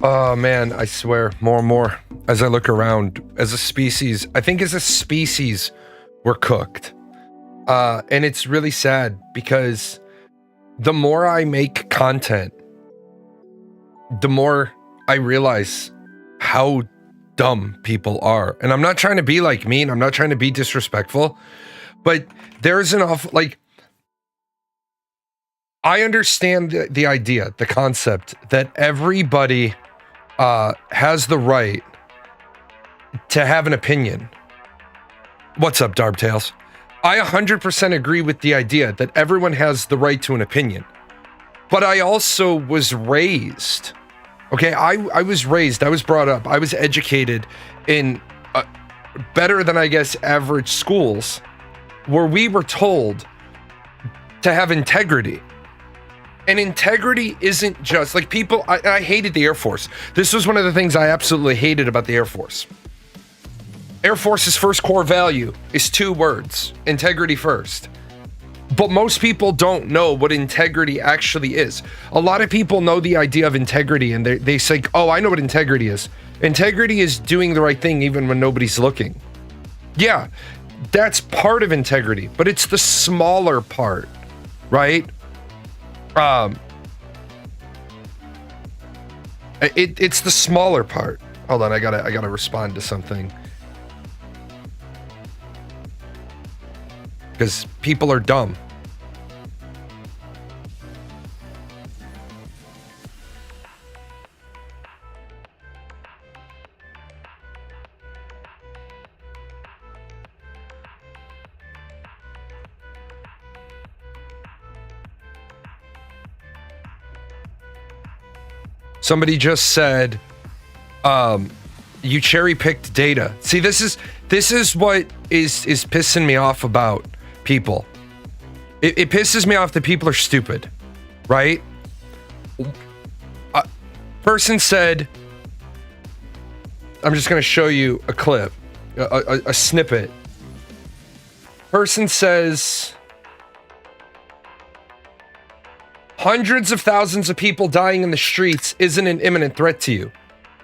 Oh man, I swear, more and more as I look around, as a species, I think as a species, we're cooked. And it's really sad because the more I make content, the more I realize how dumb people are. And I'm not trying to be like mean, I'm not trying to be disrespectful, but there's an awful, like, I understand the idea, the concept that everybody has the right to have an opinion. What's up, Darbtails? I 100% agree with the idea that everyone has the right to an opinion. But I also was raised, okay? I was raised, I was brought up, I was educated in better than, I guess, average schools where we were told to have integrity. And integrity isn't just like people. I hated the Air Force. This was one of the things I absolutely hated about the Air Force. Air Force's first core value is 2 words: integrity first. But most people don't know what integrity actually is. A lot of people know the idea of integrity and they say, oh, I know what integrity is. Integrity is doing the right thing even when nobody's looking. Yeah, that's part of integrity, but it's the smaller part, right? It's the smaller part. Hold on, I gotta respond to something. Because people are dumb. Somebody just said You cherry picked data. See, this is what is pissing me off about people. It pisses me off that people are stupid, right? Person said, I'm just going to show you a clip, a snippet. Person says, hundreds of thousands of people dying in the streets isn't an imminent threat to you.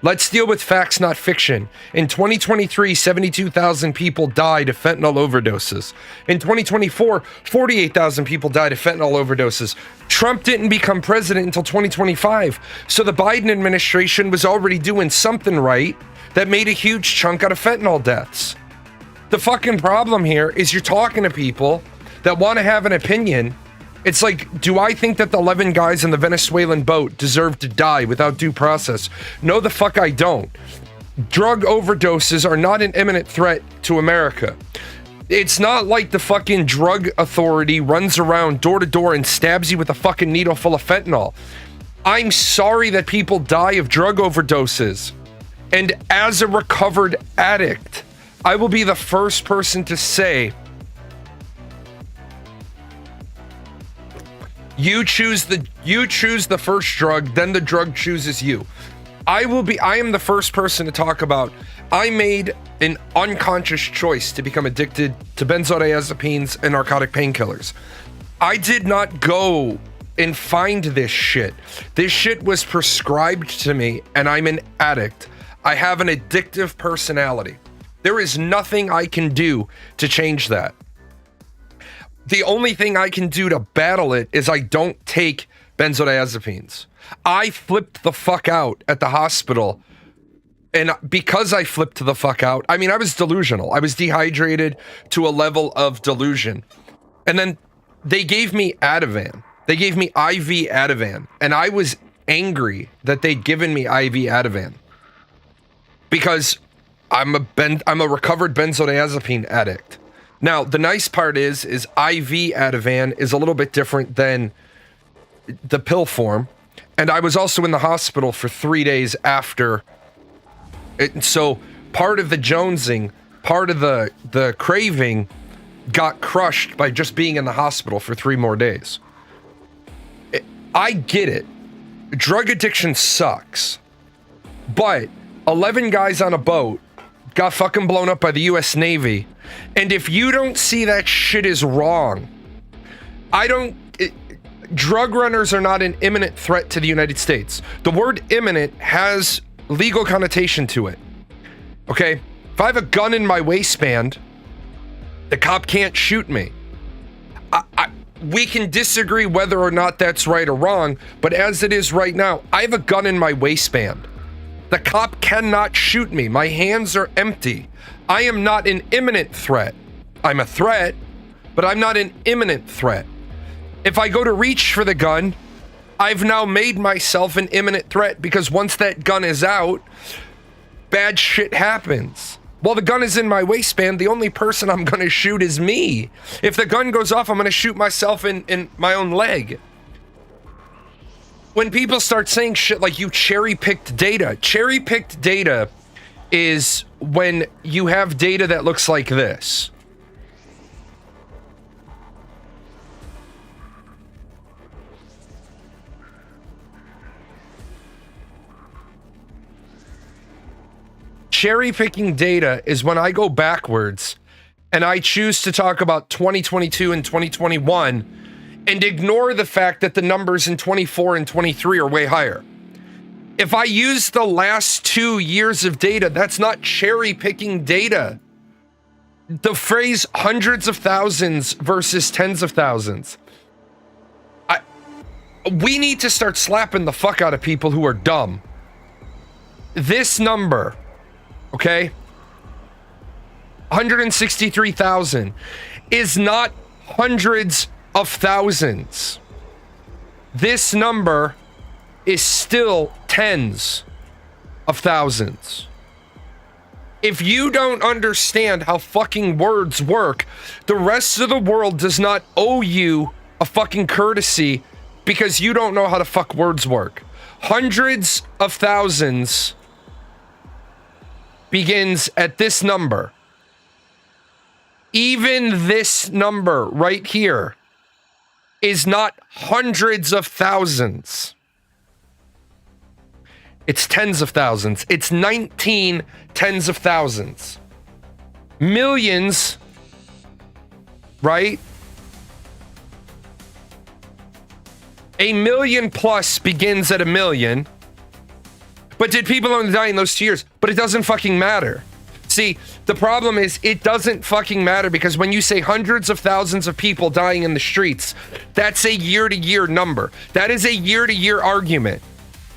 Let's deal with facts, not fiction. In 2023, 72,000 people died of fentanyl overdoses. In 2024, 48,000 people died of fentanyl overdoses. Trump didn't become president until 2025, so the Biden administration was already doing something right that made a huge chunk out of fentanyl deaths. The fucking problem here is you're talking to people that want to have an opinion. It's like, do I think that the 11 guys in the Venezuelan boat deserve to die without due process? No, the fuck I don't. Drug overdoses are not an imminent threat to America. It's not like the fucking drug authority runs around door to door and stabs you with a fucking needle full of fentanyl. I'm sorry that people die of drug overdoses. And as a recovered addict, I will be the first person to say, you choose the first drug, then the drug chooses you. I am the first person to talk about, I made an unconscious choice to become addicted to benzodiazepines and narcotic painkillers. I did not go and find this shit. This shit was prescribed to me, and I'm an addict. I have an addictive personality. There is nothing I can do to change that. The only thing I can do to battle it is I don't take benzodiazepines. I flipped the fuck out at the hospital. And because I flipped the fuck out, I mean, I was delusional. I was dehydrated to a level of delusion. And then they gave me Ativan. They gave me IV Ativan. And I was angry that they'd given me IV Ativan. Because I'm a recovered benzodiazepine addict. Now, the nice part is IV Ativan is a little bit different than the pill form. And I was also in the hospital for 3 days after it. So part of the jonesing, part of the craving got crushed by just being in the hospital for 3 more days. I get it. Drug addiction sucks. But 11 guys on a boat got fucking blown up by the US Navy. And if you don't see that shit is wrong, drug runners are not an imminent threat to the United States. The word imminent has legal connotation to it. Okay? If I have a gun in my waistband, the cop can't shoot me. We can disagree whether or not that's right or wrong, but as it is right now, I have a gun in my waistband. The cop cannot shoot me. My hands are empty. I am not an imminent threat. I'm a threat, but I'm not an imminent threat. If I go to reach for the gun, I've now made myself an imminent threat because once that gun is out, bad shit happens. While the gun is in my waistband, the only person I'm going to shoot is me. If the gun goes off, I'm going to shoot myself in my own leg. When people start saying shit like you cherry-picked data is when you have data that looks like this. Cherry-picking data is when I go backwards and I choose to talk about 2022 and 2021 and ignore the fact that the numbers in 24 and 23 are way higher. If I use the last 2 years of data, that's not cherry-picking data. The phrase hundreds of thousands versus tens of thousands. We need to start slapping the fuck out of people who are dumb. This number, okay, 163,000 is not hundreds of thousands. This number is still tens of thousands. If you don't understand how fucking words work, the rest of the world does not owe you a fucking courtesy because you don't know how the fuck words work. Hundreds of thousands begins at this number. Even this number right here is not hundreds of thousands. It's tens of thousands. It's 19 tens of thousands. Millions, right? A million plus begins at a million. But did people only die in those 2 years? But it doesn't fucking matter. See, the problem is it doesn't fucking matter, because when you say hundreds of thousands of people dying in the streets, that's a year-to-year number. That is a year-to-year argument.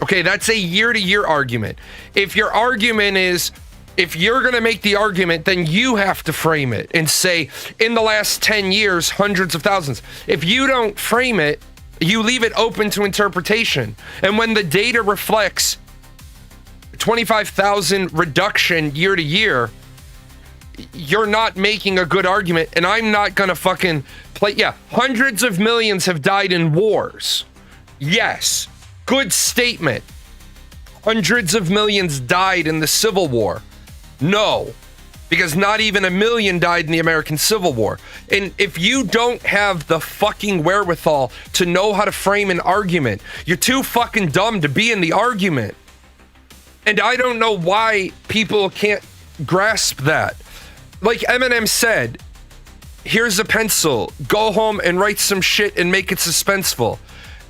Okay, that's a year-to-year argument. If your argument is, if you're going to make the argument, then you have to frame it and say, in the last 10 years, hundreds of thousands. If you don't frame it, you leave it open to interpretation. And when the data reflects 25,000 reduction year to year, you're not making a good argument. And I'm not going to fucking play. Yeah, hundreds of millions have died in wars. Yes. Good statement. Hundreds of millions died in the Civil War. No, because not even 1 million died in the American Civil War. And if you don't have the fucking wherewithal to know how to frame an argument, you're too fucking dumb to be in the argument. And I don't know why people can't grasp that. Like Eminem said, here's a pencil, go home and write some shit and make it suspenseful.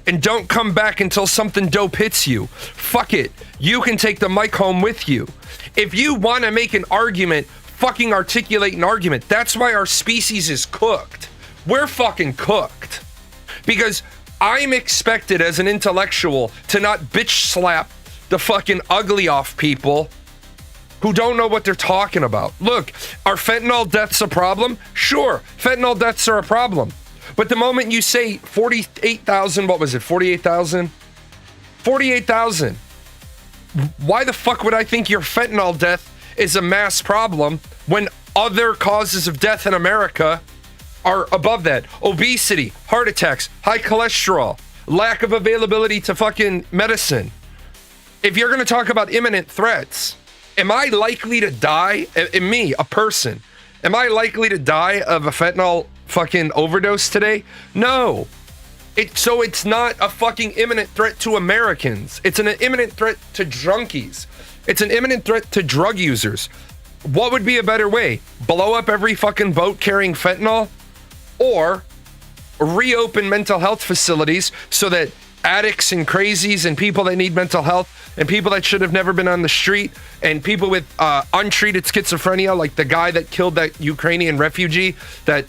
And don't come back until something dope hits you. Fuck it. You can take the mic home with you. If you want to make an argument, fucking articulate an argument. That's why our species is cooked. We're fucking cooked. Because I'm expected as an intellectual to not bitch slap the fucking ugly off people who don't know what they're talking about. Look, are fentanyl deaths a problem? Sure, fentanyl deaths are a problem. But the moment you say 48,000, what was it, 48,000? 48,000. Why the fuck would I think your fentanyl death is a mass problem when other causes of death in America are above that? Obesity, heart attacks, high cholesterol, lack of availability to fucking medicine. If you're going to talk about imminent threats, am I likely to die? Me, a person, am I likely to die of a fentanyl fucking overdose today? No. So it's not a fucking imminent threat to Americans. It's an imminent threat to junkies. It's an imminent threat to drug users. What would be a better way? Blow up every fucking boat carrying fentanyl? Or reopen mental health facilities so that addicts and crazies and people that need mental health and people that should have never been on the street and people with untreated schizophrenia, like the guy that killed that Ukrainian refugee, that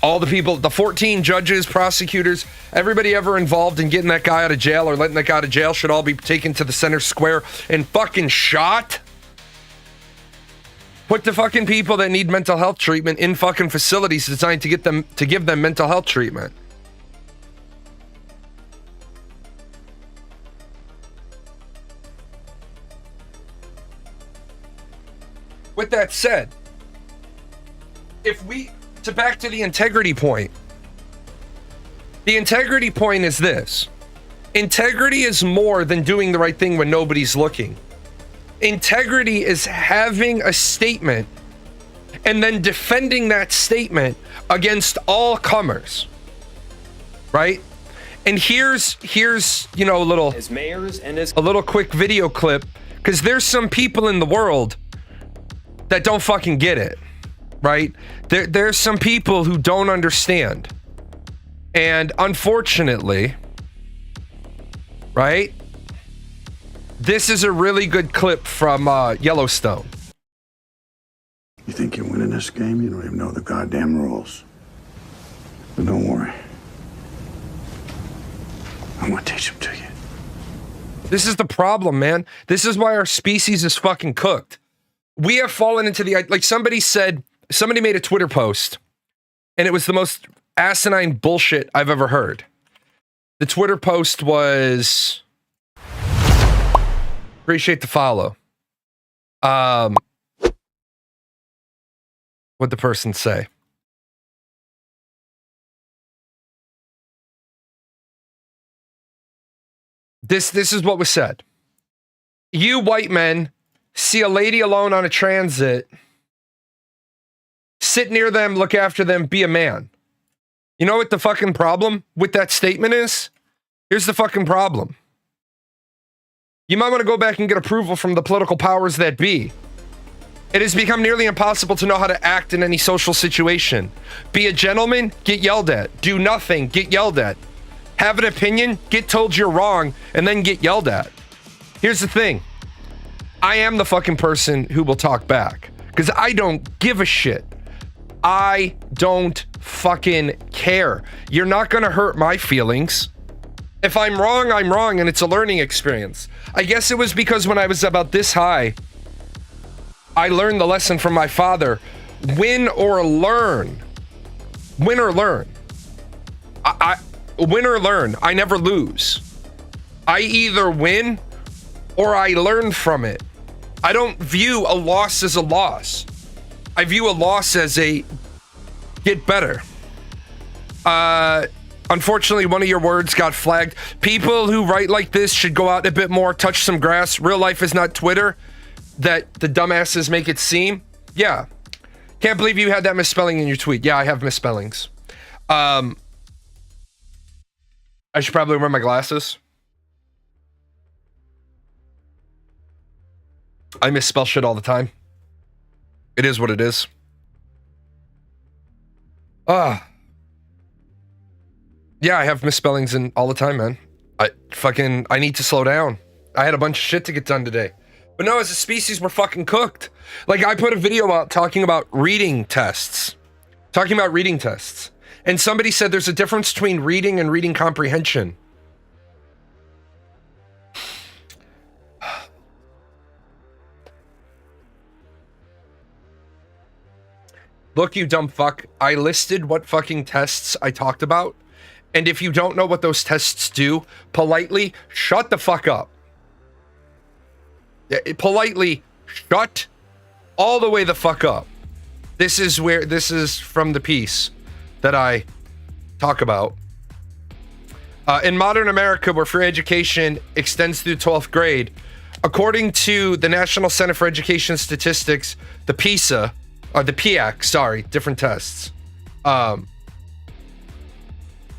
all the people, the 14 judges, prosecutors, everybody ever involved in getting that guy out of jail or letting that guy out of jail should all be taken to the center square and fucking shot. Put the fucking people that need mental health treatment in fucking facilities designed to give them mental health treatment. With that said, back to the integrity point. The integrity point is this. Integrity is more than doing the right thing when nobody's looking. Integrity is having a statement and then defending that statement against all comers. Right? And here's a little as mayors and as a little quick video clip, because there's some people in the world that don't fucking get it. Right? There's some people who don't understand. And unfortunately, right? This is a really good clip from Yellowstone. You think you're winning this game? You don't even know the goddamn rules. But don't worry. I'm gonna teach them to you. This is the problem, man. This is why our species is fucking cooked. We have fallen into the, like somebody made a Twitter post and it was the most asinine bullshit I've ever heard. The Twitter post was, appreciate the follow. What'd the person say? This is what was said. You white men see a lady alone on a transit, sit near them, look after them, be a man. You know what the fucking problem with that statement is? Here's the fucking problem. You might want to go back and get approval from the political powers that be. It has become nearly impossible to know how to act in any social situation. Be a gentleman, get yelled at. Do nothing, get yelled at. Have an opinion, get told you're wrong, and then get yelled at. Here's the thing. I am the fucking person who will talk back. Because I don't give a shit. I don't fucking care. You're not gonna hurt my feelings. If I'm wrong, I'm wrong, and it's a learning experience. I guess it was because when I was about this high, I learned the lesson from my father. Win or learn. Win or learn. I win or learn. I never lose. I either win or I learn from it. I don't view a loss as a loss. I view a loss as a get better. Unfortunately, one of your words got flagged. People who write like this should go out a bit more, touch some grass. Real life is not Twitter that the dumbasses make it seem. Yeah. Can't believe you had that misspelling in your tweet. Yeah, I have misspellings. I should probably wear my glasses. I misspell shit all the time. It is what it is. Yeah, I have misspellings in all the time, man. I need to slow down. I had a bunch of shit to get done today. But no, as a species, we're fucking cooked. Like, I put a video out talking about reading tests. And somebody said there's a difference between reading and reading comprehension. Look, you dumb fuck. I listed what fucking tests I talked about. And if you don't know what those tests do, politely shut the fuck up. Politely shut all the way the fuck up. This is from the piece that I talk about. In modern America, where free education extends through 12th grade, according to the National Center for Education Statistics, the PISA, or the PIAC, sorry, different tests.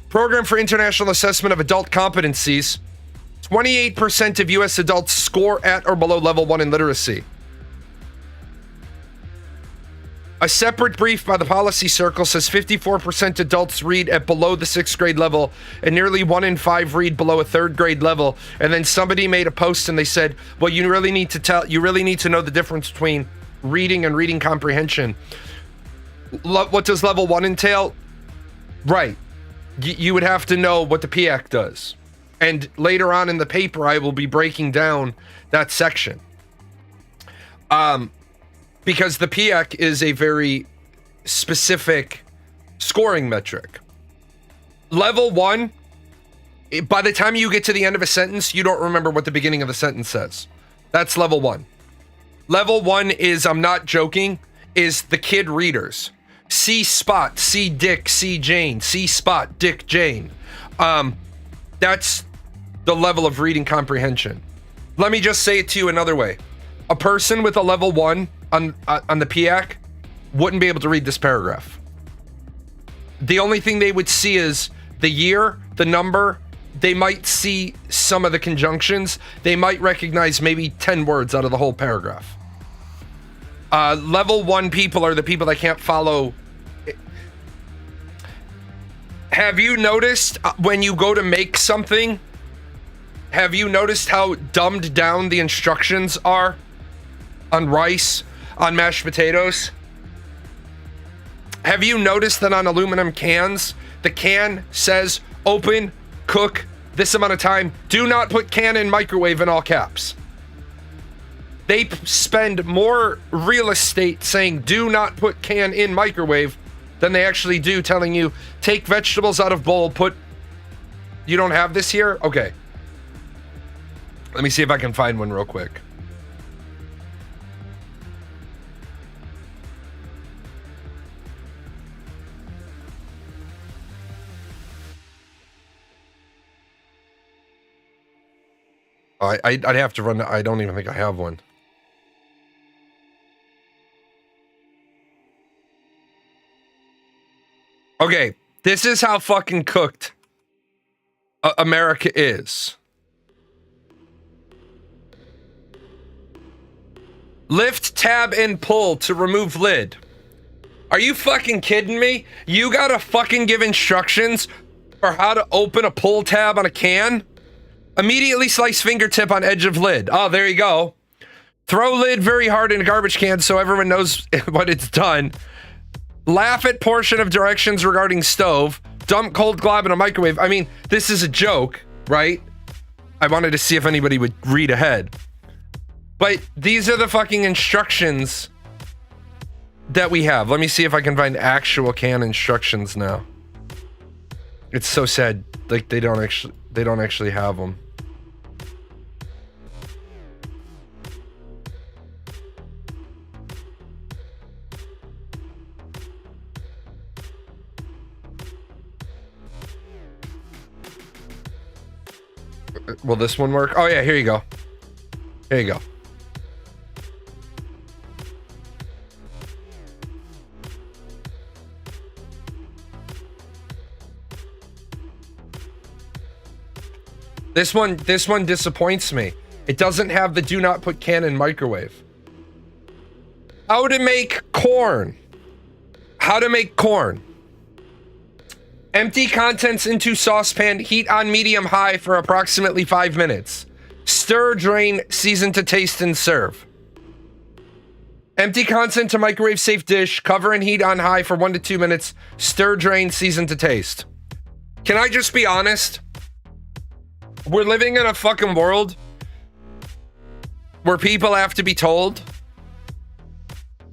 Program for International Assessment of Adult Competencies, 28% of U.S. adults score at or below level 1 in literacy. A separate brief by the Policy Circle says 54% adults read at below the 6th grade level, and nearly 1 in 5 read below a 3rd grade level. And then somebody made a post and they said, well, you really need to know the difference between reading and reading comprehension. What does level 1 entail? Right. You would have to know what the PIAC does. And later on in the paper, I will be breaking down that section. Because the PIAC is a very specific scoring metric. Level 1, by the time you get to the end of a sentence, you don't remember what the beginning of the sentence says. That's level 1. Level 1 is, I'm not joking, is the kid readers. C spot, C Dick, C Jane, C spot, Dick Jane. That's the level of reading comprehension. Let me just say it to you another way. A person with a level 1 on the PIAC wouldn't be able to read this paragraph. The only thing they would see is the year, the number. They might see some of the conjunctions. They might recognize maybe 10 words out of the whole paragraph. Level 1 people are the people that can't follow. Have you noticed when you go to make something, have you noticed how dumbed down the instructions are on rice, on mashed potatoes? Have you noticed that on aluminum cans, the can says open, cook, this amount of time, do not put can in microwave in all caps? They spend more real estate saying do not put can in microwave than they actually do telling you take vegetables out of bowl, put. You don't have this here? Okay. Let me see if I can find one real quick. I'd have to run. I don't even think I have one. Okay, this is how fucking cooked America is. Lift, tab, and pull to remove lid. Are you fucking kidding me? You gotta fucking give instructions for how to open a pull tab on a can? Immediately slice fingertip on edge of lid. Oh, there you go. Throw lid very hard in a garbage can so everyone knows what it's done. Laugh at portion of directions regarding stove. Dump cold glob in a microwave. I mean, this is a joke, right? I wanted to see if anybody would read ahead. But these are the fucking instructions that we have. Let me see if I can find actual can instructions now. It's so sad. Like they don't actually have them. Will this one work? Oh yeah, here you go. Here you go. This one disappoints me. It doesn't have the do not put can in microwave. How to make corn. How to make corn. Empty contents into saucepan, heat on medium-high for approximately 5 minutes. Stir, drain, season to taste, and serve. Empty content to microwave-safe dish, cover and heat on high for 1 to 2 minutes. Stir, drain, season to taste. Can I just be honest? We're living in a fucking world where people have to be told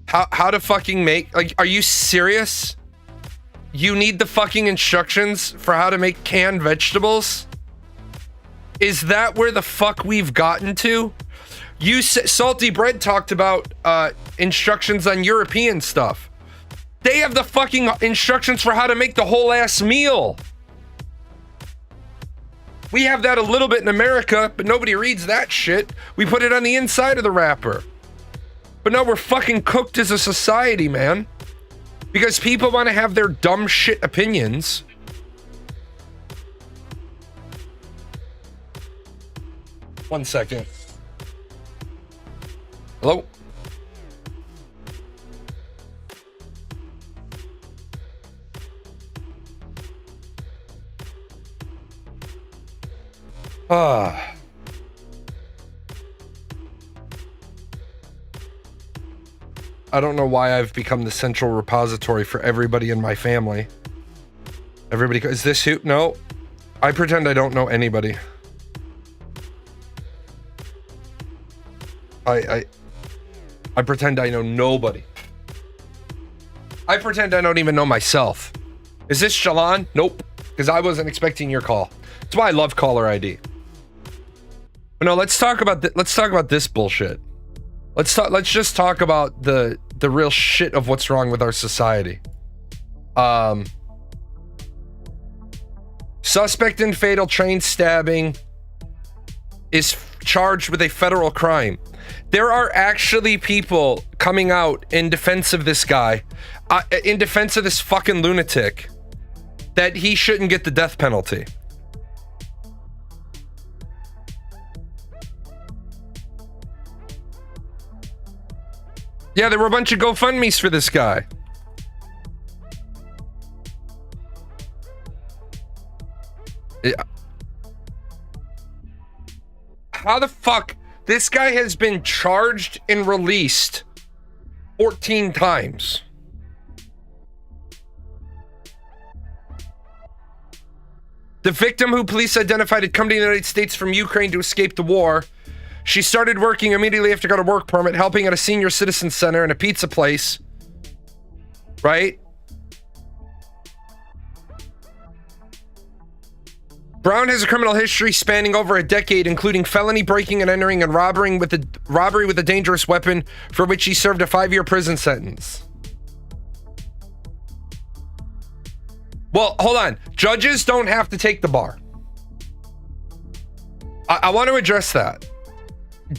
how to fucking make, like, are you serious? You need the fucking instructions for how to make canned vegetables? Is that where the fuck we've gotten to? Salty Bread talked about instructions on European stuff. They have the fucking instructions for how to make the whole ass meal. We have that a little bit in America, but nobody reads that shit. We put it on the inside of the wrapper. But no, we're fucking cooked as a society, man. Because people want to have their dumb shit opinions. One second. Hello? I don't know why I've become the central repository for everybody in my family. Everybody, is this who? No. I pretend I don't know anybody. I pretend I know nobody. I pretend I don't even know myself. Is this Shalon? Nope. Because I wasn't expecting your call. That's why I love caller ID. But no, let's talk about this bullshit. Let's just talk about the real shit of what's wrong with our society. Suspect in fatal train stabbing is charged with a federal crime. There are actually people coming out in defense of this guy, in defense of this fucking lunatic, that he shouldn't get the death penalty. Yeah, there were a bunch of GoFundMes for this guy. How the fuck? This guy has been charged and released 14 times. The victim, who police identified, had come to the United States from Ukraine to escape the war. She started working immediately after got a work permit, helping at a senior citizen center and a pizza place. Right? Brown has a criminal history spanning over a decade, including felony breaking and entering and robbery with a dangerous weapon, for which he served a 5-year prison sentence. Well, hold on. Judges don't have to take the bar. I want to address that.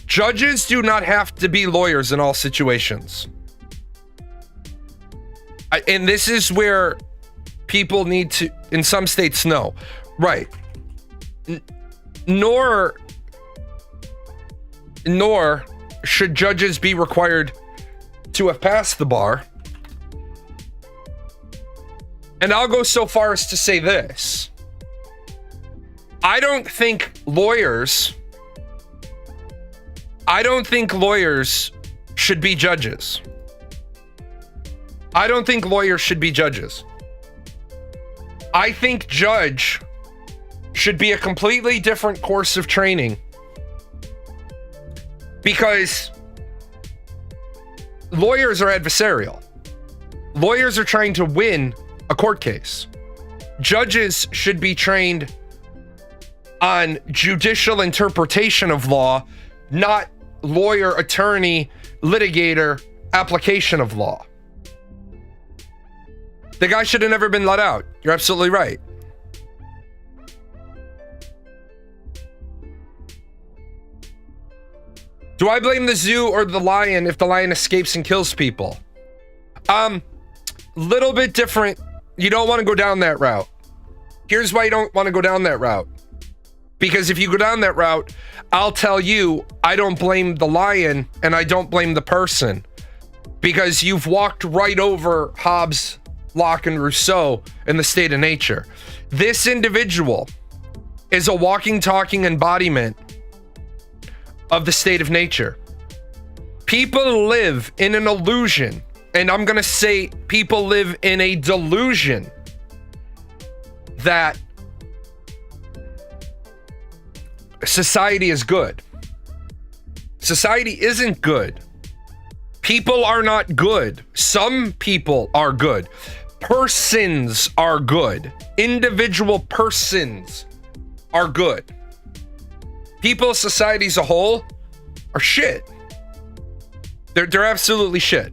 Judges do not have to be lawyers in all situations. And this is where people need to, in some states, no. Right. Nor should judges be required to have passed the bar. And I'll go so far as to say this. I don't think lawyers should be judges. I don't think lawyers should be judges. I think judge should be a completely different course of training, because lawyers are adversarial. Lawyers are trying to win a court case. Judges should be trained on judicial interpretation of law, not lawyer, attorney, litigator application of law. The guy should have never been let out. You're absolutely right. Do I blame the zoo or the lion if the lion escapes and kills people? Little bit different. You don't want to go down that route. Here's why you don't want to go down that route. Because if you go down that route, I'll tell you, I don't blame the lion and I don't blame the person. Because you've walked right over Hobbes, Locke, and Rousseau in the state of nature. This individual is a walking, talking embodiment of the state of nature. People live in an illusion, and I'm going to say people live in a delusion that society is good. Society isn't good. People are not good. Some people are good. Persons are good. Individual persons are good. People, society as a whole, are shit. They're absolutely shit.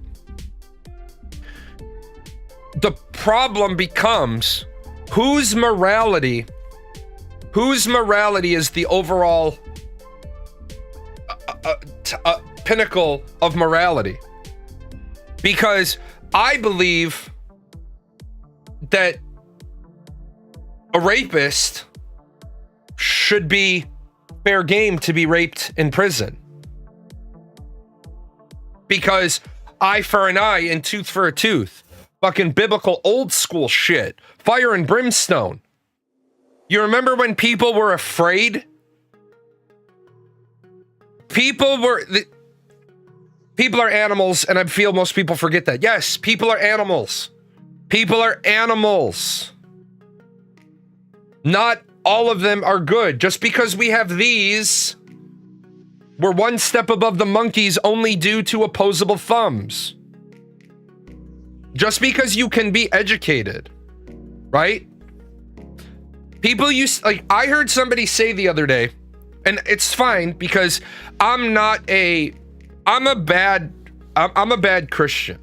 The problem becomes whose morality is the overall pinnacle of morality. Because I believe that a rapist should be fair game to be raped in prison. Because eye for an eye and tooth for a tooth. Fucking biblical old school shit. Fire and brimstone. You remember when people were afraid? People are animals, and I feel most people forget that. Yes, people are animals. People are animals. Not all of them are good. Just because we have these, we're one step above the monkeys only due to opposable thumbs. Just because you can be educated, right? People I heard somebody say the other day, and it's fine because I'm a bad Christian.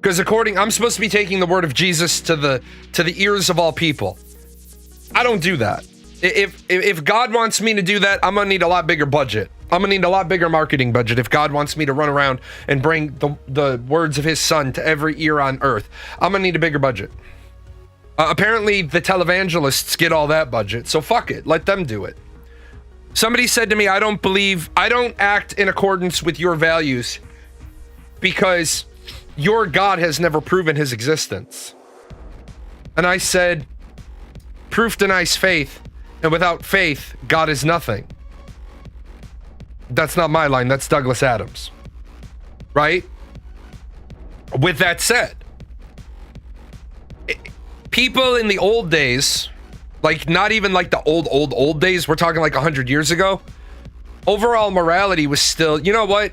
Because I'm supposed to be taking the word of Jesus to the ears of all people. I don't do that. If God wants me to do that, I'm gonna need a lot bigger budget. I'm gonna need a lot bigger marketing budget if God wants me to run around and bring the words of his son to every ear on earth. I'm gonna need a bigger budget. Apparently the televangelists get all that budget, so fuck it, let them do it. Somebody said to me, I don't act in accordance with your values because your God has never proven his existence. And I said, proof denies faith, and without faith, God is nothing. That's not my line, that's Douglas Adams. Right? With that said, people in the old days, like not even like the old days, we're talking like 100 years ago, overall morality was still, you know what?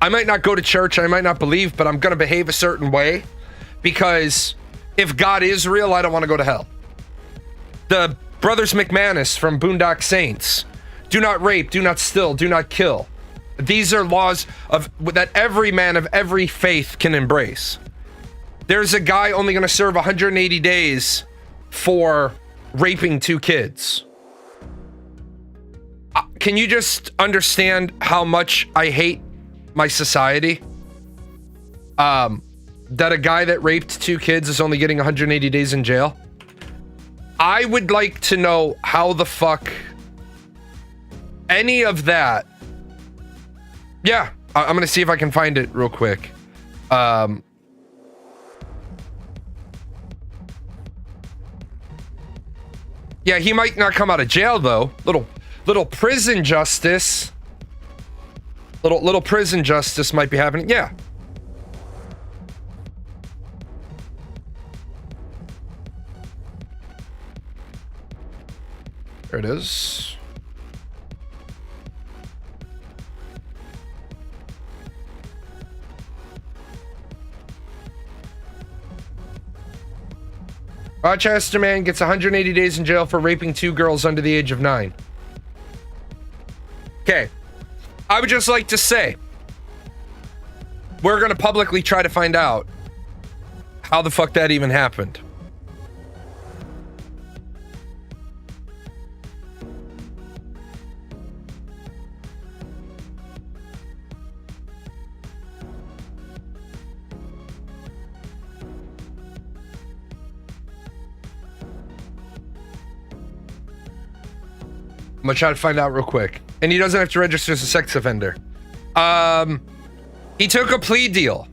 I might not go to church, I might not believe, but I'm gonna behave a certain way because if God is real, I don't want to go to hell. The Brothers McManus from Boondock Saints, do not rape, do not steal, do not kill. These are laws that every man of every faith can embrace. There's a guy only going to serve 180 days for raping 2 kids. Can you just understand how much I hate my society? that a guy that raped 2 kids is only getting 180 days in jail? I would like to know how the fuck any of that. Yeah, I'm gonna see if I can find it real quick. Yeah, he might not come out of jail though. Little prison justice. Little prison justice might be happening. Yeah. There it is. Rochester man gets 180 days in jail for raping 2 girls under the age of 9. Okay. I would just like to say, we're going to publicly try to find out how the fuck that even happened. I'm gonna try to find out real quick. And he doesn't have to register as a sex offender. He took a plea deal.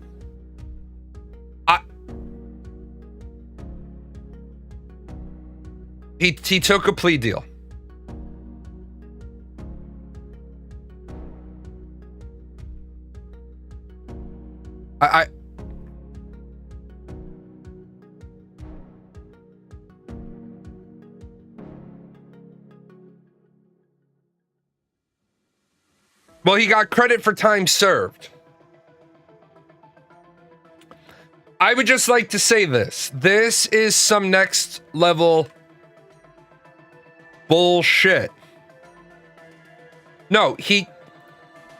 He took a plea deal. Well, he got credit for time served. I would just like to say this. This is some next level bullshit. No,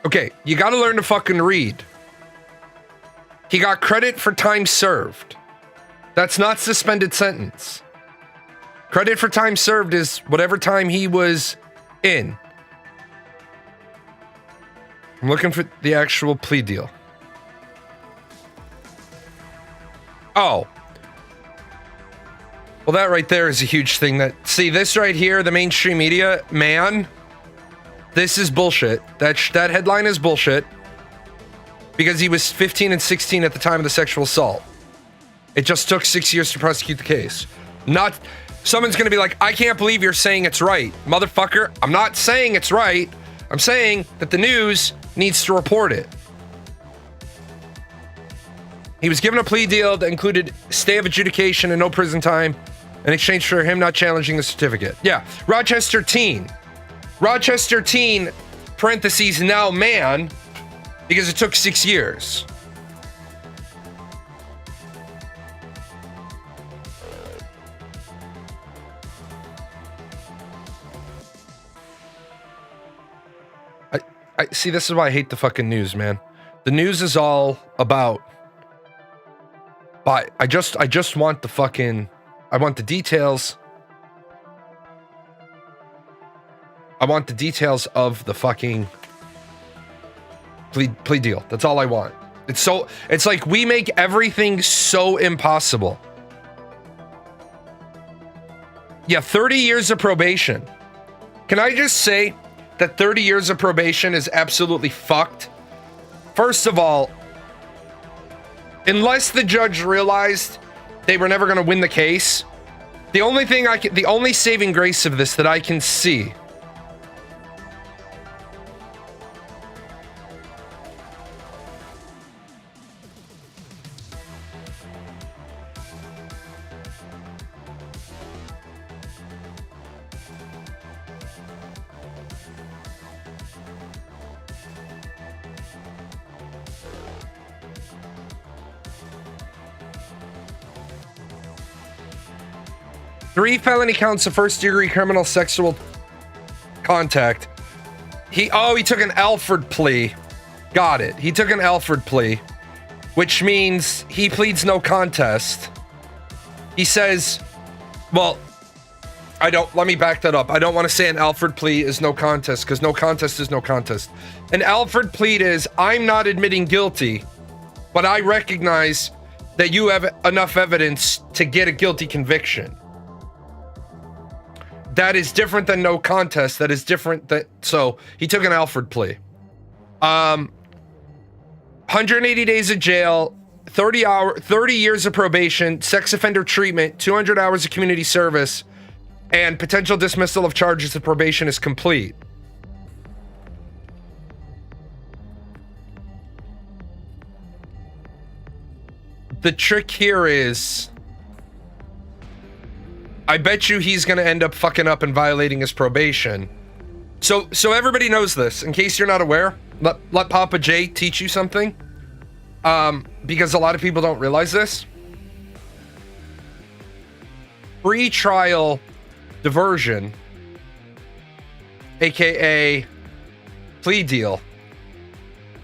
okay, you gotta learn to fucking read. He got credit for time served. That's not suspended sentence. Credit for time served is whatever time he was in. I'm looking for the actual plea deal. Oh. Well, that right there is a huge thing. See, this right here, the mainstream media, man, this is bullshit. That headline is bullshit. Because he was 15 and 16 at the time of the sexual assault. It just took 6 years to prosecute the case. Someone's gonna be like, I can't believe you're saying it's right. Motherfucker, I'm not saying it's right. I'm saying that the news needs to report it. He was given a plea deal that included stay of adjudication and no prison time in exchange for him not challenging the certificate. Yeah, Rochester teen, parentheses, now man, because it took 6 years. I see, this is why I hate the fucking news, man. The news is all about, but I just want the fucking, I want the details. I want the details of the fucking plea deal. That's all I want. It's like we make everything so impossible. Yeah, 30 years of probation. Can I just say that 30 years of probation is absolutely fucked? First of all, unless the judge realized they were never going to win the case, the only saving grace of this that I can see three felony counts of first-degree criminal sexual contact. He took an Alford plea. Got it. He took an Alford plea, which means he pleads no contest. He says, well, let me back that up. I don't want to say an Alford plea is no contest, because no contest is no contest. An Alford plea is, I'm not admitting guilty, but I recognize that you have enough evidence to get a guilty conviction. That is different than no contest. That is different that, so he took an Alford plea. 180 days of jail, 30 years of probation, sex offender treatment, 200 hours of community service, and potential dismissal of charges if probation is complete. The trick here is, I bet you he's gonna end up fucking up and violating his probation. So everybody knows this. In case you're not aware, let Papa J teach you something. Because a lot of people don't realize this. Pre-trial diversion, aka plea deal,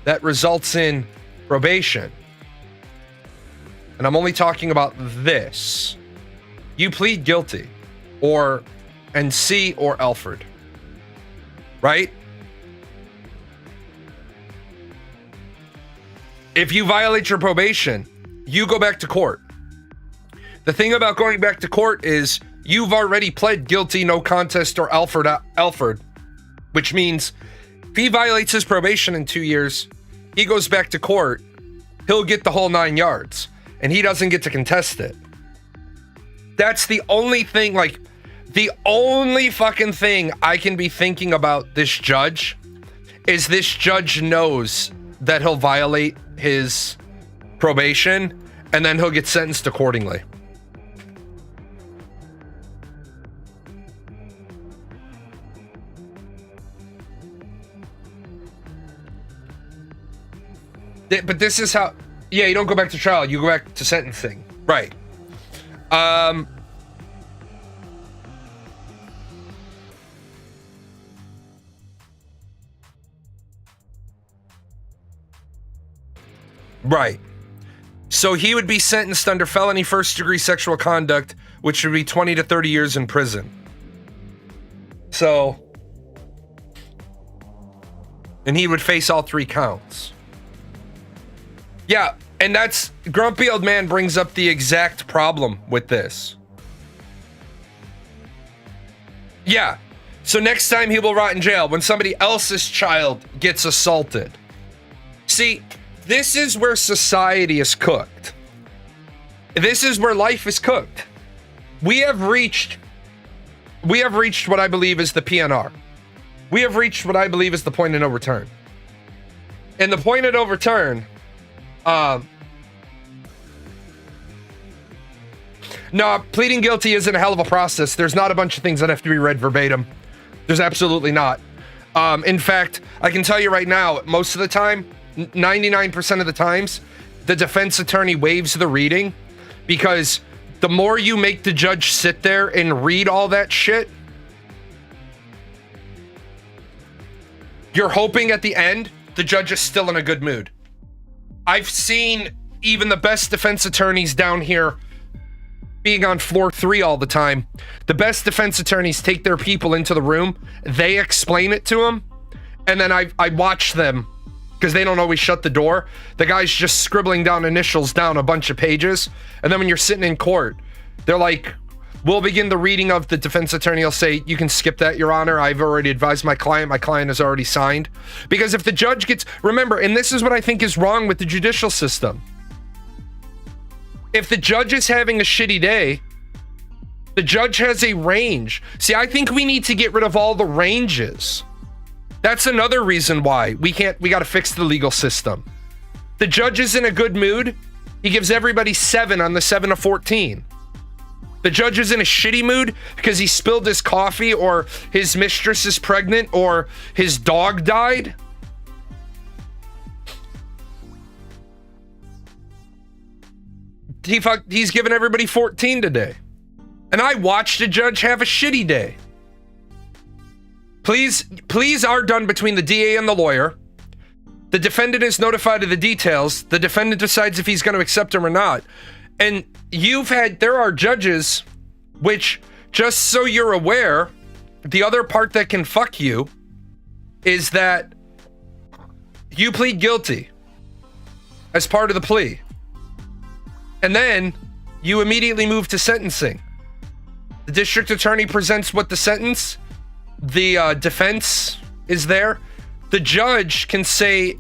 that results in probation. And I'm only talking about this. You plead guilty, or NC or Alford, right? If you violate your probation, you go back to court. The thing about going back to court is you've already pled guilty, no contest, or Alford, which means if he violates his probation in 2 years, he goes back to court, he'll get the whole 9 yards, and he doesn't get to contest it. That's the only thing, like, the only fucking thing I can be thinking about this judge is this judge knows that he'll violate his probation, and then he'll get sentenced accordingly. But this is how, yeah, you don't go back to trial, you go back to sentencing. Right. Right. So he would be sentenced under felony first-degree sexual conduct, which would be 20 to 30 years in prison. So, and he would face all 3 counts. Yeah, and that's, Grumpy Old Man brings up the exact problem with this. Yeah, so next time he will rot in jail when somebody else's child gets assaulted. See, this is where society is cooked. This is where life is cooked. We have reached what I believe is the PNR. We have reached what I believe is the point of no return. And the point of no return, no, pleading guilty isn't a hell of a process. There's not a bunch of things that have to be read verbatim. There's absolutely not. In fact, I can tell you right now, most of the time, 99% of the times, the defense attorney waives the reading, because the more you make the judge sit there and read all that shit, you're hoping at the end the judge is still in a good mood. I've seen even the best defense attorneys down here being on floor 3 all the time. The best defense attorneys take their people into the room, they explain it to them, and then I watch them, because they don't always shut the door. The guy's just scribbling down initials down a bunch of pages, and then when you're sitting in court, they're like, we'll begin the reading of, the defense attorney will say, you can skip that, Your Honor. I've already advised my client has already signed. Because if the judge gets, remember, and this is what I think is wrong with the judicial system. If the judge is having a shitty day, the judge has a range. See, I think we need to get rid of all the ranges. That's another reason why we got to fix the legal system. The judge is in a good mood. He gives everybody 7 on the 7 of 14. The judge is in a shitty mood because he spilled his coffee, or his mistress is pregnant, or his dog died. He's giving everybody 14 today. And I watched a judge have a shitty day. Pleas are done between the DA and the lawyer. The defendant is notified of the details. The defendant decides if he's going to accept them or not. And there are judges, which, just so you're aware, the other part that can fuck you is that you plead guilty as part of the plea. And then you immediately move to sentencing. The district attorney presents what the sentence, the defense is there. The judge can say,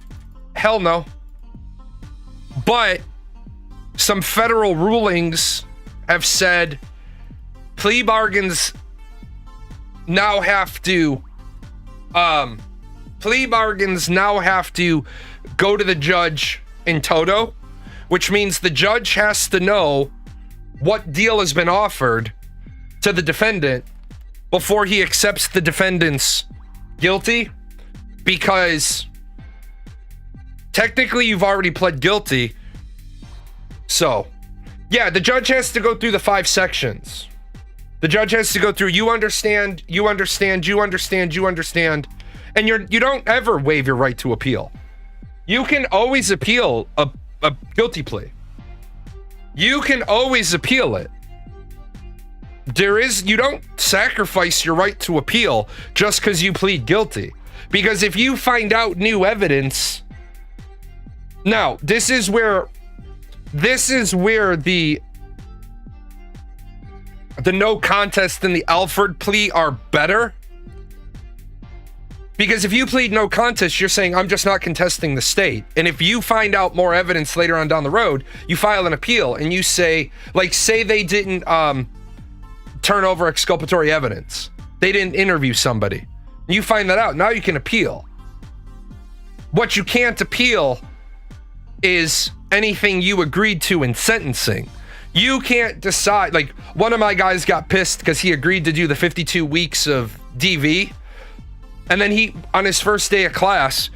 hell no. But some federal rulings have said plea bargains now have to go to the judge in toto, which means the judge has to know what deal has been offered to the defendant before he accepts the defendant's guilty, because technically you've already pled guilty. So yeah, the judge has to go through the 5 sections. The judge has to go through, you understand, and you don't ever waive your right to appeal. You can always appeal a guilty plea. You can always appeal it. You don't sacrifice your right to appeal just because you plead guilty. Because if you find out new evidence, now this is where the no contest and the Alford plea are better. Because if you plead no contest, you're saying, I'm just not contesting the state. And if you find out more evidence later on down the road, you file an appeal and you say, like, say they didn't turn over exculpatory evidence. They didn't interview somebody. You find that out. Now you can appeal. What you can't appeal is anything you agreed to in sentencing. You can't decide. Like, one of my guys got pissed because he agreed to do the 52 weeks of DV. And then he, on his first day of class,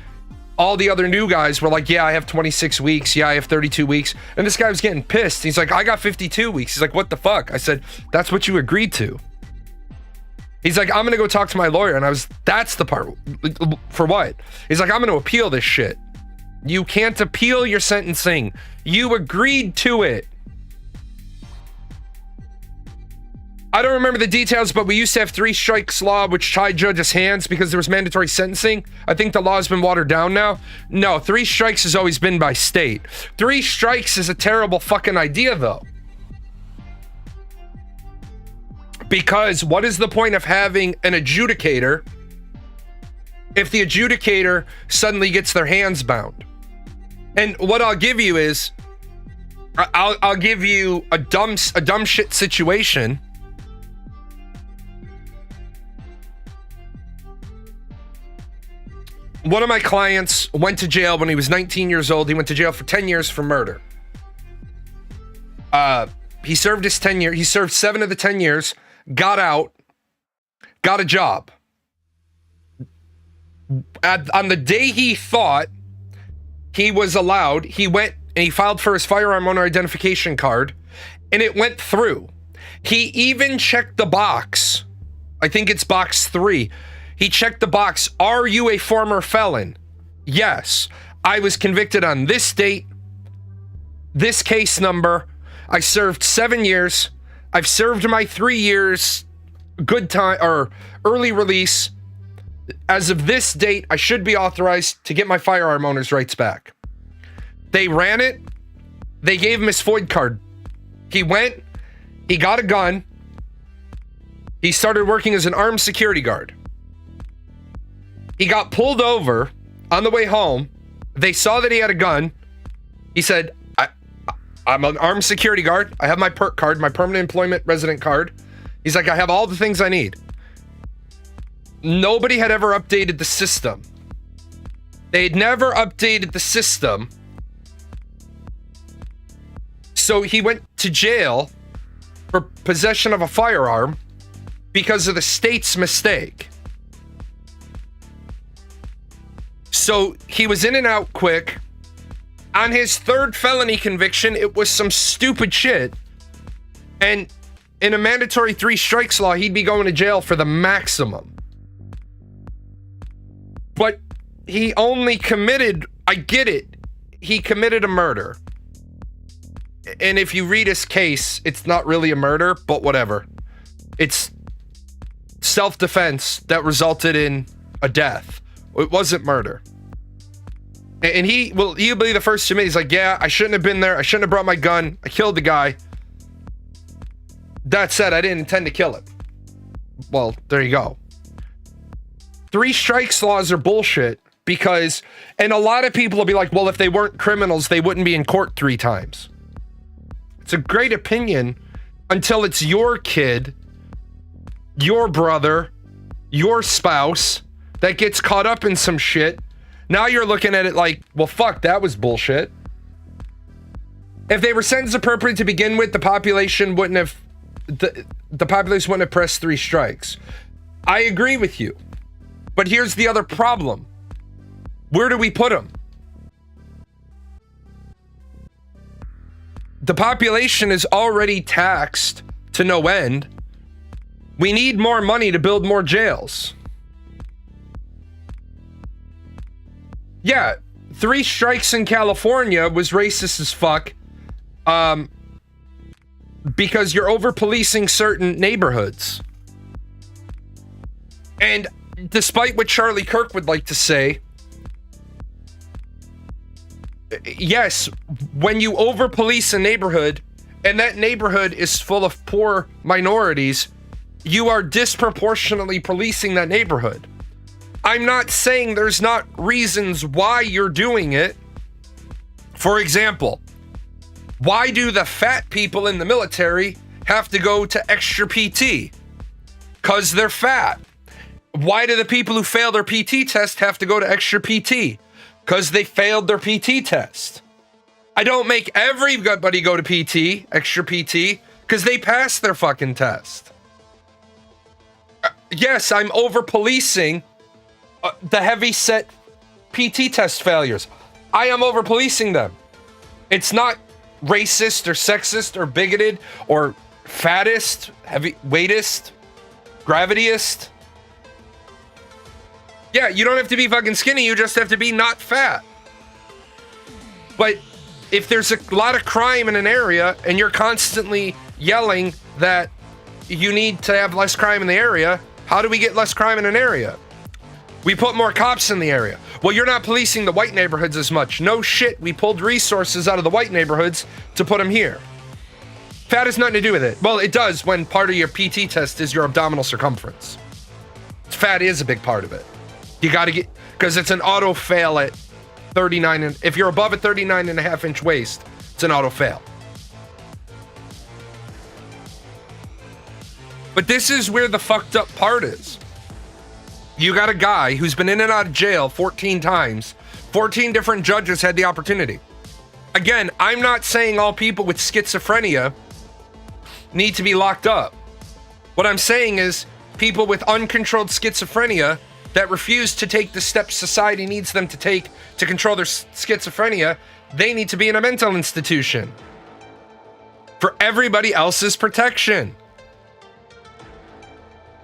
all the other new guys were like, yeah, I have 26 weeks. Yeah, I have 32 weeks. And this guy was getting pissed. He's like, I got 52 weeks. He's like, what the fuck? I said, that's what you agreed to. He's like, I'm going to go talk to my lawyer. And that's the part. For what? He's like, I'm going to appeal this shit. You can't appeal your sentencing. You agreed to it. I don't remember the details, but we used to have 3 strikes law, which tied judges' hands because there was mandatory sentencing. I think the law has been watered down now. No, 3 strikes has always been by state. 3 strikes is a terrible fucking idea, though. Because what is the point of having an adjudicator if the adjudicator suddenly gets their hands bound? And what I'll give you is, I'll give you a dumb shit situation. One of my clients went to jail when he was 19 years old. He went to jail for 10 years for murder. He served his 10 years. He served 7 of the 10 years, got out, got a job. On the day he thought he was allowed, he went and he filed for his firearm owner identification card, and it went through. He even checked the box. I think it's box 3. He checked the box, are you a former felon? Yes. I was convicted on this date, this case number. I served 7 years. I've served my 3 years good time or early release. As of this date, I should be authorized to get my firearm owner's rights back. They ran it. They gave him his FOID card. He went, he got a gun. He started working as an armed security guard. He got pulled over on the way home. They saw that he had a gun. He said, I'm an armed security guard. I have my PERT card, my permanent employment resident card. He's like, I have all the things I need. Nobody had ever updated the system. They had never updated the system. So he went to jail for possession of a firearm because of the state's mistake. So he was in and out quick. On his 3rd felony conviction, it was some stupid shit. And in a mandatory 3 strikes law, he'd be going to jail for the maximum. But he only committed, I get it, he committed a murder. And if you read his case, it's not really a murder, but whatever. It's self-defense that resulted in a death. It wasn't murder. And he'll be the first to admit, he's like, yeah, I shouldn't have been there. I shouldn't have brought my gun. I killed the guy. That said, I didn't intend to kill him. Well, there you go. 3 strikes laws are bullshit because, and a lot of people will be like, well, if they weren't criminals, they wouldn't be in court 3 times. It's a great opinion until it's your kid, your brother, your spouse that gets caught up in some shit. Now you're looking at it like, well, fuck, that was bullshit. If they were sentenced appropriately to begin with, the population wouldn't have pressed 3 strikes. I agree with you. But here's the other problem. Where do we put them? The population is already taxed to no end. We need more money to build more jails. Yeah, 3 strikes in California was racist as fuck. Because you're over-policing certain neighborhoods. And despite what Charlie Kirk would like to say, yes, when you over-police a neighborhood, and that neighborhood is full of poor minorities, you are disproportionately policing that neighborhood. I'm not saying there's not reasons why you're doing it. For example, why do the fat people in the military have to go to extra PT? Because they're fat. Why do the people who fail their PT test have to go to extra PT? Because they failed their PT test. I don't make everybody go to PT, extra PT, because they passed their fucking test. Yes, I'm over-policing the heavy-set PT test failures. I am over-policing them. It's not racist or sexist or bigoted or fattest, heavy-weightest, gravityist. Yeah, you don't have to be fucking skinny, you just have to be not fat. But if there's a lot of crime in an area and you're constantly yelling that you need to have less crime in the area, how do we get less crime in an area? We put more cops in the area. Well, you're not policing the white neighborhoods as much. No shit, we pulled resources out of the white neighborhoods to put them here. Fat has nothing to do with it. Well, it does when part of your PT test is your abdominal circumference. Fat is a big part of it. You gotta get, because it's an auto fail at 39, and if you're above a 39.5 inch waist, it's an auto fail. But this is where the fucked up part is. You got a guy who's been in and out of jail 14 times. 14 different judges had the opportunity. Again, I'm not saying all people with schizophrenia need to be locked up. What I'm saying is people with uncontrolled schizophrenia that refuse to take the steps society needs them to take to control their schizophrenia, they need to be in a mental institution. For everybody else's protection.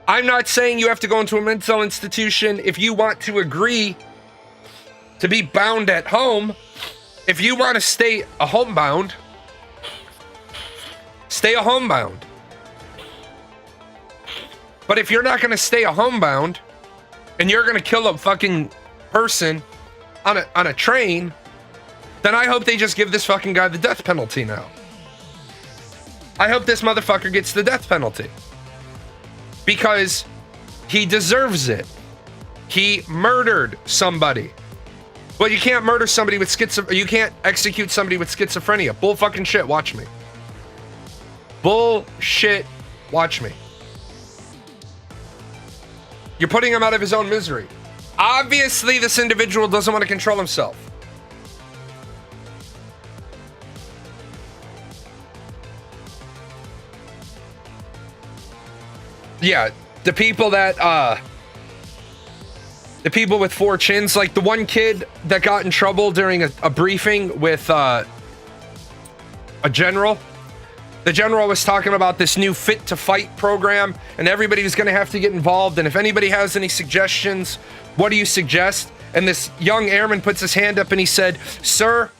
I'm not saying you have to go into a mental institution if you want to agree to be bound at home. If you want to stay a homebound, stay a homebound. But if you're not going to stay a homebound and you're going to kill a fucking person on a train, then I hope they just give this fucking guy the death penalty now. I hope this motherfucker gets the death penalty. Because he deserves it. He murdered somebody. Well, you can't murder somebody with you can't execute somebody with schizophrenia. Bull fucking shit, watch me. Bullshit, watch me. You're putting him out of his own misery. Obviously, this individual doesn't want to control himself. Yeah, the people with 4 chins, like the one kid that got in trouble during a briefing with a general. The general was talking about this new Fit to Fight program, and everybody was going to have to get involved. And if anybody has any suggestions, what do you suggest? And this young airman puts his hand up and he said, "Sir,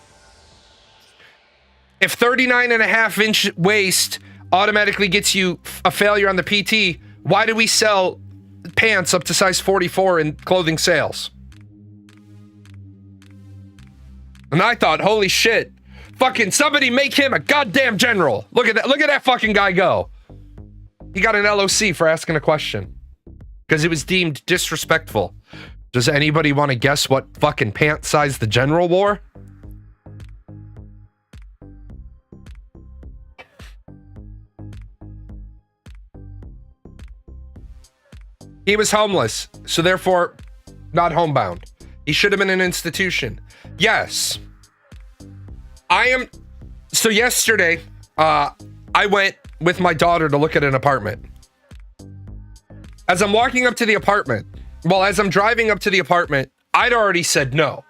if 39.5 inch waist automatically gets you a failure on the PT, why do we sell pants up to size 44 in clothing sales?" And I thought, holy shit, fucking somebody make him a goddamn general. Look at that fucking guy go. He got an LOC for asking a question because it was deemed disrespectful. Does anybody want to guess what fucking pant size the general wore? He was homeless, so therefore not homebound. He should have been in an institution. Yes. So yesterday, I went with my daughter to look at an apartment. As I'm walking up to the apartment, as I'm driving up to the apartment, I'd already said no.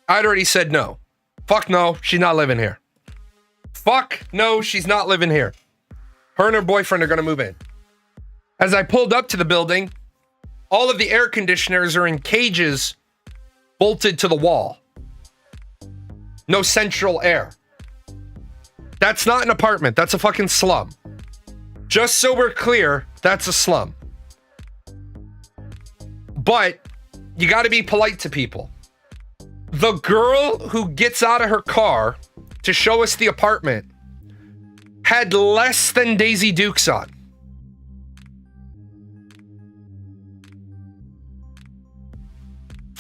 Fuck no, she's not living here. Fuck no, she's not living here. Her and her boyfriend are gonna move in. As I pulled up to the building, all of the air conditioners are in cages bolted to the wall. No central air. That's not an apartment. That's a fucking slum. Just so we're clear, that's a slum. But you got to be polite to people. The girl who gets out of her car to show us the apartment had less than Daisy Dukes on.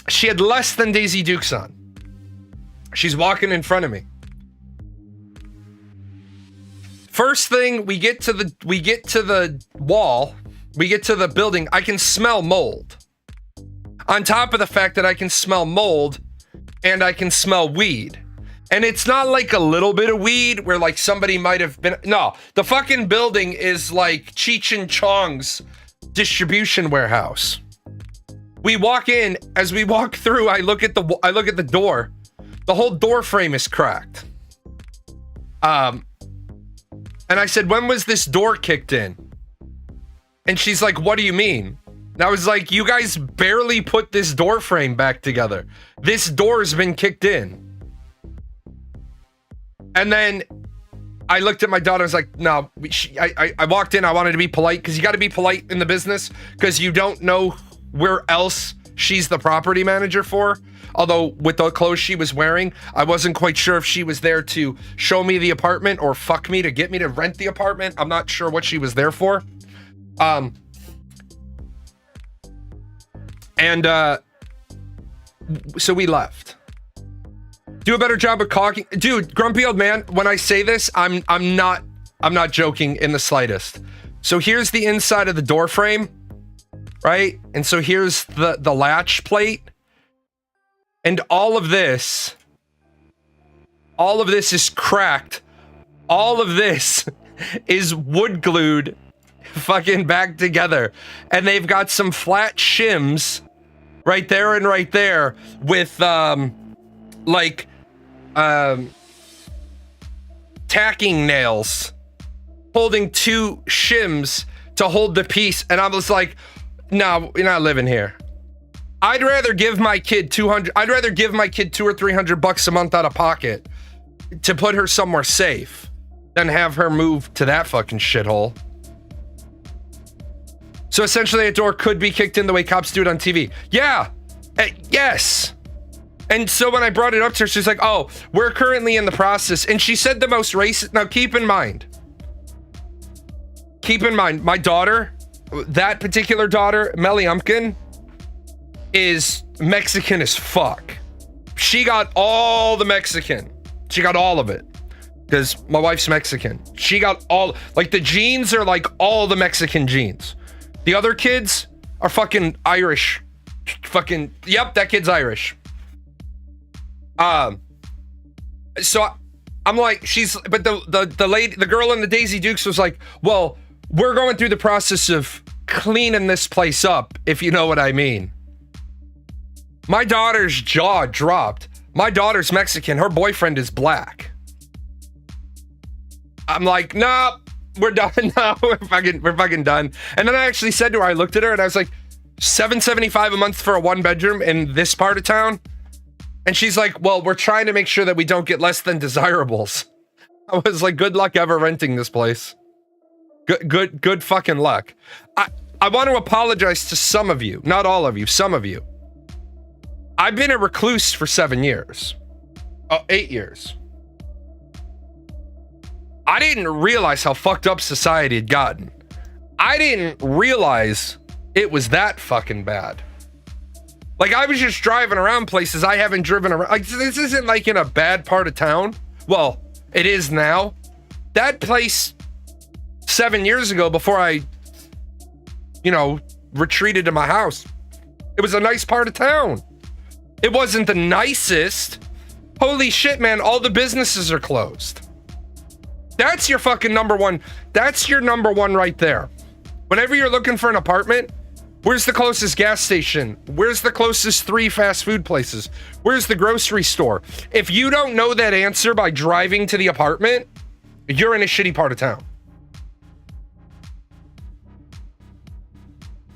She had less than Daisy Dukes on. She's walking in front of me. First thing, we get to the building, I can smell mold. On top of the fact that I can smell mold and I can smell weed. And it's not like a little bit of weed where like somebody might have been, no, the fucking building is like Cheech and Chong's distribution warehouse. We walk in, as we walk through, I look at the door. The whole door frame is cracked. And I said, when was this door kicked in? And she's like, what do you mean? And I was like, you guys barely put this door frame back together. This door's been kicked in. And then I looked at my daughter, I was like, no, I walked in, I wanted to be polite, because you got to be polite in the business, because you don't know where else she's the property manager for. Although with the clothes she was wearing, I wasn't quite sure if she was there to show me the apartment or fuck me to get me to rent the apartment. I'm not sure what she was there for. So we left. Do a better job of caulking. Dude, grumpy old man, when I say this, I'm not joking in the slightest. So here's the inside of the door frame, right? And so here's the latch plate. And all of this is cracked. All of this is wood glued fucking back together. And they've got some flat shims right there and right there with tacking nails holding two shims to hold the piece. And I was like, no, you're not living here. I'd rather give my kid $200 or $300 a month out of pocket to put her somewhere safe than have her move to that fucking shithole. So essentially a door could be kicked in the way cops do it on TV. Yeah. Yes. And so when I brought it up to her, she's like, oh, we're currently in the process. And she said the most racist. Now keep in mind, my daughter, that particular daughter, Melly Umpkin, is Mexican as fuck. She got all the Mexican. She got all of it. Because my wife's Mexican. She got all, like the genes are like all the Mexican genes. The other kids are fucking Irish. Fucking, yep, that kid's Irish. So I'm like, but the lady, the girl in the Daisy Dukes was like, well, we're going through the process of cleaning this place up, if you know what I mean. My daughter's jaw dropped. My daughter's Mexican. Her boyfriend is black. I'm like, no, we're done. No, we're fucking done. And then I actually said to her, I looked at her and I was like, $775 a month for a 1-bedroom in this part of town? And she's like, well, we're trying to make sure that we don't get less than desirables. I was like, good luck ever renting this place. Good fucking luck. I want to apologize to some of you, not all of you, some of you. I've been a recluse for 7 years. 8 years. I didn't realize how fucked up society had gotten. I didn't realize it was that fucking bad. Like, I was just driving around places I haven't driven around. Like, this isn't like in a bad part of town. Well, it is now. That place 7 years ago, before I, retreated to my house, it was a nice part of town. It wasn't the nicest. Holy shit, man, all the businesses are closed. That's your fucking number one. That's your number one right there. Whenever you're looking for an apartment, where's the closest gas station? Where's the closest 3 fast food places? Where's the grocery store? If you don't know that answer by driving to the apartment, you're in a shitty part of town.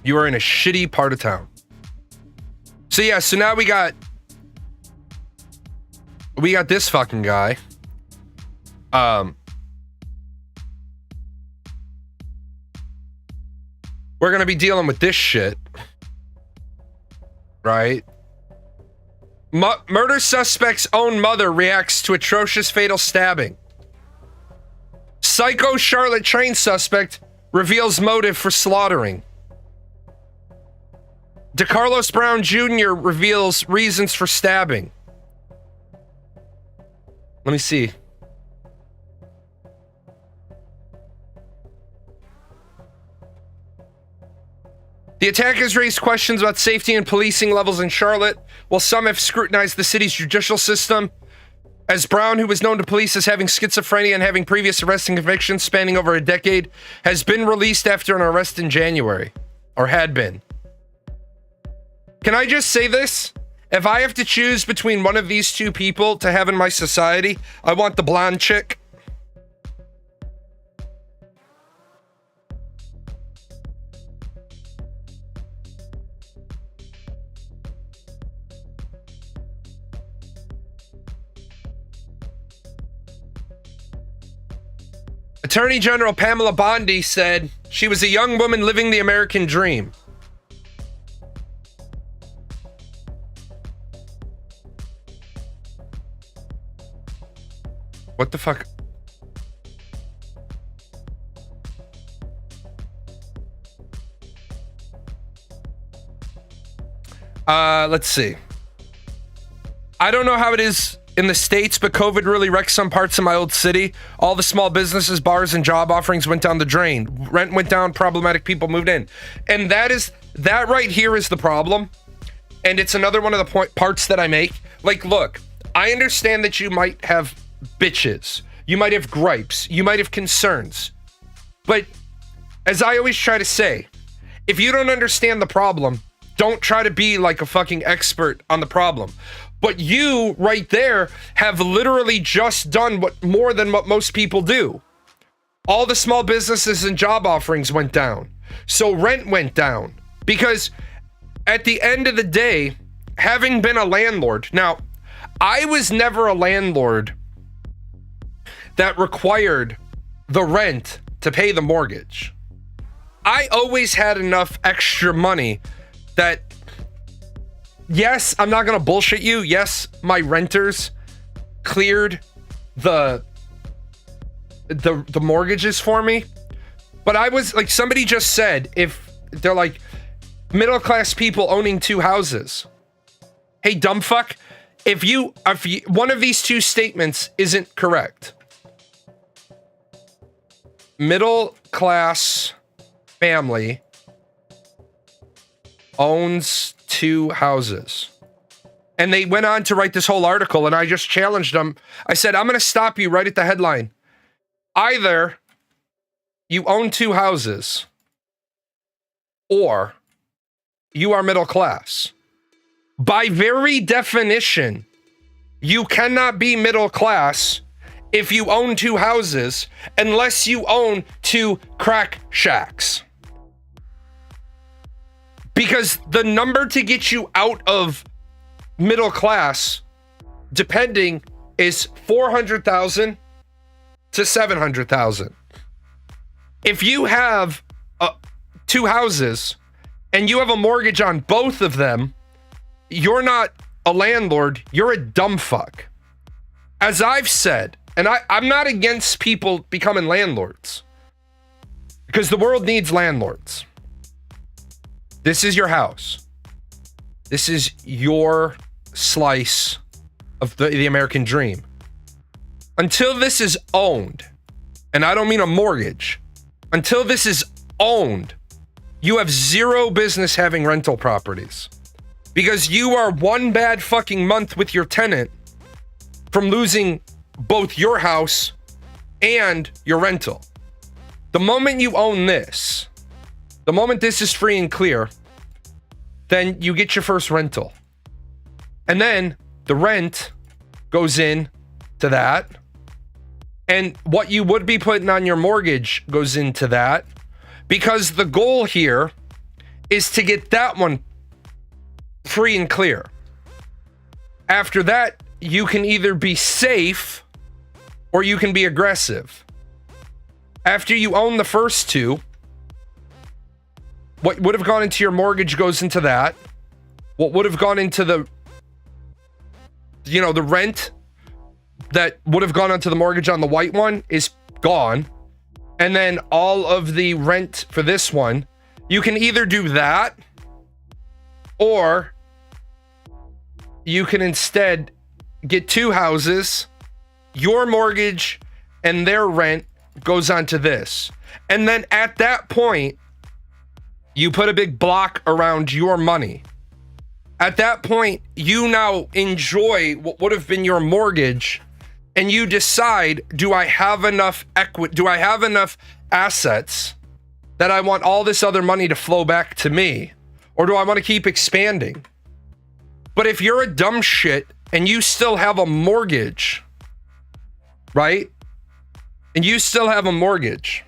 You are in a shitty part of town. So yeah, so now we got this fucking guy. We're gonna be dealing with this shit, right? Murder suspect's own mother reacts to atrocious fatal stabbing. Psycho Charlotte train suspect reveals motive for slaughtering. DeCarlos Brown Jr. reveals reasons for stabbing. Let me see. The attack has raised questions about safety and policing levels in Charlotte, while some have scrutinized the city's judicial system. As Brown, who was known to police as having schizophrenia and having previous arrests and convictions spanning over a decade, has been released after an arrest in January, or had been. Can I just say this? If I have to choose between one of these two people to have in my society, I want the blonde chick. Attorney General Pamela Bondi said she was a young woman living the American dream. What the fuck? Let's see. I don't know how it is in the States, but COVID really wrecked some parts of my old city. All the small businesses, bars, and job offerings went down the drain. Rent went down, problematic people moved in. And that right here is the problem. And it's another one of the parts that I make. Like, look, I understand that you might have bitches. You might have gripes. You might have concerns. But as I always try to say, if you don't understand the problem, don't try to be like a fucking expert on the problem. But you right there have literally just done more than what most people do. All the small businesses and job offerings went down. So rent went down. Because at the end of the day, having been a landlord, now, I was never a landlord that required the rent to pay the mortgage. I always had enough extra money that, yes, I'm not gonna bullshit you. Yes, my renters cleared the mortgages for me. But I was like, somebody just said, if they're like middle class people owning 2 houses. Hey, dumb fuck, if one of these 2 statements isn't correct. Middle class family owns 2 houses. And they went on to write this whole article, and I just challenged them. I said, I'm going to stop you right at the headline. Either you own 2 houses, or you are middle class. By very definition, you cannot be middle class if you own 2 houses, unless you own 2 crack shacks. Because the number to get you out of middle class, depending, is 400,000 to 700,000. If you have 2 houses and you have a mortgage on both of them, you're not a landlord, you're a dumb fuck. As I've said, and I'm not against people becoming landlords, because the world needs landlords. This is your house. This is your slice of the American dream. Until this is owned, and I don't mean a mortgage, until this is owned, you have zero business having rental properties. Because you are one bad fucking month with your tenant from losing both your house and your rental. The moment you own this, the moment this is free and clear, then you get your first rental. And then the rent goes in to that. And what you would be putting on your mortgage goes into that. Because the goal here is to get that one free and clear. After that, you can either be safe or you can be aggressive. After you own the first two, what would have gone into your mortgage goes into that. What would have gone into the rent that would have gone onto the mortgage on the white one is gone. And then all of the rent for this one, you can either do that or you can instead get two houses, your mortgage and their rent goes onto this. And then at that point, you put a big block around your money. At that point, you now enjoy what would have been your mortgage, and you decide, do I have enough equity? Do I have enough assets that I want all this other money to flow back to me? Or do I want to keep expanding? But if you're a dumb shit and you still have a mortgage, right? And you still have a mortgage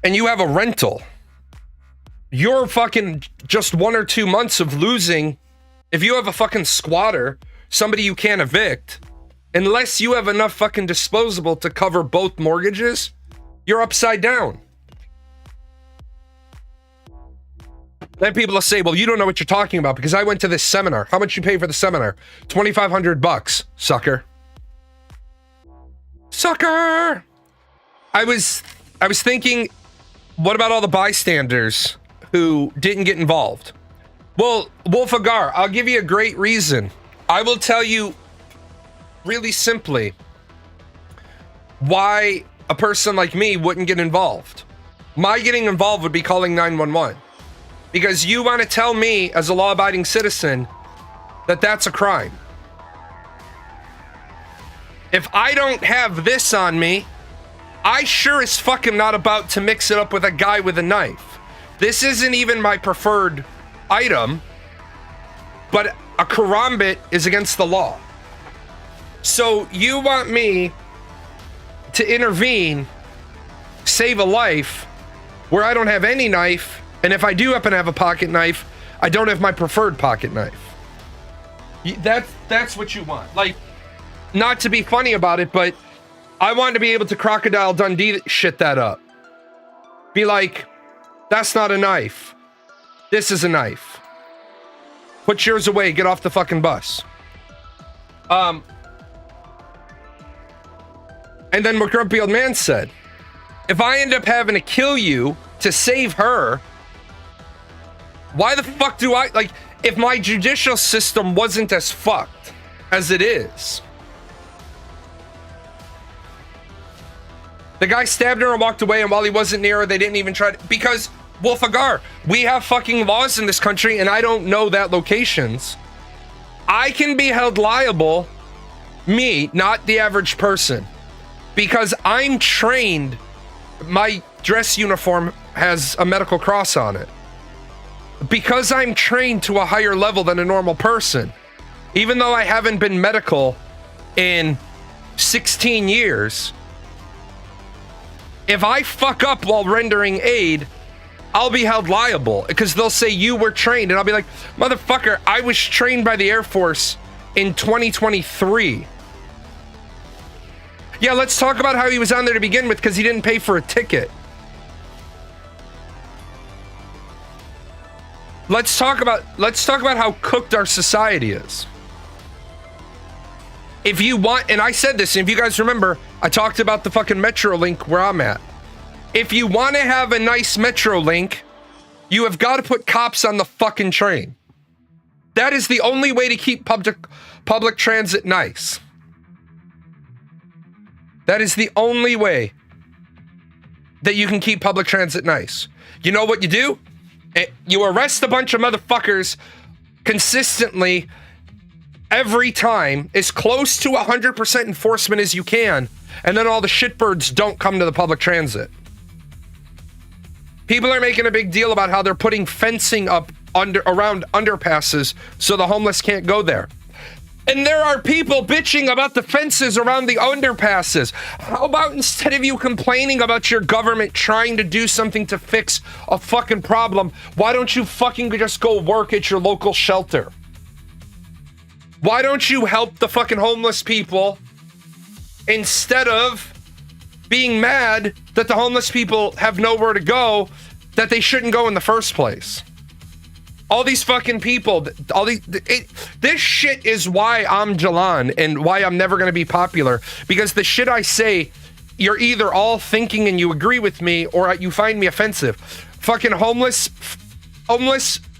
and you have a rental, you're fucking just 1 or 2 months of losing. If you have a fucking squatter, somebody you can't evict, unless you have enough fucking disposable to cover both mortgages, you're upside down. Then people will say, well, you don't know what you're talking about because I went to this seminar. How much you pay for the seminar? $2,500, sucker. Sucker! I was thinking, what about all the bystanders who didn't get involved? Well, Wolf Agar, I'll give you a great reason. I will tell you really simply why a person like me wouldn't get involved. My getting involved would be calling 911. Because you want to tell me as a law-abiding citizen that that's a crime. If I don't have this on me, I sure as fucking not about to mix it up with a guy with a knife. This isn't even my preferred item, but a karambit is against the law. So you want me to intervene, save a life, where I don't have any knife, and if I do happen to have a pocket knife, I don't have my preferred pocket knife. That's what you want. Like, not to be funny about it, but I want to be able to Crocodile Dundee shit that up. Be like, that's not a knife. This is a knife. Put yours away. Get off the fucking bus. And then what Grumpy Old Man said, if I end up having to kill you to save her, why the fuck do I, like, if my judicial system wasn't as fucked as it is? The guy stabbed her and walked away, and while he wasn't near her, they didn't even try to, because, Wolf Agar, we have fucking laws in this country, and I don't know that locations. I can be held liable, me, not the average person, because I'm trained. My dress uniform has a medical cross on it. Because I'm trained to a higher level than a normal person, even though I haven't been medical in 16 years, if I fuck up while rendering aid, I'll be held liable because they'll say you were trained, and I'll be like, motherfucker, I was trained by the Air Force in 2023. Yeah, let's talk about how he was on there to begin with because he didn't pay for a ticket. Let's talk about how cooked our society is. If you want, and I said this, and if you guys remember, I talked about the fucking Metro link where I'm at. If you want to have a nice Metro link, you have got to put cops on the fucking train. That is the only way to keep public transit nice. That is the only way that you can keep public transit nice. You know what you do? You arrest a bunch of motherfuckers consistently every time, as close to 100% enforcement as you can, and then all the shitbirds don't come to the public transit. People are making a big deal about how they're putting fencing up around underpasses so the homeless can't go there. And there are people bitching about the fences around the underpasses. How about instead of you complaining about your government trying to do something to fix a fucking problem, why don't you fucking just go work at your local shelter? Why don't you help the fucking homeless people instead of being mad that the homeless people have nowhere to go, that they shouldn't go in the first place? All these fucking people, this shit is why I'm Jalan and why I'm never going to be popular. Because the shit I say, you're either all thinking and you agree with me or you find me offensive. Fucking homeless,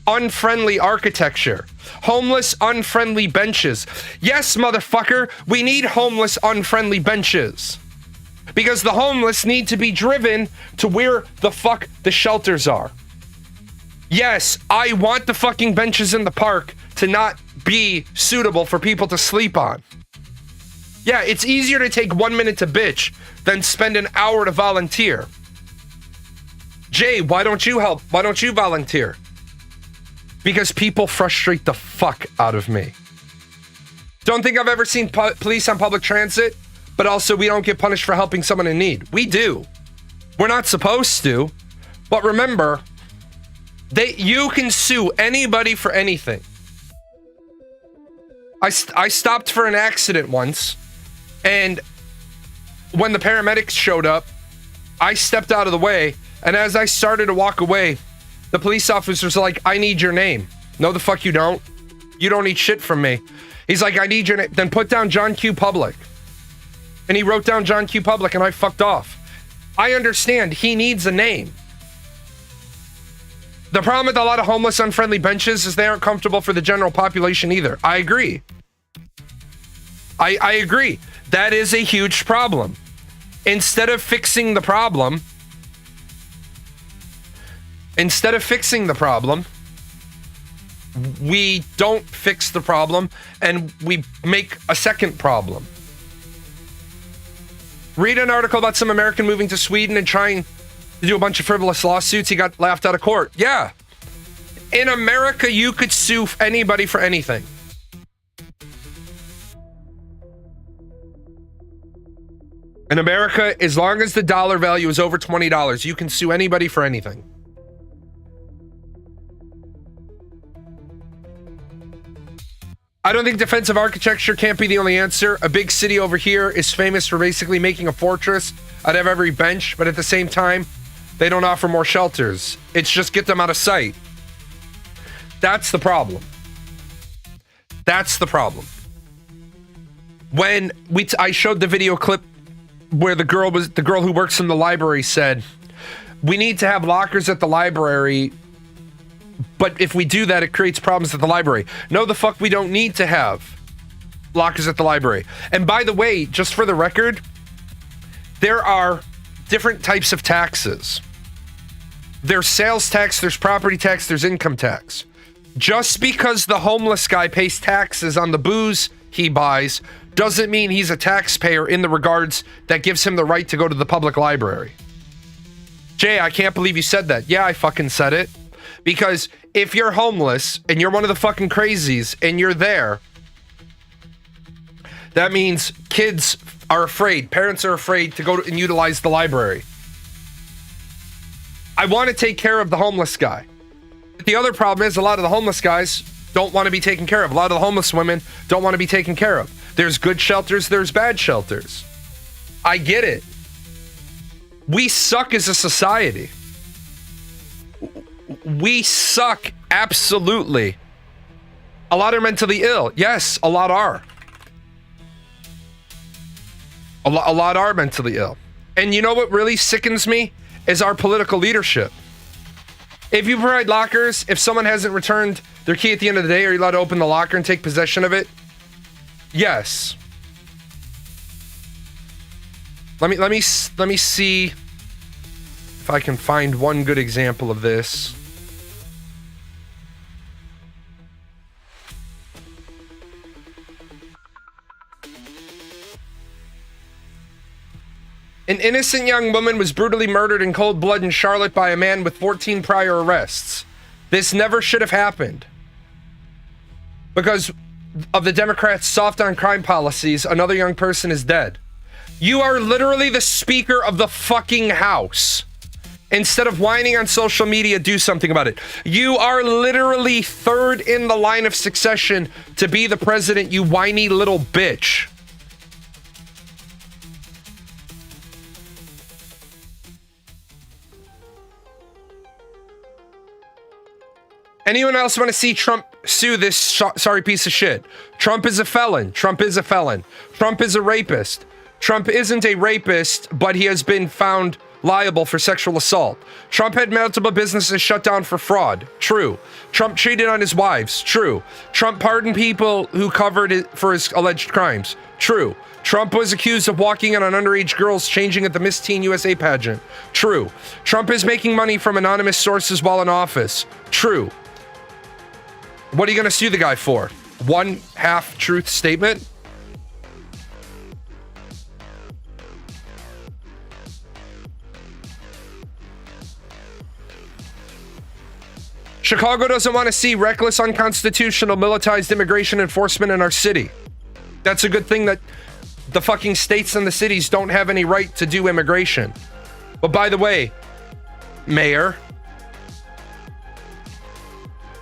unfriendly architecture. Homeless, unfriendly benches. Yes, motherfucker, we need homeless, unfriendly benches. Because the homeless need to be driven to where the fuck the shelters are. Yes, I want the fucking benches in the park to not be suitable for people to sleep on. Yeah, it's easier to take 1 minute to bitch than spend an hour to volunteer. Jay, why don't you help? Why don't you volunteer? Because people frustrate the fuck out of me. Don't think I've ever seen police on public transit, but also we don't get punished for helping someone in need. We do. We're not supposed to, but remember, you can sue anybody for anything. I stopped for an accident once, and when the paramedics showed up, I stepped out of the way, and as I started to walk away, the police officer's like, I need your name. No, the fuck you don't. You don't need shit from me. He's like, I need your name. Then put down John Q. Public. And he wrote down John Q. Public, and I fucked off. I understand he needs a name. The problem with a lot of homeless, unfriendly benches is they aren't comfortable for the general population either. I agree. I agree. That is a huge problem. Instead of fixing the problem, we don't fix the problem and we make a second problem. Read an article about some American moving to Sweden and trying to do a bunch of frivolous lawsuits. He got laughed out of court. Yeah. In America, you could sue anybody for anything. In America, as long as the dollar value is over $20, you can sue anybody for anything. I don't think defensive architecture can't be the only answer. A big city over here is famous for basically making a fortress out of every bench, but at the same time, they don't offer more shelters. It's just get them out of sight. That's the problem. That's the problem. When I showed the video clip where the girl who works in the library said, we need to have lockers at the library, but if we do that, it creates problems at the library. No, the fuck, we don't need to have lockers at the library. And by the way, just for the record, there are different types of taxes. There's sales tax, there's property tax, there's income tax. Just because the homeless guy pays taxes on the booze he buys doesn't mean he's a taxpayer in the regards that gives him the right to go to the public library. Jay, I can't believe you said that. Yeah, I fucking said it. Because if you're homeless and you're one of the fucking crazies and you're there, that means kids are afraid, parents are afraid to go and utilize the library. I want to take care of the homeless guy. The other problem is a lot of the homeless guys don't want to be taken care of. A lot of the homeless women don't want to be taken care of. There's good shelters, there's bad shelters. I get it. We suck as a society. We suck, absolutely. A lot are mentally ill. Yes, a lot are. A lot are mentally ill. And you know what really sickens me is our political leadership. If you provide lockers, if someone hasn't returned their key at the end of the day, are you allowed to open the locker and take possession of it? Yes. Let me see if I can find one good example of this. An innocent young woman was brutally murdered in cold blood in Charlotte by a man with 14 prior arrests. This never should have happened. Because of the Democrats' soft on crime policies, another young person is dead. You are literally the Speaker of the fucking House. Instead of whining on social media, do something about it. You are literally third in the line of succession to be the president, you whiny little bitch. Anyone else want to see Trump sue this sorry piece of shit? Trump is a felon. Trump is a felon. Trump is a rapist. Trump isn't a rapist, but he has been found liable for sexual assault. Trump had multiple businesses shut down for fraud. True. Trump cheated on his wives. True. Trump pardoned people who covered it for his alleged crimes. True. Trump was accused of walking on underage girls changing at the Miss Teen USA pageant. True. Trump is making money from anonymous sources while in office. True. What are you going to sue the guy for? One half-truth statement? Chicago doesn't want to see reckless, unconstitutional, militarized immigration enforcement in our city. That's a good thing that the fucking states and the cities don't have any right to do immigration. But by the way, Mayor,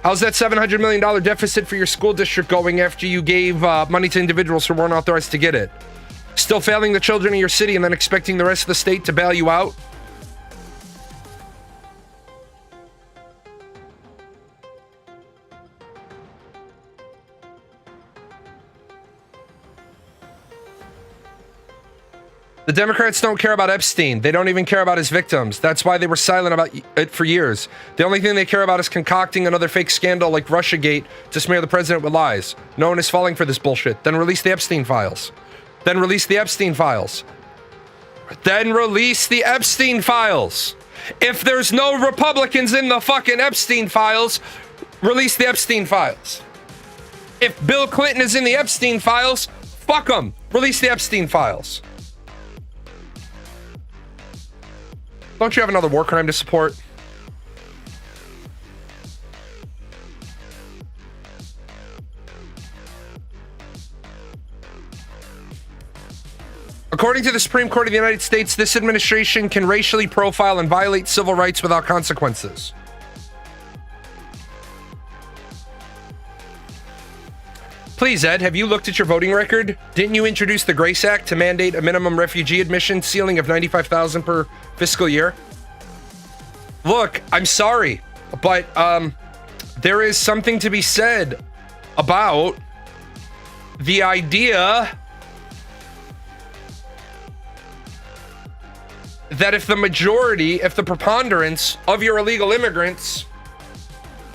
how's that $700 million deficit for your school district going after you gave money to individuals who weren't authorized to get it? Still failing the children of your city and then expecting the rest of the state to bail you out? The Democrats don't care about Epstein. They don't even care about his victims. That's why they were silent about it for years. The only thing they care about is concocting another fake scandal like Russiagate to smear the president with lies. No one is falling for this bullshit. Then release the Epstein files. Then release the Epstein files. Then release the Epstein files. If there's no Republicans in the fucking Epstein files, release the Epstein files. If Bill Clinton is in the Epstein files, fuck them. Release the Epstein files. Don't you have another war crime to support? According to the Supreme Court of the United States, this administration can racially profile and violate civil rights without consequences. Please, Ed, have you looked at your voting record? Didn't you introduce the Grace Act to mandate a minimum refugee admission ceiling of $95,000 per fiscal year? Look, I'm sorry, but there is something to be said about the idea that if the majority, if the preponderance of your illegal immigrants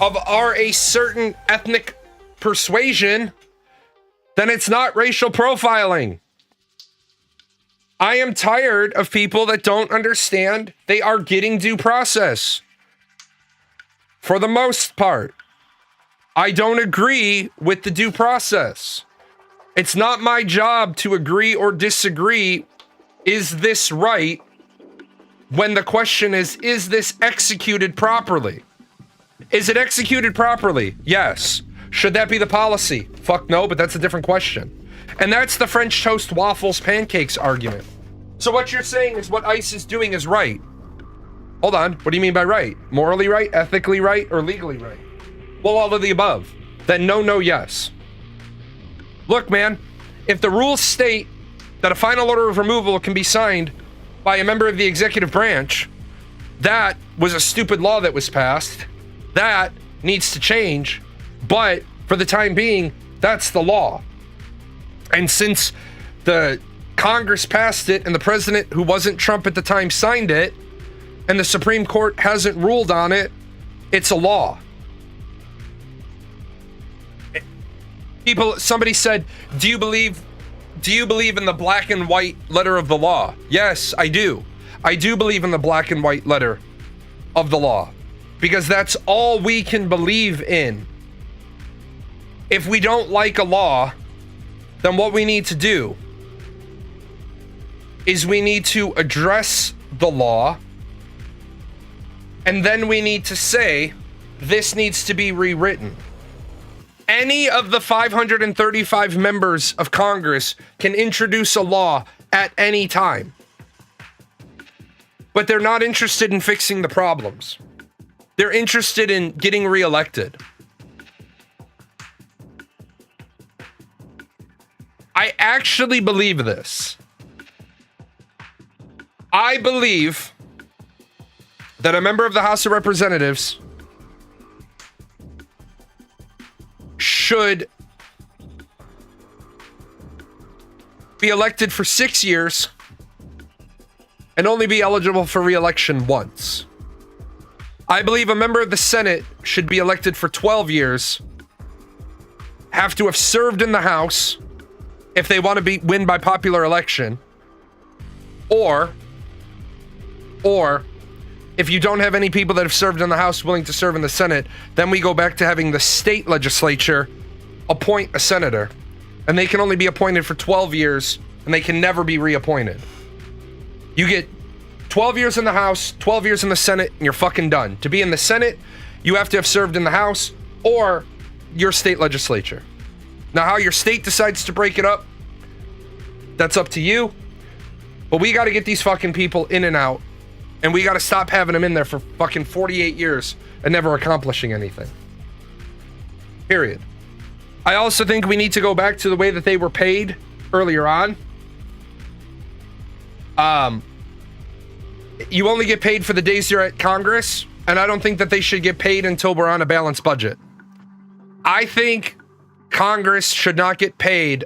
are a certain ethnic persuasion, then it's not racial profiling. I am tired of people that don't understand they are getting due process. For the most part, I don't agree with the due process. It's not my job to agree or disagree. Is this right? When the question is this executed properly? Is it executed properly? Yes. Should that be the policy? Fuck no, but that's a different question. And that's the French toast, waffles, pancakes argument. So what you're saying is what ICE is doing is right. Hold on, what do you mean by right? Morally right, ethically right, or legally right? Well, all of the above. Then no, yes. Look, man, if the rules state that a final order of removal can be signed by a member of the executive branch, that was a stupid law that was passed. That needs to change. But for the time being, that's the law. And since the Congress passed it and the president, who wasn't Trump at the time, signed it, and the Supreme Court hasn't ruled on it, it's a law. Somebody said, do you believe in the black and white letter of the law? Yes, I do. I do believe in the black and white letter of the law, because that's all we can believe in. If we don't like a law, then what we need to do is we need to address the law, and then we need to say this needs to be rewritten. Any of the 535 members of Congress can introduce a law at any time, but they're not interested in fixing the problems. They're interested in getting reelected. I actually believe this. I believe that a member of the House of Representatives should be elected for 6 years and only be eligible for re-election once. I believe a member of the Senate should be elected for 12 years, have to have served in the House if they want to win by popular election, or if you don't have any people that have served in the House willing to serve in the Senate, then we go back to having the state legislature appoint a senator, and they can only be appointed for 12 years, and they can never be reappointed. You get 12 years in the House, 12 years in the Senate, and you're fucking done. To be in the Senate, you have to have served in the House or your state legislature. Now, how your state decides to break it up, that's up to you. But we got to get these fucking people in and out, and we got to stop having them in there for fucking 48 years and never accomplishing anything. Period. I also think we need to go back to the way that they were paid earlier on. You only get paid for the days you're at Congress, and I don't think that they should get paid until we're on a balanced budget. I think Congress should not get paid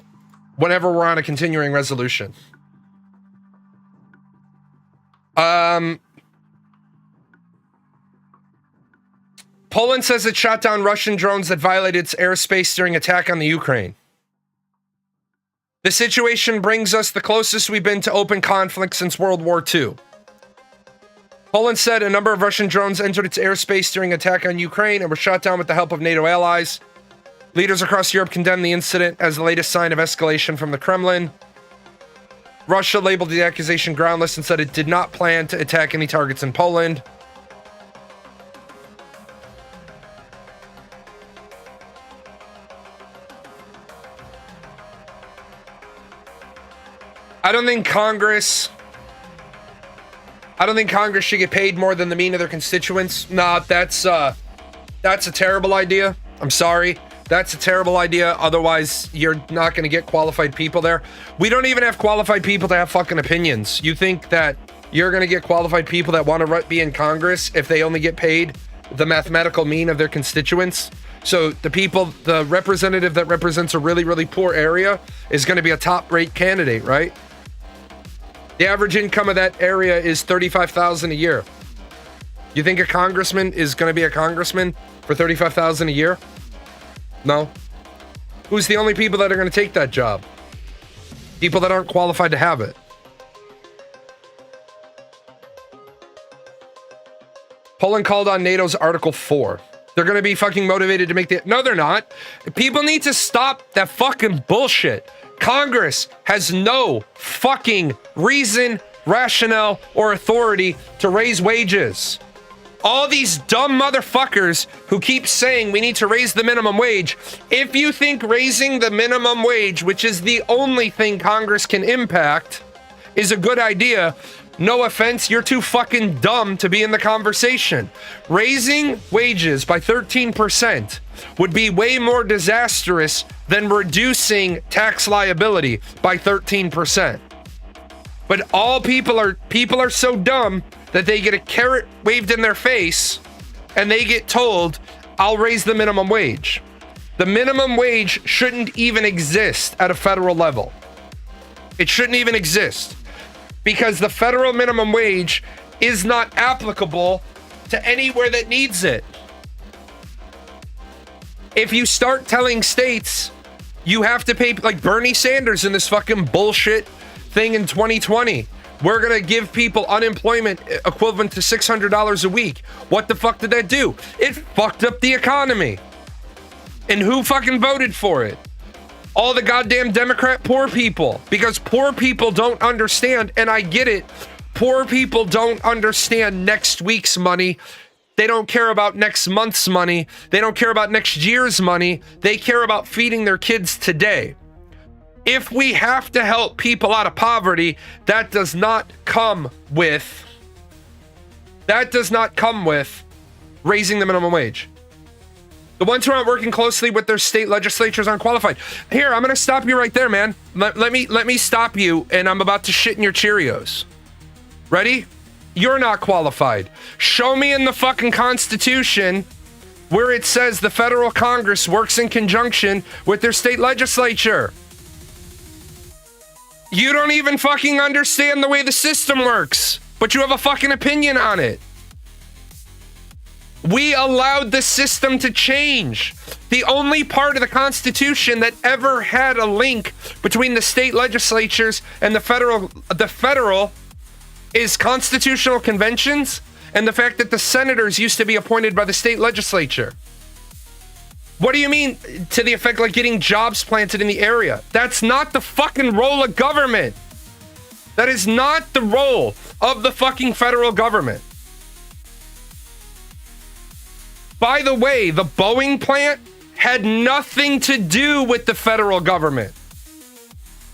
whenever we're on a continuing resolution. Poland says it shot down Russian drones that violated its airspace during attack on the Ukraine. The situation brings us the closest we've been to open conflict since World War II. Poland said a number of Russian drones entered its airspace during attack on Ukraine and were shot down with the help of NATO allies. Leaders across Europe condemned the incident as the latest sign of escalation from the Kremlin. Russia labeled the accusation groundless and said it did not plan to attack any targets in Poland. I don't think Congress should get paid more than the mean of their constituents. Nah, that's a terrible idea. I'm sorry. That's a terrible idea. Otherwise, you're not going to get qualified people there. We don't even have qualified people to have fucking opinions. You think that you're going to get qualified people that want to be in Congress if they only get paid the mathematical mean of their constituents? So the representative that represents a really, really poor area is going to be a top-rate candidate, right? The average income of that area is $35,000 a year. You think a congressman is going to be a congressman for $35,000 a year? No. Who's the only people that are going to take that job? People that aren't qualified to have it. Poland called on NATO's Article 4. They're going to be fucking motivated to make the... No, they're not. People need to stop that fucking bullshit. Congress has no fucking reason, rationale, or authority to raise wages. All these dumb motherfuckers who keep saying we need to raise the minimum wage. If you think raising the minimum wage, which is the only thing Congress can impact, is a good idea, no offense, you're too fucking dumb to be in the conversation. Raising wages by 13% would be way more disastrous than reducing tax liability by 13%. But all people are so dumb that they get a carrot waved in their face and they get told, I'll raise the minimum wage. The minimum wage shouldn't even exist at a federal level. It shouldn't even exist because the federal minimum wage is not applicable to anywhere that needs it. If you start telling states you have to pay, like Bernie Sanders in this fucking bullshit thing in 2020, we're going to give people unemployment equivalent to $600 a week. What the fuck did that do? It fucked up the economy. And who fucking voted for it? All the goddamn Democrat poor people. Because poor people don't understand, and I get it, poor people don't understand next week's money. They don't care about next month's money. They don't care about next year's money. They care about feeding their kids today. If we have to help people out of poverty, that does not come with raising the minimum wage. The ones who aren't working closely with their state legislatures aren't qualified. Here, I'm going to stop you right there, man. Let me stop you, and I'm about to shit in your Cheerios. Ready? You're not qualified. Show me in the fucking Constitution where it says the federal Congress works in conjunction with their state legislature. You don't even fucking understand the way the system works, but you have a fucking opinion on it. We allowed the system to change. The only part of the Constitution that ever had a link between the state legislatures and the federal is constitutional conventions and the fact that the senators used to be appointed by the state legislature. What do you mean to the effect like getting jobs planted in the area? That's not the fucking role of government. That is not the role of the fucking federal government. By the way, the Boeing plant had nothing to do with the federal government.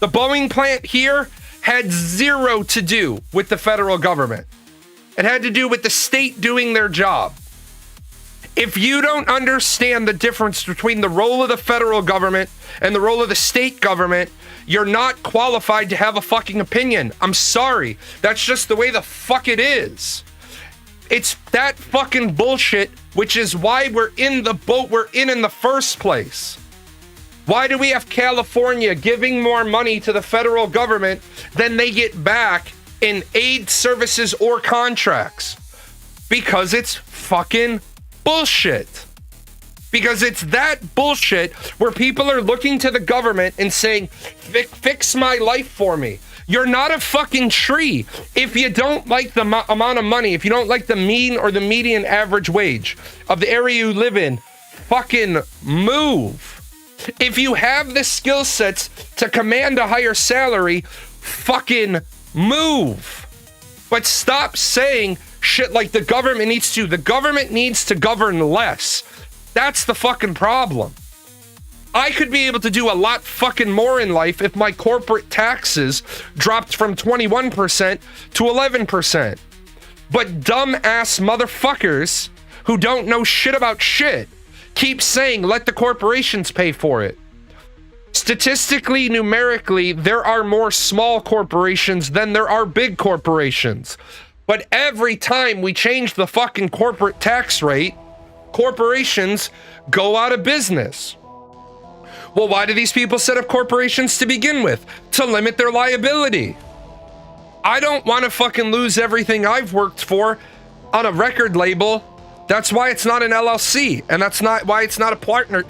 The Boeing plant here had zero to do with the federal government. It had to do with the state doing their job. If you don't understand the difference between the role of the federal government and the role of the state government, you're not qualified to have a fucking opinion. I'm sorry. That's just the way the fuck it is. It's that fucking bullshit, which is why we're in the boat we're in the first place. Why do we have California giving more money to the federal government than they get back in aid services or contracts? Because it's fucking bullshit. Because it's that bullshit where people are looking to the government and saying, fix my life for me. You're not a fucking tree. If you don't like the amount of money, if you don't like the mean or the median average wage of the area you live in, fucking move. If you have the skill sets to command a higher salary, fucking move. But stop saying shit like the government needs to. The government needs to govern less. That's the fucking problem. I could be able to do a lot fucking more in life if my corporate taxes dropped from 21% to 11%. But dumbass motherfuckers who don't know shit about shit keep saying, let the corporations pay for it. Statistically, numerically, there are more small corporations than there are big corporations. But every time we change the fucking corporate tax rate, corporations go out of business. Well, why do these people set up corporations to begin with? To limit their liability. I don't want to fucking lose everything I've worked for on a record label. That's why it's not an LLC, and that's not why it's not a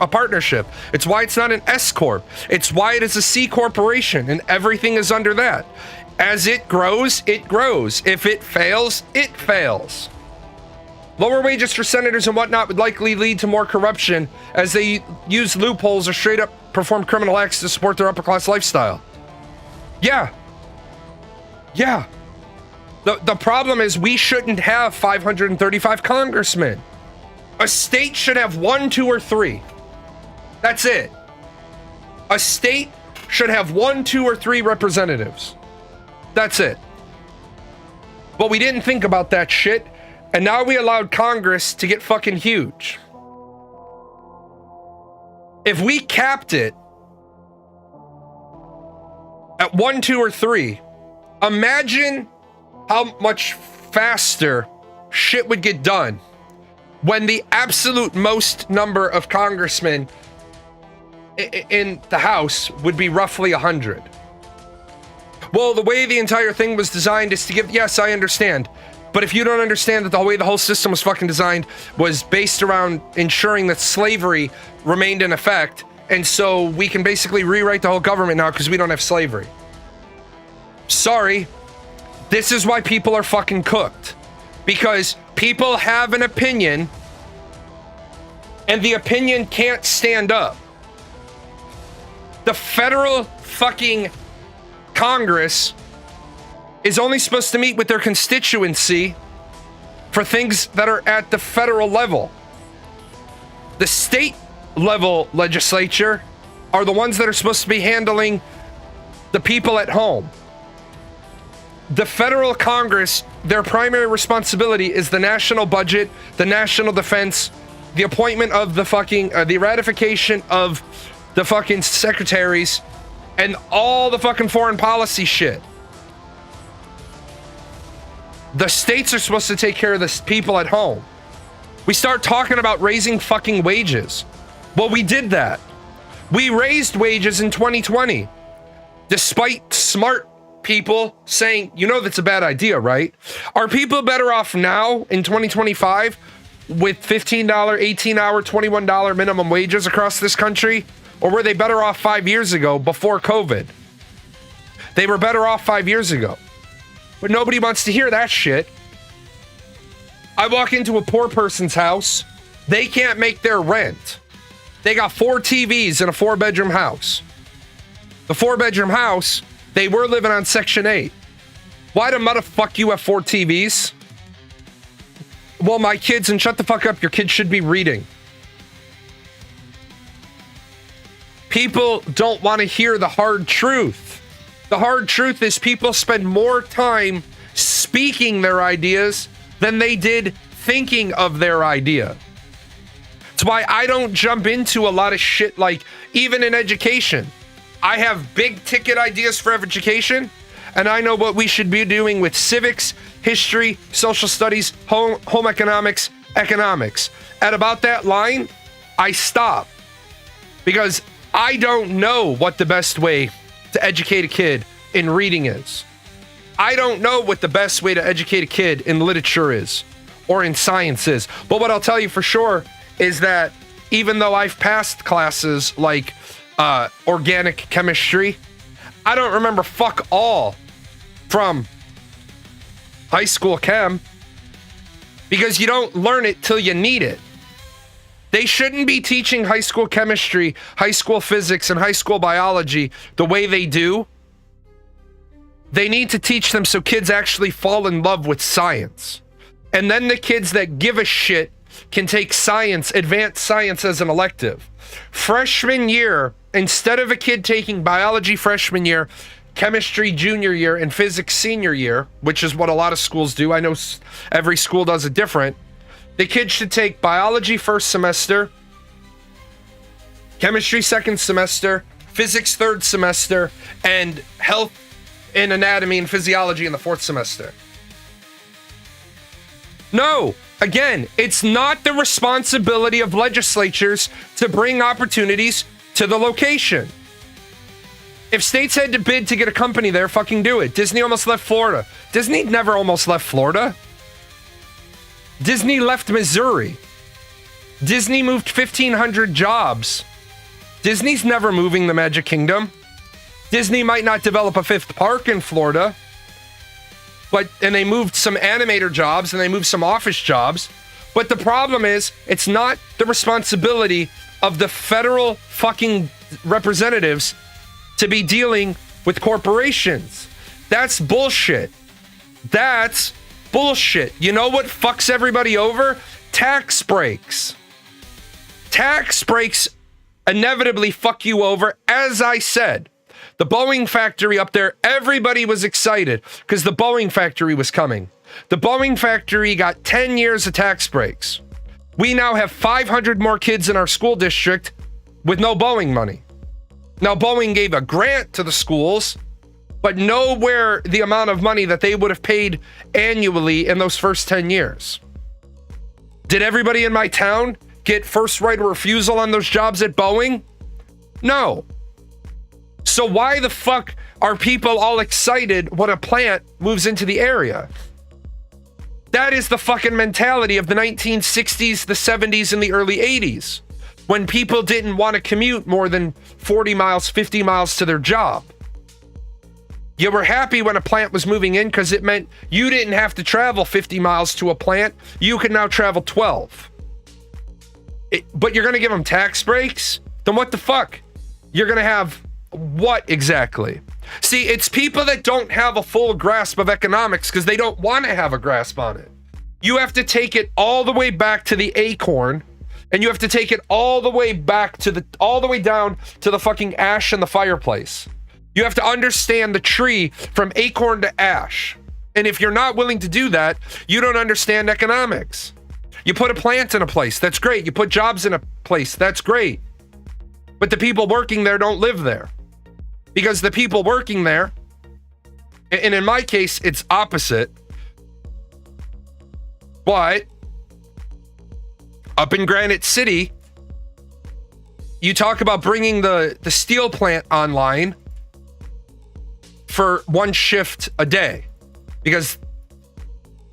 partnership. It's why it's not an S corp. It's why it is a C corporation, and everything is under that. As it grows, it grows. If it fails, it fails. Lower wages for senators and whatnot would likely lead to more corruption as they use loopholes or straight up perform criminal acts to support their upper class lifestyle. Yeah. The problem is we shouldn't have 535 congressmen. A state should have 1, 2, or 3. That's it. A state should have 1, 2, or 3 representatives. That's it. But we didn't think about that shit. And now we allowed Congress to get fucking huge. If we capped it at 1, 2, or 3, imagine how much faster shit would get done when the absolute most number of congressmen in the House would be roughly 100. Well, the way the entire thing was designed is to give, yes, I understand. But if you don't understand that the way the whole system was fucking designed was based around ensuring that slavery remained in effect, and so we can basically rewrite the whole government now because we don't have slavery. Sorry. This is why people are fucking cooked. Because people have an opinion, and the opinion can't stand up. The federal fucking Congress is only supposed to meet with their constituency for things that are at the federal level. The state level legislature are the ones that are supposed to be handling the people at home. The federal Congress, their primary responsibility is the national budget, the national defense, the appointment of the fucking, the ratification of the fucking secretaries, and all the fucking foreign policy shit. The states are supposed to take care of the people at home. We start talking about raising fucking wages. Well, we did that. We raised wages in 2020. Despite smart people saying, you know, that's a bad idea, right? Are people better off now in 2025 with $15, 18-hour, $21 minimum wages across this country? Or were they better off 5 years ago before COVID? They were better off 5 years ago. But nobody wants to hear that shit. I walk into a poor person's house. They can't make their rent. They got 4 TVs in a 4-bedroom house. The 4-bedroom house, they were living on Section 8. Why the motherfuck you have 4 TVs? Well, my kids, and shut the fuck up, your kids should be reading. People don't want to hear the hard truth. The hard truth is people spend more time speaking their ideas than they did thinking of their idea. It's why I don't jump into a lot of shit, like even in education. I have big ticket ideas for education, and I know what we should be doing with civics, history, social studies, home economics, economics. At about that line, I stop. Because I don't know what the best way to educate a kid in reading is. I don't know what the best way to educate a kid in literature is or in science is. But what I'll tell you for sure is that even though I've passed classes like organic chemistry, I don't remember fuck all from high school chem because you don't learn it till you need it. They shouldn't be teaching high school chemistry, high school physics, and high school biology the way they do. They need to teach them so kids actually fall in love with science. And then the kids that give a shit can take science, advanced science as an elective. Freshman year, instead of a kid taking biology freshman year, chemistry junior year, and physics senior year, which is what a lot of schools do. I know every school does it different. The kids should take biology first semester, chemistry second semester, physics third semester, and health and anatomy and physiology in the fourth semester. No, again, it's not the responsibility of legislatures to bring opportunities to the location. If states had to bid to get a company there, fucking do it. Disney almost left Florida. Disney never almost left Florida. Disney left Missouri. Disney moved 1,500 jobs. Disney's never moving the Magic Kingdom. Disney might not develop a 5th park in Florida, and they moved some animator jobs and they moved some office jobs. But the problem is, it's not the responsibility of the federal fucking representatives to be dealing with corporations. That's bullshit. That's bullshit. You know what fucks everybody over? Tax breaks. Tax breaks inevitably fuck you over. As I said, the Boeing factory up there, everybody was excited because the Boeing factory was coming. The Boeing factory got 10 years of tax breaks. We now have 500 more kids in our school district with no Boeing money. Now, Boeing gave a grant to the schools, but nowhere the amount of money that they would have paid annually in those first 10 years. Did everybody in my town get first right of refusal on those jobs at Boeing? No. So why the fuck are people all excited when a plant moves into the area. That is the fucking mentality of the 1960s, the 70s, and the early 80s, when people didn't want to commute more than 40 miles, 50 miles to their job. You were happy when a plant was moving in because it meant you didn't have to travel 50 miles to a plant. You could now travel 12. But you're going to give them tax breaks? Then what the fuck? You're going to have what exactly? See, it's people that don't have a full grasp of economics because they don't want to have a grasp on it. You have to take it all the way back to the acorn, and you have to take it all the way back to all the way down to the fucking ash in the fireplace. You have to understand the tree from acorn to ash. And if you're not willing to do that, you don't understand economics. You put a plant in a place, that's great. You put jobs in a place, that's great. But the people working there don't live there. Because the people working there, and in my case, it's opposite. But up in Granite City, you talk about bringing the steel plant online for one shift a day. Because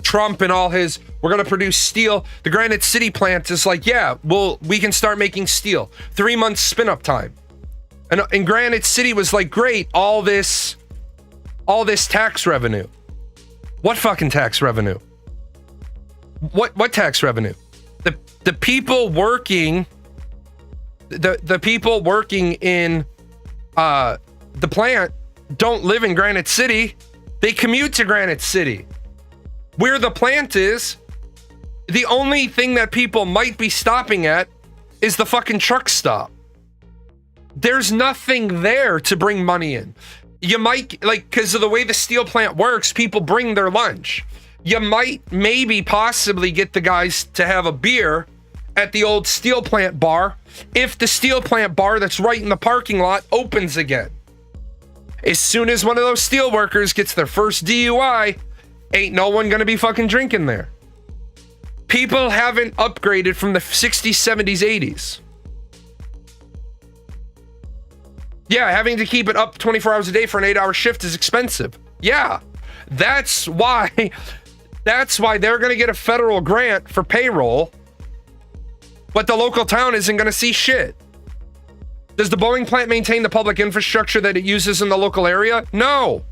Trump and all his, we're going to produce steel. The Granite City plant is like, yeah, well, we can start making steel. 3 months spin up time. And Granite City was like, great, all this tax revenue. What fucking tax revenue? What tax revenue? The people working, the people working in the plant don't live in Granite City. They commute to Granite City. Where the plant is, the only thing that people might be stopping at is the fucking truck stop. There's nothing there to bring money in. You might, like, because of the way the steel plant works, people bring their lunch. You might maybe possibly get the guys to have a beer at the old steel plant bar if the steel plant bar that's right in the parking lot opens again. As soon as one of those steel workers gets their first DUI, ain't no one gonna be fucking drinking there. People haven't upgraded from the 60s, 70s, 80s. Yeah, having to keep it up 24 hours a day for an 8-hour shift is expensive. Yeah, that's why they're going to get a federal grant for payroll, but the local town isn't going to see shit. Does the Boeing plant maintain the public infrastructure that it uses in the local area? No,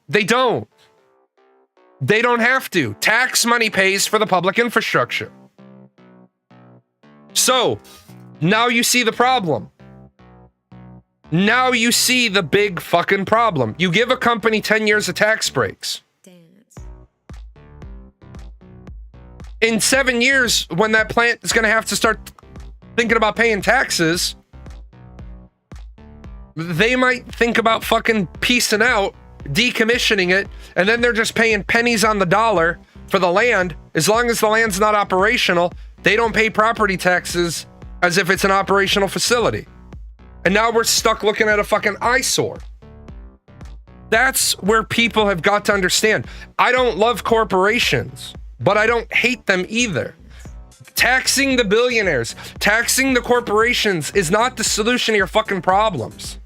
they don't. They don't have to. Tax money pays for the public infrastructure. So, now you see the problem. Now you see the big fucking problem. You give a company 10 years of tax breaks. In 7 years, when that plant is going to have to start thinking about paying taxes, they might think about fucking piecing out, decommissioning it, and then they're just paying pennies on the dollar for the land. As long as the land's not operational, they don't pay property taxes as if it's an operational facility. And now we're stuck looking at a fucking eyesore. That's where people have got to understand. I don't love corporations, but I don't hate them either. Taxing the billionaires, taxing the corporations is not the solution to your fucking problems.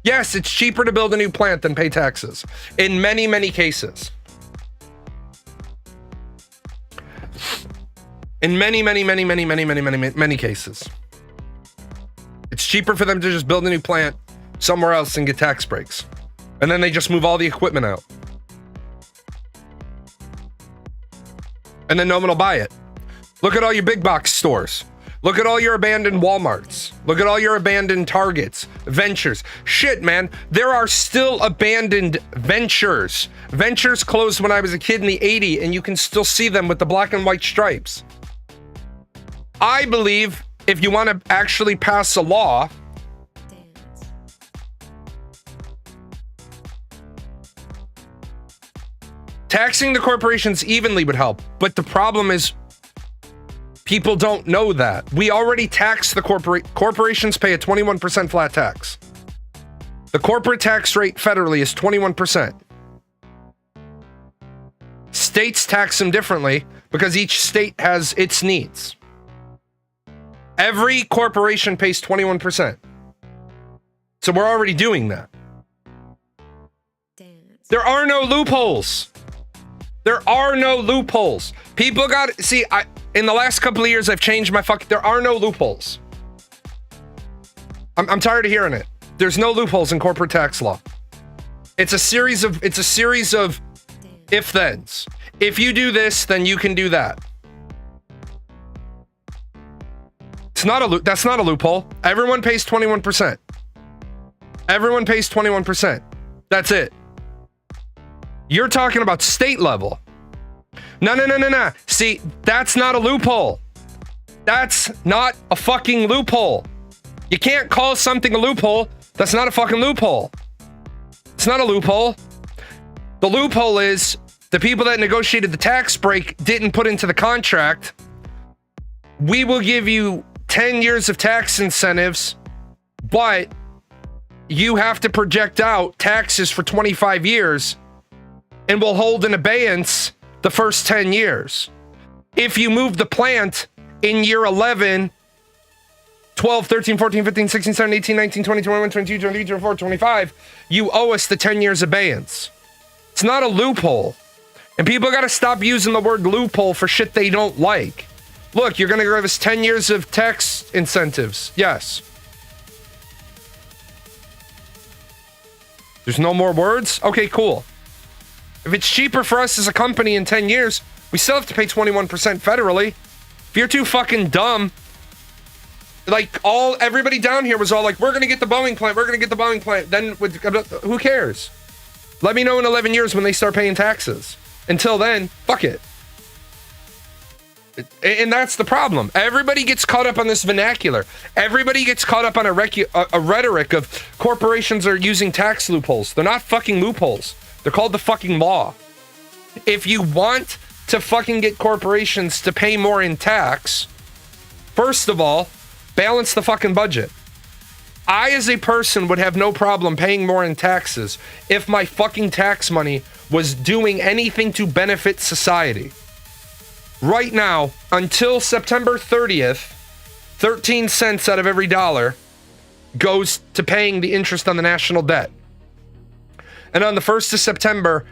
Yes, it's cheaper to build a new plant than pay taxes in many, many cases. In many, many, many, many, many, many, many, many cases. It's cheaper for them to just build a new plant somewhere else and get tax breaks. And then they just move all the equipment out. And then no one will buy it. Look at all your big box stores. Look at all your abandoned Walmarts. Look at all your abandoned Targets, Ventures. Shit, man, there are still abandoned Ventures. Ventures closed when I was a kid in the 80s, and you can still see them with the black and white stripes. I believe if you want to actually pass a law, taxing the corporations evenly would help. But the problem is people don't know that. We already tax the corporations pay a 21% flat tax. The corporate tax rate federally is 21%. States tax them differently because each state has its needs. Every corporation pays 21%. So we're already doing that. There are no loopholes. There are no loopholes. People got, see, in the last couple of years, I've changed my there are no loopholes. I'm tired of hearing it. There's no loopholes in corporate tax law. It's a series of if-thens. If you do this, then you can do that. That's not a loophole. Everyone pays 21%. Everyone pays 21%. That's it. You're talking about state level. No. See, that's not a loophole. That's not a fucking loophole. You can't call something a loophole. That's not a fucking loophole. It's not a loophole. The loophole is the people that negotiated the tax break didn't put into the contract. We will give you 10 years of tax incentives, but you have to project out taxes for 25 years and we'll hold in abeyance the first 10 years. If you move the plant in year 11, 12, 13, 14, 15, 16, 17, 18, 19, 20, 21, 22, 23, 24, 25, you owe us the 10 years abeyance. It's not a loophole. And people got to stop using the word loophole for shit they don't like. Look, you're going to give us 10 years of tax incentives. Yes. There's no more words? Okay, cool. If it's cheaper for us as a company in 10 years, we still have to pay 21% federally. If you're too fucking dumb, like everybody down here was all like, we're going to get the Boeing plant. We're going to get the Boeing plant. Then who cares? Let me know in 11 years when they start paying taxes. Until then, fuck it. And that's the problem. Everybody gets caught up on this vernacular. Everybody gets caught up on a rhetoric of corporations are using tax loopholes. They're not fucking loopholes. They're called the fucking law. If you want to fucking get corporations to pay more in tax, first of all, balance the fucking budget. I, as a person, would have no problem paying more in taxes if my fucking tax money was doing anything to benefit society. Right now, until September 30th, 13 cents out of every dollar goes to paying the interest on the national debt. And on the 1st of September,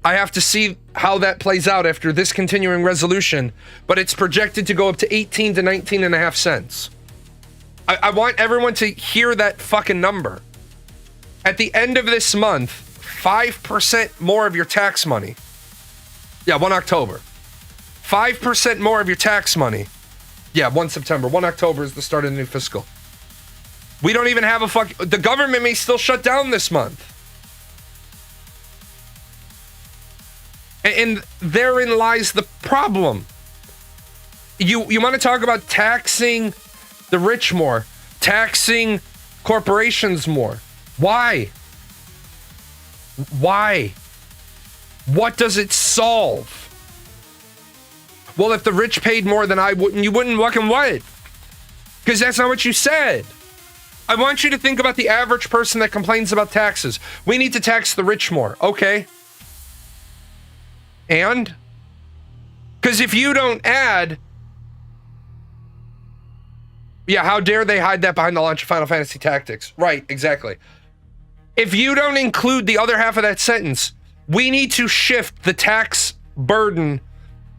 I have to see how that plays out after this continuing resolution, but it's projected to go up to 18 to 19 and a half cents. I want everyone to hear that fucking number. At the end of this month, 5% more of your tax money. Yeah, 1 October. 5% more of your tax money. Yeah, 1 September. 1 October is the start of the new fiscal. We don't even have the government may still shut down this month. And therein lies the problem. You want to talk about taxing the rich more, taxing corporations more. Why? Why? What does it solve? Well, if the rich paid more than I wouldn't, you wouldn't fucking what? Because that's not what you said. I want you to think about the average person that complains about taxes. We need to tax the rich more. Okay. And? Because if you don't add... Yeah, how dare they hide that behind the launch of Final Fantasy Tactics? Right, exactly. If you don't include the other half of that sentence, we need to shift the tax burden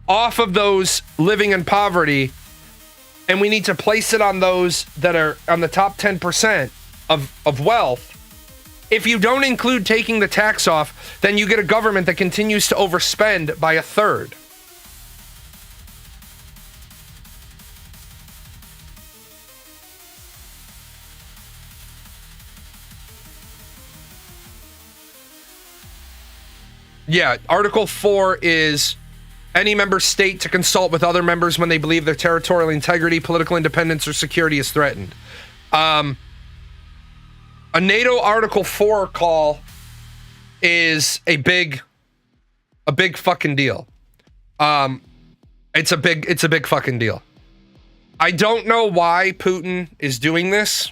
off of those living in poverty, and we need to place it on those that are on the top 10% of wealth. If you don't include taking the tax off, then you get a government that continues to overspend by a third. Yeah, Article 4 is any member state to consult with other members when they believe their territorial integrity, political independence, or security is threatened. A NATO Article 4 call is a big fucking deal. It's a big fucking deal. I don't know why Putin is doing this.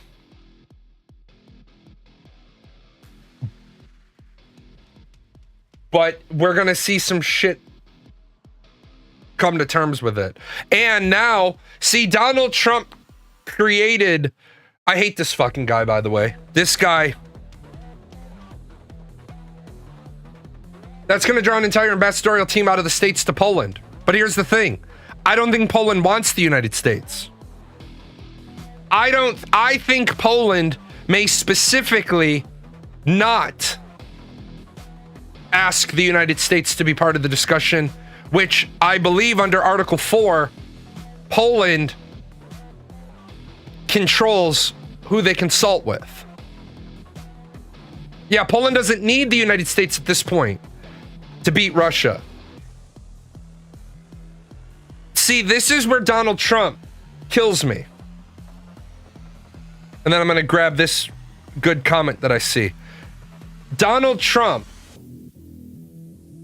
But we're going to see some shit come to terms with it. And now, see, Donald Trump created... I hate this fucking guy, by the way. This guy... That's going to draw an entire ambassadorial team out of the States to Poland. But here's the thing. I don't think Poland wants the United States. I think Poland may specifically not ask the United States to be part of the discussion, which I believe under Article 4, Poland controls who they consult with. Yeah, Poland doesn't need the United States at this point to beat Russia. See, this is where Donald Trump kills me. And then I'm going to grab this good comment that I see. Donald Trump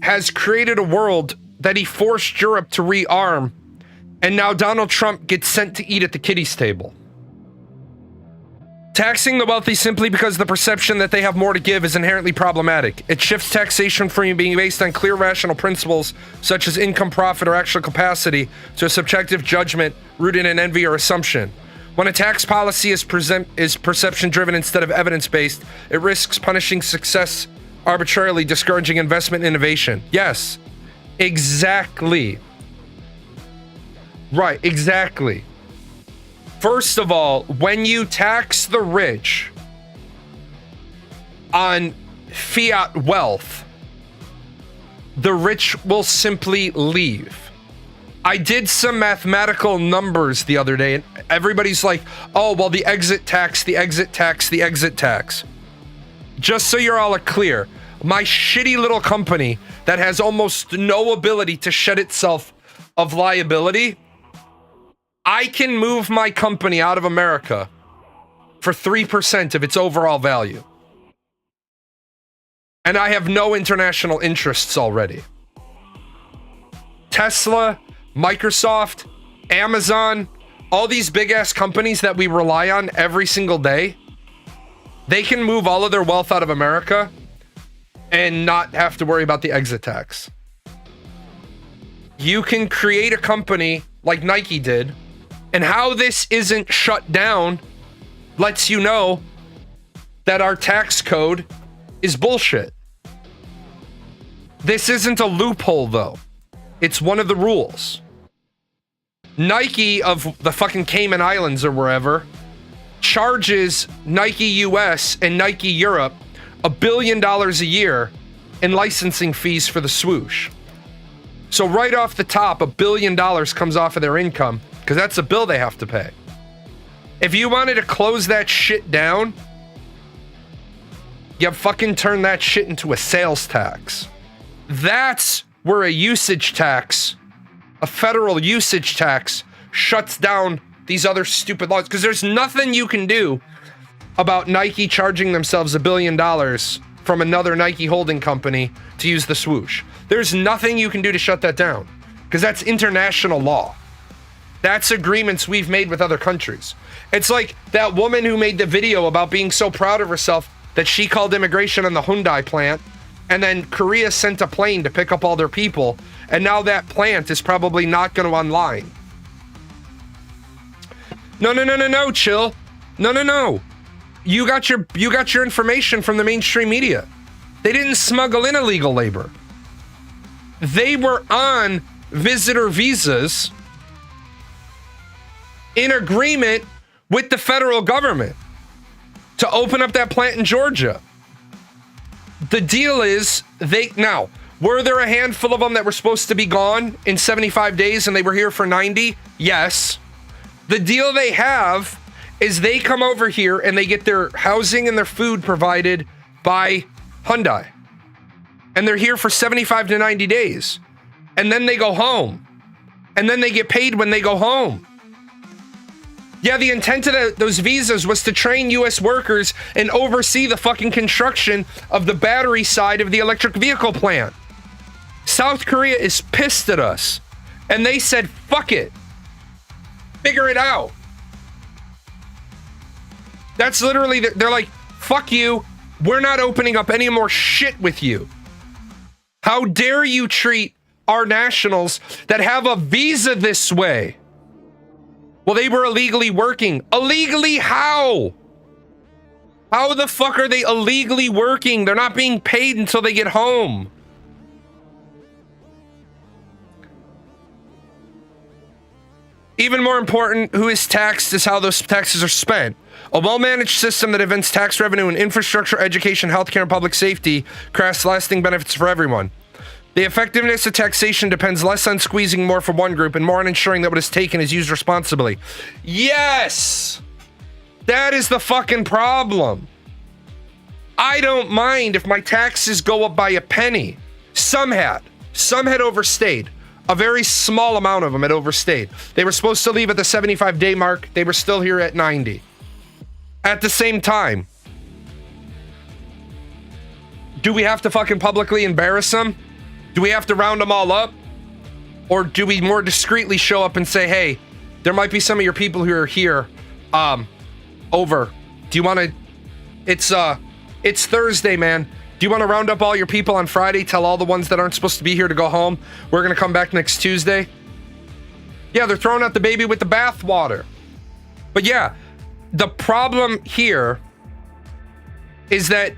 has created a world that he forced Europe to rearm, and now Donald Trump gets sent to eat at the kiddies' table. Taxing the wealthy simply because the perception that they have more to give is inherently problematic. It shifts taxation from being based on clear rational principles, such as income, profit, or actual capacity, to a subjective judgment rooted in envy or assumption. When a tax policy is perception-driven instead of evidence-based, it risks punishing success arbitrarily, discouraging investment and innovation. Yes, exactly. Right, exactly. First of all, when you tax the rich on fiat wealth, the rich will simply leave. I did some mathematical numbers the other day, and everybody's like, oh, well, the exit tax, the exit tax, the exit tax. Just so you're all clear, my shitty little company that has almost no ability to shed itself of liability, I can move my company out of America for 3% of its overall value. And I have no international interests already. Tesla, Microsoft, Amazon, all these big ass companies that we rely on every single day, they can move all of their wealth out of America and not have to worry about the exit tax. You can create a company like Nike did, and how this isn't shut down lets you know that our tax code is bullshit. This isn't a loophole, though. It's one of the rules. Nike of the fucking Cayman Islands or wherever charges Nike US and Nike Europe $1 billion a year in licensing fees for the swoosh. So right off the top, $1 billion comes off of their income because that's a bill they have to pay. If you wanted to close that shit down, you fucking turn that shit into a sales tax. That's where a usage tax, a federal usage tax, shuts down these other stupid laws. Because there's nothing you can do about Nike charging themselves $1 billion from another Nike holding company to use the swoosh. There's nothing you can do to shut that down. Because that's international law. That's agreements we've made with other countries. It's like that woman who made the video about being so proud of herself that she called immigration on the Hyundai plant, and then Korea sent a plane to pick up all their people, and now that plant is probably not going to online. No, chill. No. You got your information from the mainstream media. They didn't smuggle in illegal labor. They were on visitor visas in agreement with the federal government to open up that plant in Georgia. The deal is, were there a handful of them that were supposed to be gone in 75 days and they were here for 90? Yes. The deal they have is they come over here and they get their housing and their food provided by Hyundai. And they're here for 75 to 90 days. And then they go home. And then they get paid when they go home. Yeah, the intent of those visas was to train U.S. workers and oversee the fucking construction of the battery side of the electric vehicle plant. South Korea is pissed at us. And they said, fuck it. Figure it out. That's literally, they're like, fuck you. We're not opening up any more shit with you. How dare you treat our nationals that have a visa this way? Well, they were illegally working. Illegally how? How the fuck are they illegally working? They're not being paid until they get home. Even more important, who is taxed is how those taxes are spent. A well-managed system that invents tax revenue in infrastructure, education, healthcare, and public safety crafts lasting benefits for everyone. The effectiveness of taxation depends less on squeezing more from one group and more on ensuring that what is taken is used responsibly. Yes! That is the fucking problem. I don't mind if my taxes go up by a penny. Some had overstayed. A very small amount of them had overstayed. They were supposed to leave at the 75-day mark. They were still here at 90. At the same time, do we have to fucking publicly embarrass them? Do we have to round them all up? Or do we more discreetly show up and say, hey, there might be some of your people who are here, over. Do you want to... It's Thursday, man. Do you want to round up all your people on Friday? Tell all the ones that aren't supposed to be here to go home. We're going to come back next Tuesday. Yeah, they're throwing out the baby with the bathwater. But yeah, the problem here is that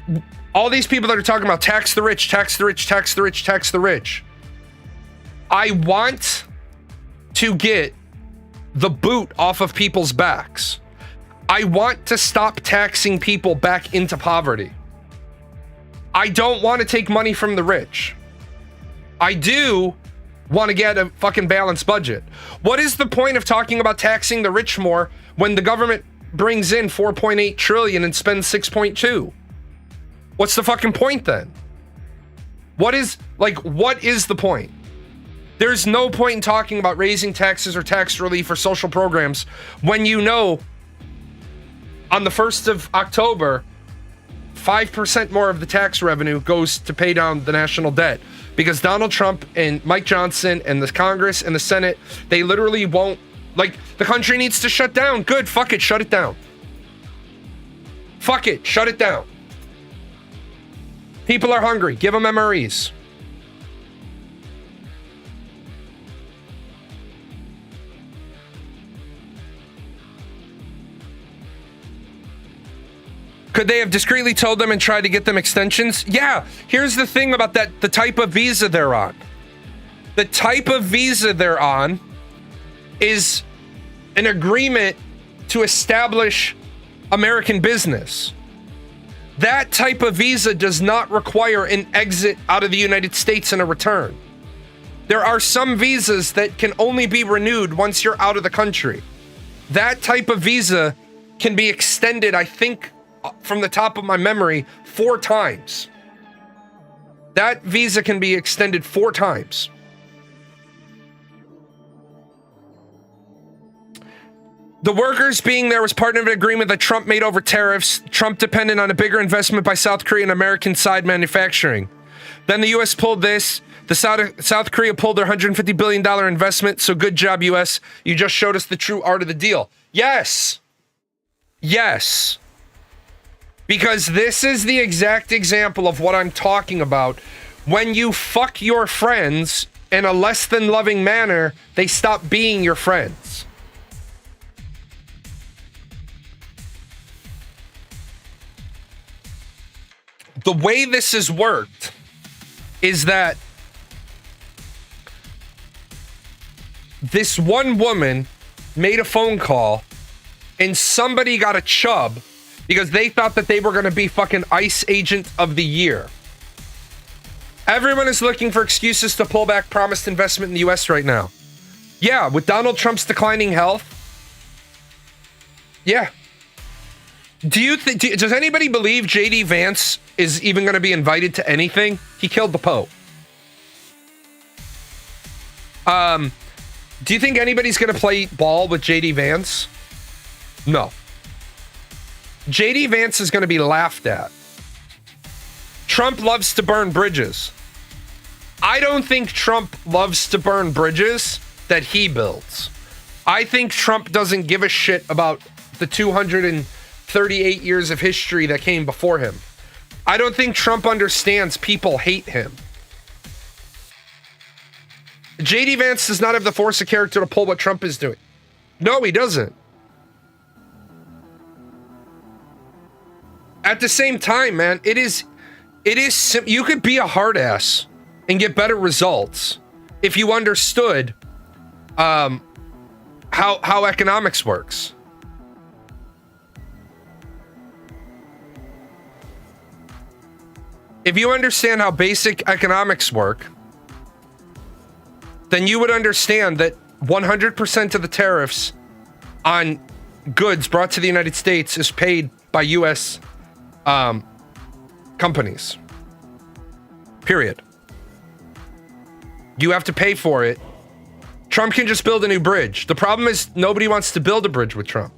all these people that are talking about tax the rich, tax the rich, tax the rich, tax the rich. I want to get the boot off of people's backs. I want to stop taxing people back into poverty. I don't want to take money from the rich. I do want to get a fucking balanced budget. What is the point of talking about taxing the rich more when the government brings in 4.8 trillion and spends 6.2? What's the fucking point then? What is the point? There's no point in talking about raising taxes or tax relief or social programs when you know on the 1st of October, 5% more of the tax revenue goes to pay down the national debt because Donald Trump and Mike Johnson and the Congress and the Senate, they literally won't, the country needs to shut down. Good, fuck it, shut it down. Fuck it, shut it down. People are hungry, give them MREs. Could they have discreetly told them and tried to get them extensions? Yeah, here's the thing about that, the type of visa they're on. The type of visa they're on is an agreement to establish American business. That type of visa does not require an exit out of the United States and a return. There are some visas that can only be renewed once you're out of the country. That type of visa can be extended, I think, from the top of my memory, 4 times. That visa can be extended 4 times. The workers being there was part of an agreement that Trump made over tariffs. Trump depended on a bigger investment by South Korea and American side manufacturing. Then the U.S. pulled this. The South Korea pulled their $150 billion investment. So good job, U.S. You just showed us the true art of the deal. Yes. Yes. Because this is the exact example of what I'm talking about. When you fuck your friends in a less than loving manner, they stop being your friends. The way this has worked is that this one woman made a phone call and somebody got a chub because they thought that they were going to be fucking ICE agent of the year. Everyone is looking for excuses to pull back promised investment in the US right now. Yeah, with Donald Trump's declining health. Yeah. Does anybody believe JD Vance is even going to be invited to anything? He killed the Pope. Do you think anybody's going to play ball with JD Vance? No. JD Vance is going to be laughed at. Trump loves to burn bridges. I don't think Trump loves to burn bridges that he builds. I think Trump doesn't give a shit about the 238 years of history that came before him. I don't think Trump understands people hate him. JD Vance does not have the force of character to pull what Trump is doing. No, he doesn't. At the same time, man, it is you could be a hard ass and get better results if you understood how economics works. If you understand how basic economics work, then you would understand that 100% of the tariffs on goods brought to the United States is paid by U.S. Companies. Period. You have to pay for it. Trump can just build a new bridge. The problem is nobody wants to build a bridge with Trump.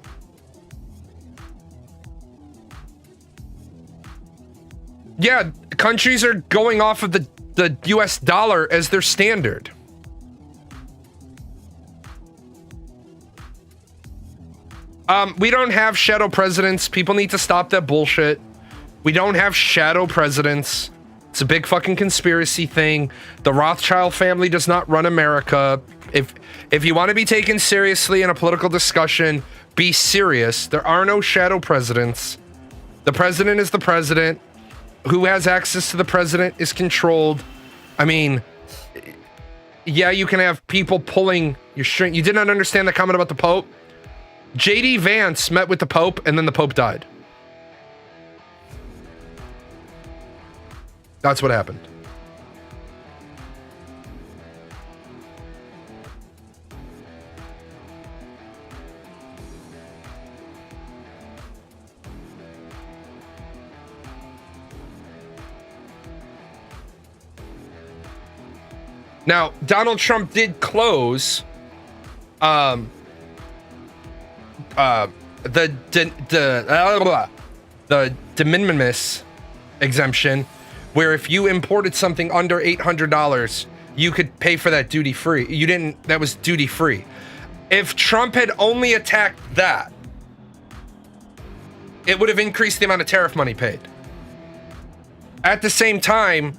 Yeah, countries are going off of the US dollar as their standard. We don't have shadow presidents. People need to stop that bullshit. We don't have shadow presidents. It's a big fucking conspiracy thing. The Rothschild family does not run America. If you want to be taken seriously in a political discussion, be serious. There are no shadow presidents. The president is the president. Who has access to the president is controlled. I mean, yeah, you can have people pulling your string. You did not understand the comment about the Pope? JD Vance met with the Pope and then the Pope died. That's what happened. Now, Donald Trump did close the de minimis exemption, where if you imported something under $800, you could pay for that duty free. You didn't, that was duty free. If Trump had only attacked that, it would have increased the amount of tariff money paid. At the same time,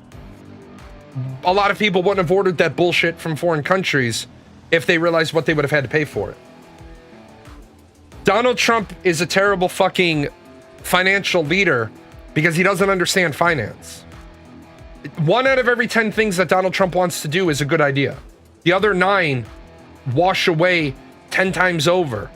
a lot of people wouldn't have ordered that bullshit from foreign countries if they realized what they would have had to pay for it. Donald Trump is a terrible fucking financial leader because he doesn't understand finance. 1 out of every 10 things that Donald Trump wants to do is a good idea. The other 9 wash away 10 times over.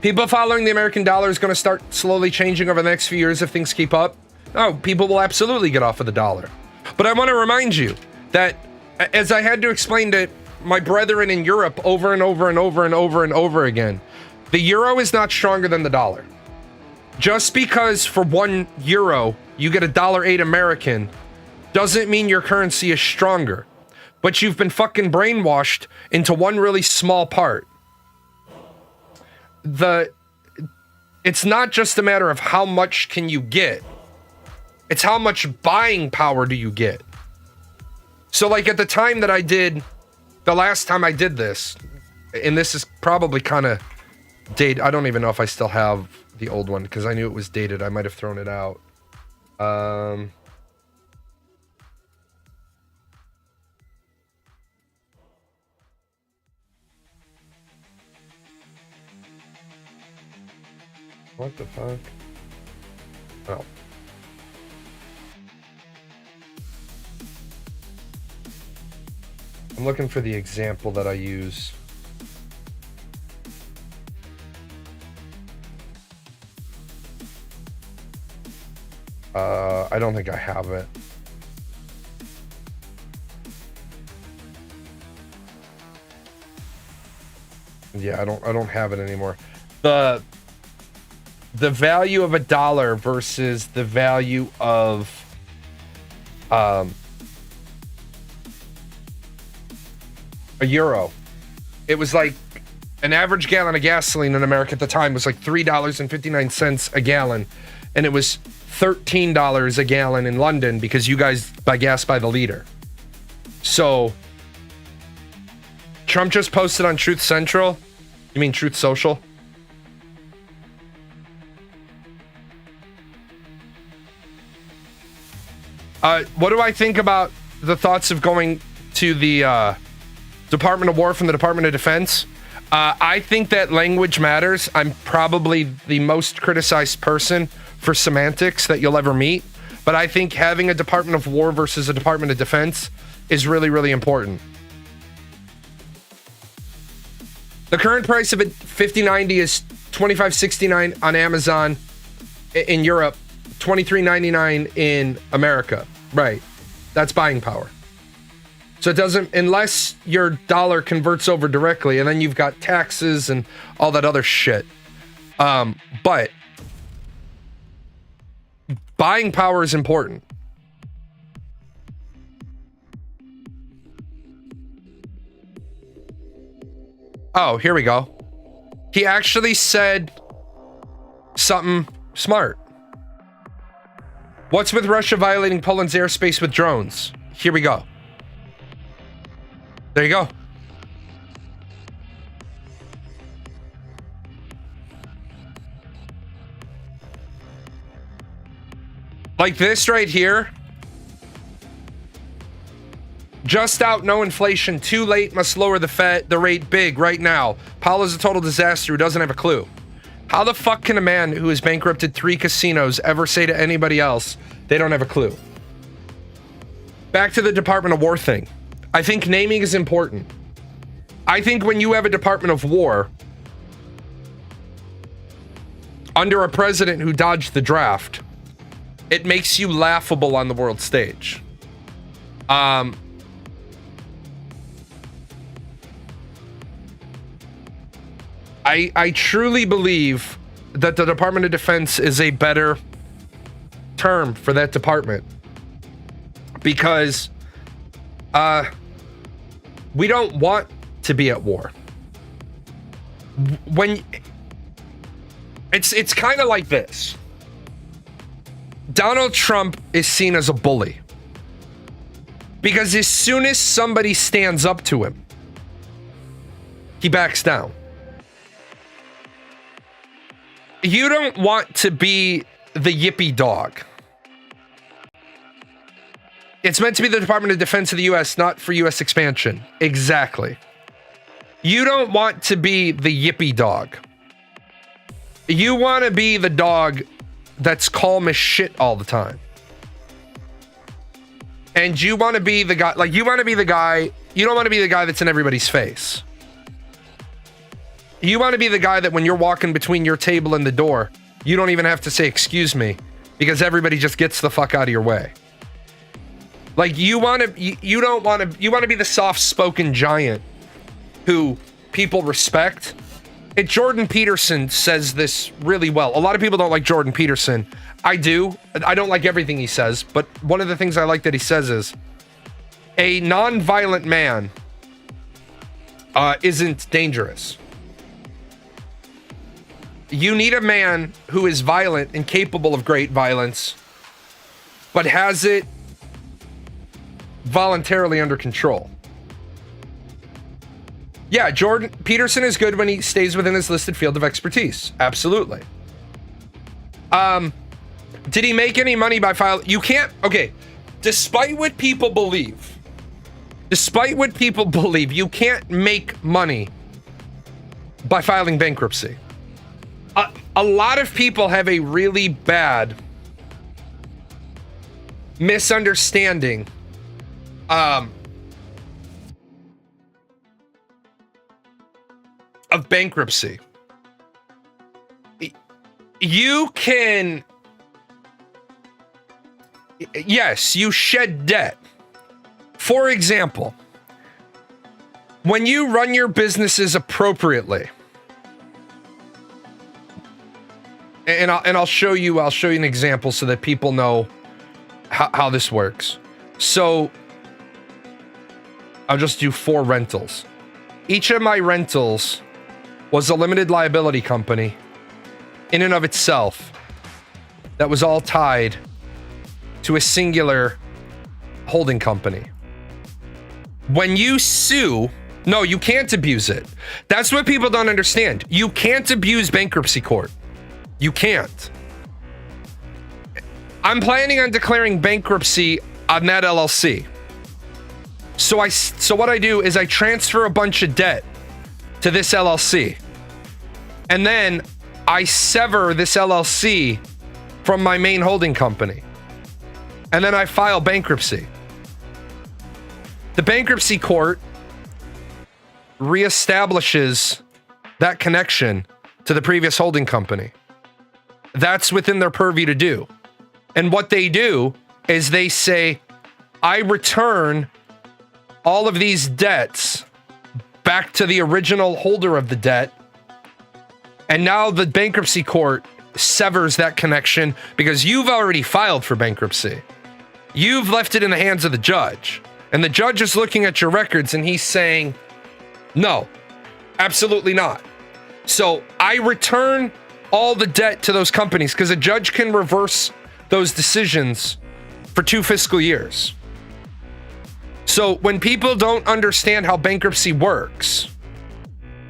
People following the American dollar is going to start slowly changing over the next few years if things keep up. Oh, people will absolutely get off of the dollar. But I want to remind you that, as I had to explain to my brethren in Europe over and over and over and over and over again, the euro is not stronger than the dollar. Just because for €1 you get $1.08 American doesn't mean your currency is stronger. But you've been fucking brainwashed into one really small part. It's not just a matter of how much can you get. It's how much buying power do you get. So like at the time that I did, the last time I did this, and this is probably kind of dated. I don't even know if I still have the old one because I knew it was dated. I might have thrown it out. What the fuck? Oh. I'm looking for the example that I use. I don't think I have it. Yeah, I don't have it anymore. The value of $1 versus the value of a euro. It was like an average gallon of gasoline in America at the time was like $3.59 a gallon, and it was $13 a gallon in London because you guys buy gas by the liter. So Trump just posted on Truth Central. You mean Truth Social? What do I think about the thoughts of going to the Department of War from the Department of Defense? I think that language matters. I'm probably the most criticized person for semantics that you'll ever meet. But I think having a Department of War versus a Department of Defense is really, really important. The current price of it, 5090, is $25.69 on Amazon in Europe, $23.99 in America. Right. That's buying power. So it doesn't, unless your dollar converts over directly, and then you've got taxes and all that other shit. But buying power is important. Oh, here we go. He actually said something smart. What's with Russia violating Poland's airspace with drones? Here we go. There you go. Like this right here. Just out, no inflation. Too late, must lower the rate big right now. Powell is a total disaster who doesn't have a clue. How the fuck can a man who has bankrupted 3 casinos ever say to anybody else they don't have a clue? Back to the Department of War thing. I think naming is important. I think when you have a Department of War under a president who dodged the draft, it makes you laughable on the world stage. I truly believe that the Department of Defense is a better term for that department, because we don't want to be at war. When it's kind of like this. Donald Trump is seen as a bully because as soon as somebody stands up to him, he backs down. You don't want to be the yippy dog. It's meant to be the Department of Defense of the U.S., not for U.S. expansion. Exactly. You don't want to be the yippy dog. You want to be the dog that's calm as shit all the time. And you want to be the guy, like, you want to be the guy, you don't want to be the guy that's in everybody's face. You want to be the guy that when you're walking between your table and the door, you don't even have to say, excuse me, because everybody just gets the fuck out of your way. Like, you want to be the soft-spoken giant who people respect. Jordan Peterson says this really well. A lot of people don't like Jordan Peterson. I do. I don't like everything he says, but one of the things I like that he says is a non-violent man isn't dangerous. You need a man who is violent and capable of great violence, but has it voluntarily under control. Yeah, Jordan Peterson is good when he stays within his listed field of expertise. Absolutely. Did he make any money by filing? You can't. Okay. Despite what people believe, you can't make money by filing bankruptcy. A lot of people have a really bad misunderstanding of bankruptcy. You can, yes, you shed debt. For example, when you run your businesses appropriately, and I'll show you an example so that people know how this works. So I'll just do 4 rentals. Each of my rentals was a limited liability company in and of itself that was all tied to a singular holding company. When you sue, no, you can't abuse it. That's what people don't understand. You can't abuse bankruptcy court. You can't. I'm planning on declaring bankruptcy on that LLC. So what I do is I transfer a bunch of debt to this LLC. And then I sever this LLC from my main holding company. And then I file bankruptcy. The bankruptcy court reestablishes that connection to the previous holding company. That's within their purview to do. And what they do is they say, I return all of these debts back to the original holder of the debt. And now the bankruptcy court severs that connection because you've already filed for bankruptcy. You've left it in the hands of the judge. And the judge is looking at your records and he's saying, no, absolutely not. So I return all the debt to those companies because a judge can reverse those decisions for 2 fiscal years. So when people don't understand how bankruptcy works,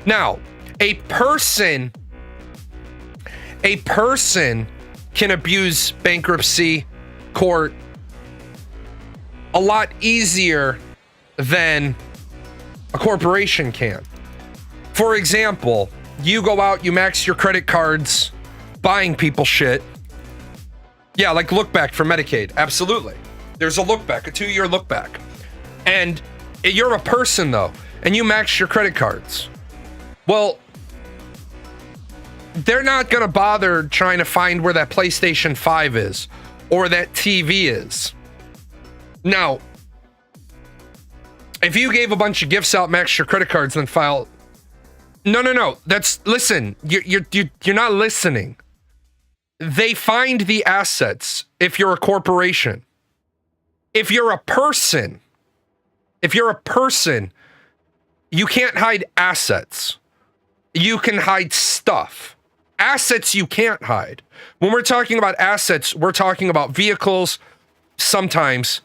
now a person can abuse bankruptcy court a lot easier than a corporation can. For example, you go out, you max your credit cards, buying people shit. Yeah, like look back for Medicaid. Absolutely. There's a look back, a 2-year look back. And you're a person though, and you max your credit cards. Well, they're not going to bother trying to find where that PlayStation 5 is or that TV is. Now, if you gave a bunch of gifts out, max your credit cards, then file. No. Listen, you're not listening. They find the assets if you're a corporation. If you're a person, you can't hide assets. You can hide stuff. Assets you can't hide. When we're talking about assets, we're talking about vehicles sometimes,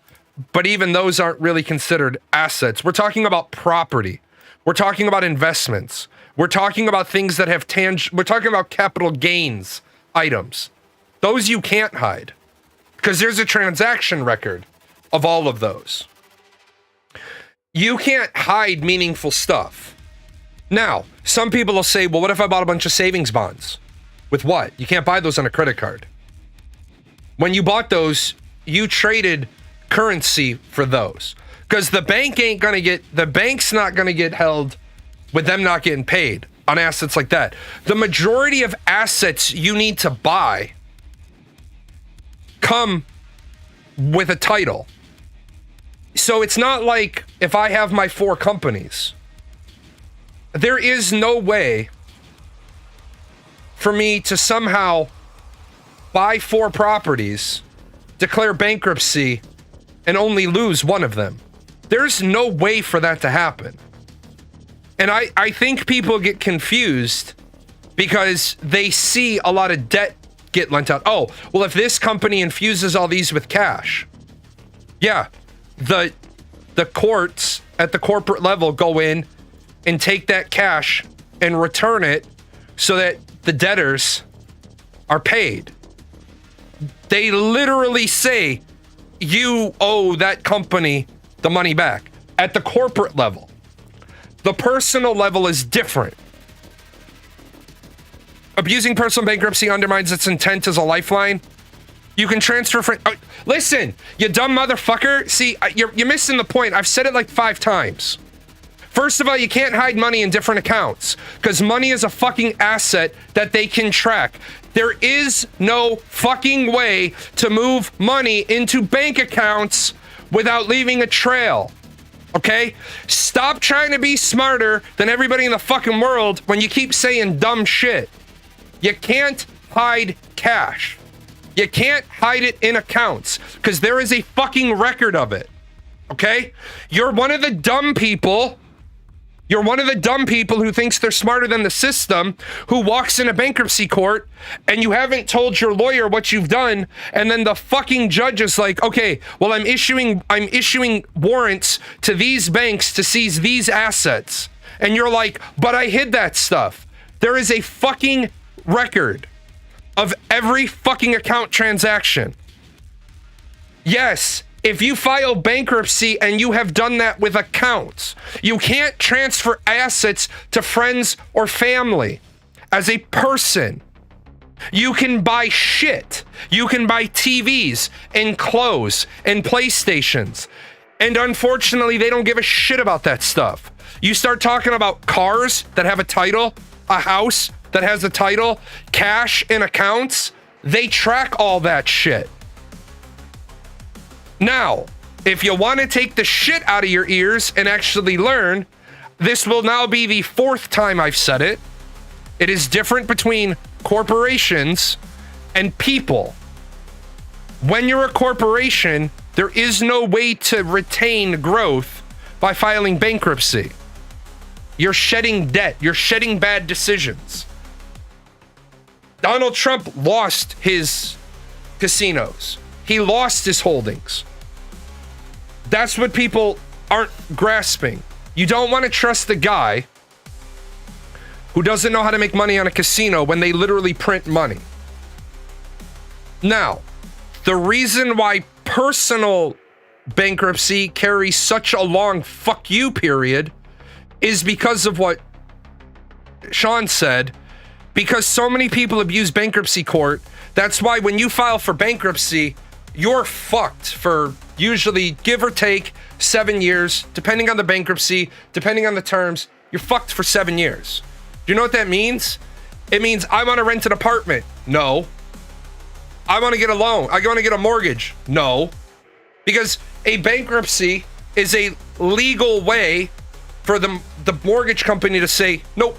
but even those aren't really considered assets. We're talking about property. We're talking about investments. We're talking about things that have we're talking about capital gains items. Those you can't hide because there's a transaction record of all of those. You can't hide meaningful stuff. Now, some people will say, well, what if I bought a bunch of savings bonds? With what? You can't buy those on a credit card. When you bought those, you traded currency for those. Because the bank's not going to get held with them not getting paid on assets like that. The majority of assets you need to buy come with a title. So it's not like if I have my 4 companies, there is no way for me to somehow buy 4 properties, declare bankruptcy, and only lose one of them. There's no way for that to happen. And I think people get confused because they see a lot of debt get lent out. Oh, well, if this company infuses all these with cash, yeah, the courts at the corporate level go in and take that cash and return it so that the debtors are paid. They literally say you owe that company the money back at the corporate level. The personal level is different. Abusing personal bankruptcy undermines its intent as a lifeline. You can transfer listen, you dumb motherfucker. See, you're missing the point. I've said it like 5 times. First of all, you can't hide money in different accounts because money is a fucking asset that they can track. There is no fucking way to move money into bank accounts without leaving a trail. Okay? Stop trying to be smarter than everybody in the fucking world when you keep saying dumb shit. You can't hide cash. You can't hide it in accounts because there is a fucking record of it. Okay? You're one of the dumb people. You're one of the dumb people who thinks they're smarter than the system, who walks in a bankruptcy court and you haven't told your lawyer what you've done, and then the fucking judge is like, okay, well, I'm issuing warrants to these banks to seize these assets. And you're like, but I hid that stuff. There is a fucking record of every fucking account transaction. Yes, if you file bankruptcy and you have done that with accounts, you can't transfer assets to friends or family as a person. You can buy shit. You can buy TVs and clothes and PlayStations. And unfortunately, they don't give a shit about that stuff. You start talking about cars that have a title a house that has a title, cash in accounts, they track all that shit. Now, if you want to take the shit out of your ears and actually learn, this will now be the 4th time I've said it. It is different between corporations and people. When you're a corporation, there is no way to retain growth by filing bankruptcy. You're shedding debt. You're shedding bad decisions. Donald Trump lost his casinos. He lost his holdings. That's what people aren't grasping. You don't want to trust the guy who doesn't know how to make money on a casino when they literally print money. Now, the reason why personal bankruptcy carries such a long fuck you period is because of what Sean said, because so many people abuse bankruptcy court. That's why when you file for bankruptcy, you're fucked for usually, give or take, 7 years, depending on the bankruptcy, depending on the terms. You're fucked for 7 years. Do you know what that means? It means I want to rent an apartment. No. I want to get a loan. I want to get a mortgage. No. Because a bankruptcy is a legal way for the mortgage company to say, nope,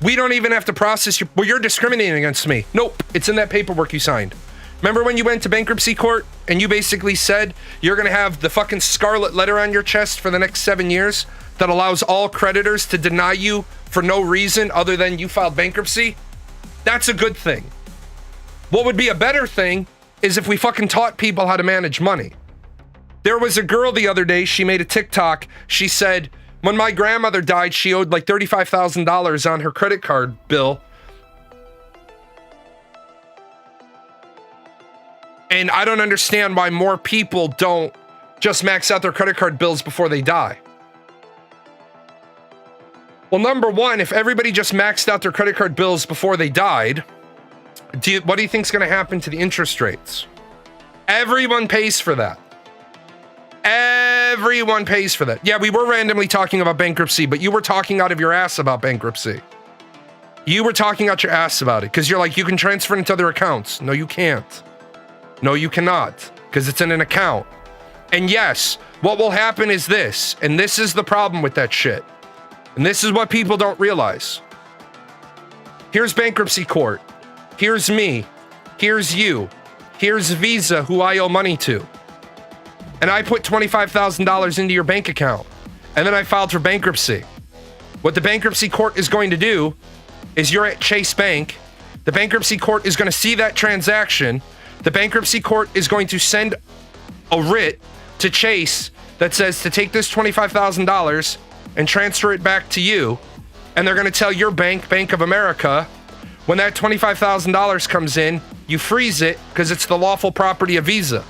we don't even have to process well, you're discriminating against me. Nope, it's in that paperwork you signed. Remember when you went to bankruptcy court and you basically said you're going to have the fucking scarlet letter on your chest for the next 7 years that allows all creditors to deny you for no reason other than you filed bankruptcy? That's a good thing. What would be a better thing is if we fucking taught people how to manage money. There was a girl the other day, she made a TikTok. She said, when my grandmother died, she owed like $35,000 on her credit card bill. And I don't understand why more people don't just max out their credit card bills before they die. Well, number one, if everybody just maxed out their credit card bills before they died, what do you think is going to happen to the interest rates? Everyone pays for that. Everyone pays for that. Yeah, we were randomly talking about bankruptcy, but you were talking out of your ass about bankruptcy. You were talking out your ass about it because you're like, you can transfer it into other accounts. No, you can't. No, you cannot, because it's in an account. And yes, what will happen is this, and this is the problem with that shit. And this is what people don't realize. Here's bankruptcy court. Here's me. Here's you. Here's Visa, who I owe money to. And I put $25,000 into your bank account. And then I filed for bankruptcy. What the bankruptcy court is going to do is you're at Chase Bank. The bankruptcy court is going to see that transaction. The bankruptcy court is going to send a writ to Chase that says to take this $25,000 and transfer it back to you. And they're going to tell your bank, Bank of America, when that $25,000 comes in, you freeze it because it's the lawful property of Visa.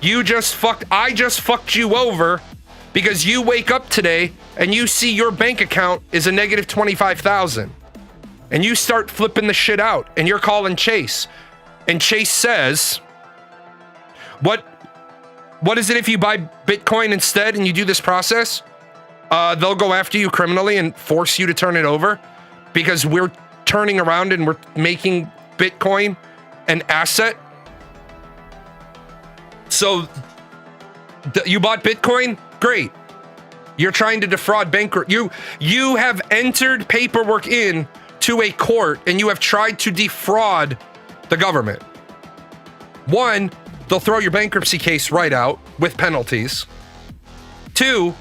I just fucked you over because you wake up today and you see your bank account is a negative 25,000. And you start flipping the shit out and you're calling Chase. And Chase says, what is it if you buy Bitcoin instead and you do this process? They'll go after you criminally and force you to turn it over because we're turning around and we're making Bitcoin an asset. So you bought Bitcoin? Great. You're trying to defraud bankrupt. You have entered paperwork in to a court and you have tried to defraud the government. One, they'll throw your bankruptcy case right out with penalties. Two,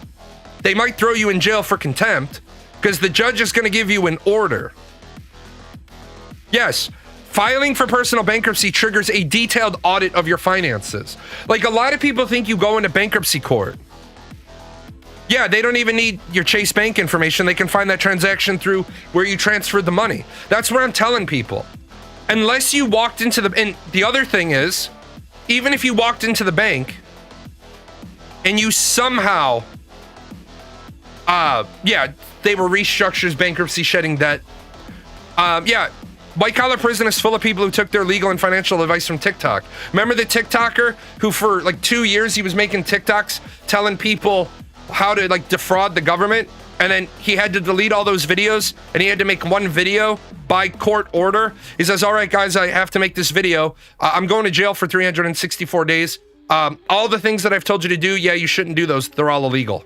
they might throw you in jail for contempt because the judge is going to give you an order. Yes, filing for personal bankruptcy triggers a detailed audit of your finances. Like a lot of people think you go into bankruptcy court. Yeah, they don't even need your Chase Bank information. They can find that transaction through where you transferred the money. That's what I'm telling people. Unless you walked into and the other thing is, even if you walked into the bank and you somehow, they were restructures, bankruptcy, shedding debt. White collar prison is full of people who took their legal and financial advice from TikTok. Remember the TikToker who for like 2 years he was making TikToks telling people how to like defraud the government? And then he had to delete all those videos, and he had to make one video by court order. He says, all right, guys, I have to make this video. I'm going to jail for 364 days. All the things that I've told you to do, yeah, you shouldn't do those. They're all illegal.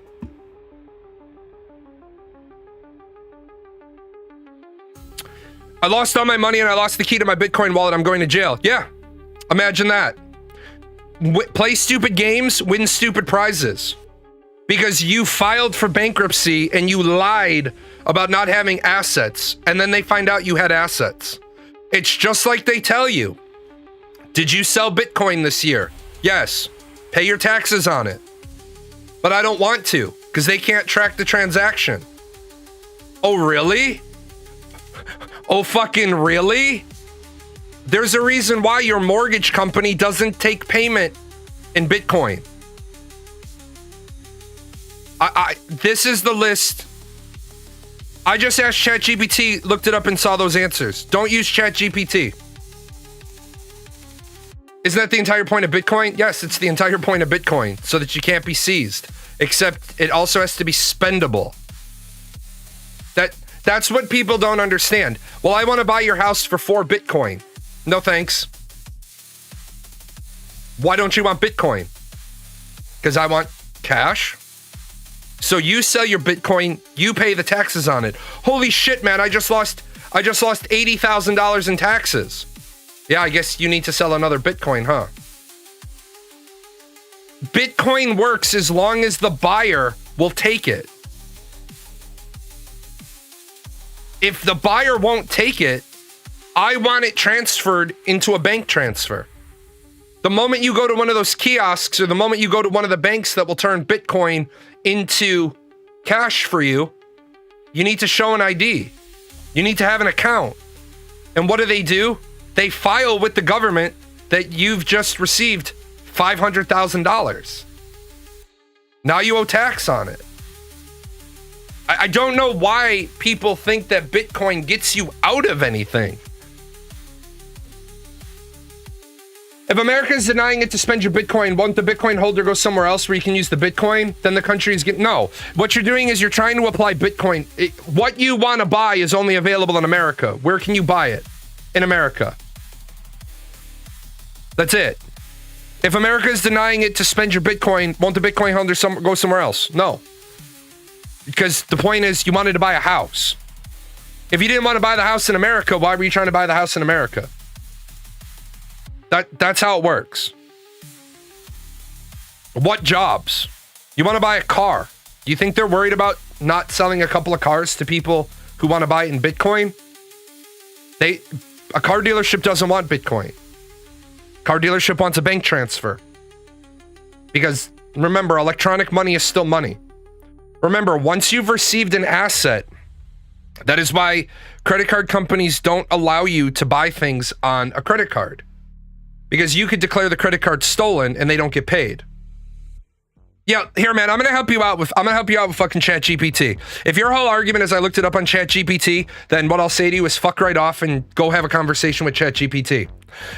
I lost all my money and I lost the key to my Bitcoin wallet. I'm going to jail. Yeah, imagine that. Play stupid games, win stupid prizes. Because you filed for bankruptcy and you lied about not having assets, and then they find out you had assets. It's just like they tell you. Did you sell Bitcoin this year? Yes. Pay your taxes on it. But I don't want to, because they can't track the transaction. Oh, really? Oh, fucking really? There's a reason why your mortgage company doesn't take payment in Bitcoin. This is the list. I just asked ChatGPT, looked it up, and saw those answers. Don't use ChatGPT. Isn't that the entire point of Bitcoin? Yes, it's the entire point of Bitcoin, so that you can't be seized. Except it also has to be spendable. That's what people don't understand. Well, I want to buy your house for 4 Bitcoin. No thanks. Why don't you want Bitcoin? Because I want cash. So you sell your Bitcoin, you pay the taxes on it. Holy shit, man, I just lost $80,000 in taxes. Yeah, I guess you need to sell another Bitcoin, huh? Bitcoin works as long as the buyer will take it. If the buyer won't take it, I want it transferred into a bank transfer. The moment you go to one of those kiosks, or the moment you go to one of the banks that will turn Bitcoin into cash for you, you need to show an ID. You need to have an account. And what do? They file with the government that you've just received $500,000. Now you owe tax on it. I don't know why people think that Bitcoin gets you out of anything. If America is denying it to spend your Bitcoin, won't the Bitcoin holder go somewhere else where you can use the Bitcoin? Then the country is getting... No. What you're doing is you're trying to apply Bitcoin. What you want to buy is only available in America. Where can you buy it? In America. That's it. If America is denying it to spend your Bitcoin, won't the Bitcoin holder go somewhere else? No. Because the point is, you wanted to buy a house. If you didn't want to buy the house in America, why were you trying to buy the house in America? That's how it works. What jobs? You want to buy a car. Do you think they're worried about not selling a couple of cars to people who want to buy it in Bitcoin? A car dealership doesn't want Bitcoin. Car dealership wants a bank transfer. Because remember, electronic money is still money. Remember, once you've received an asset, that is why credit card companies don't allow you to buy things on a credit card. Because you could declare the credit card stolen and they don't get paid. Yeah, here, man, I'm gonna help you out with fucking ChatGPT. If your whole argument is I looked it up on ChatGPT, then what I'll say to you is fuck right off and go have a conversation with ChatGPT.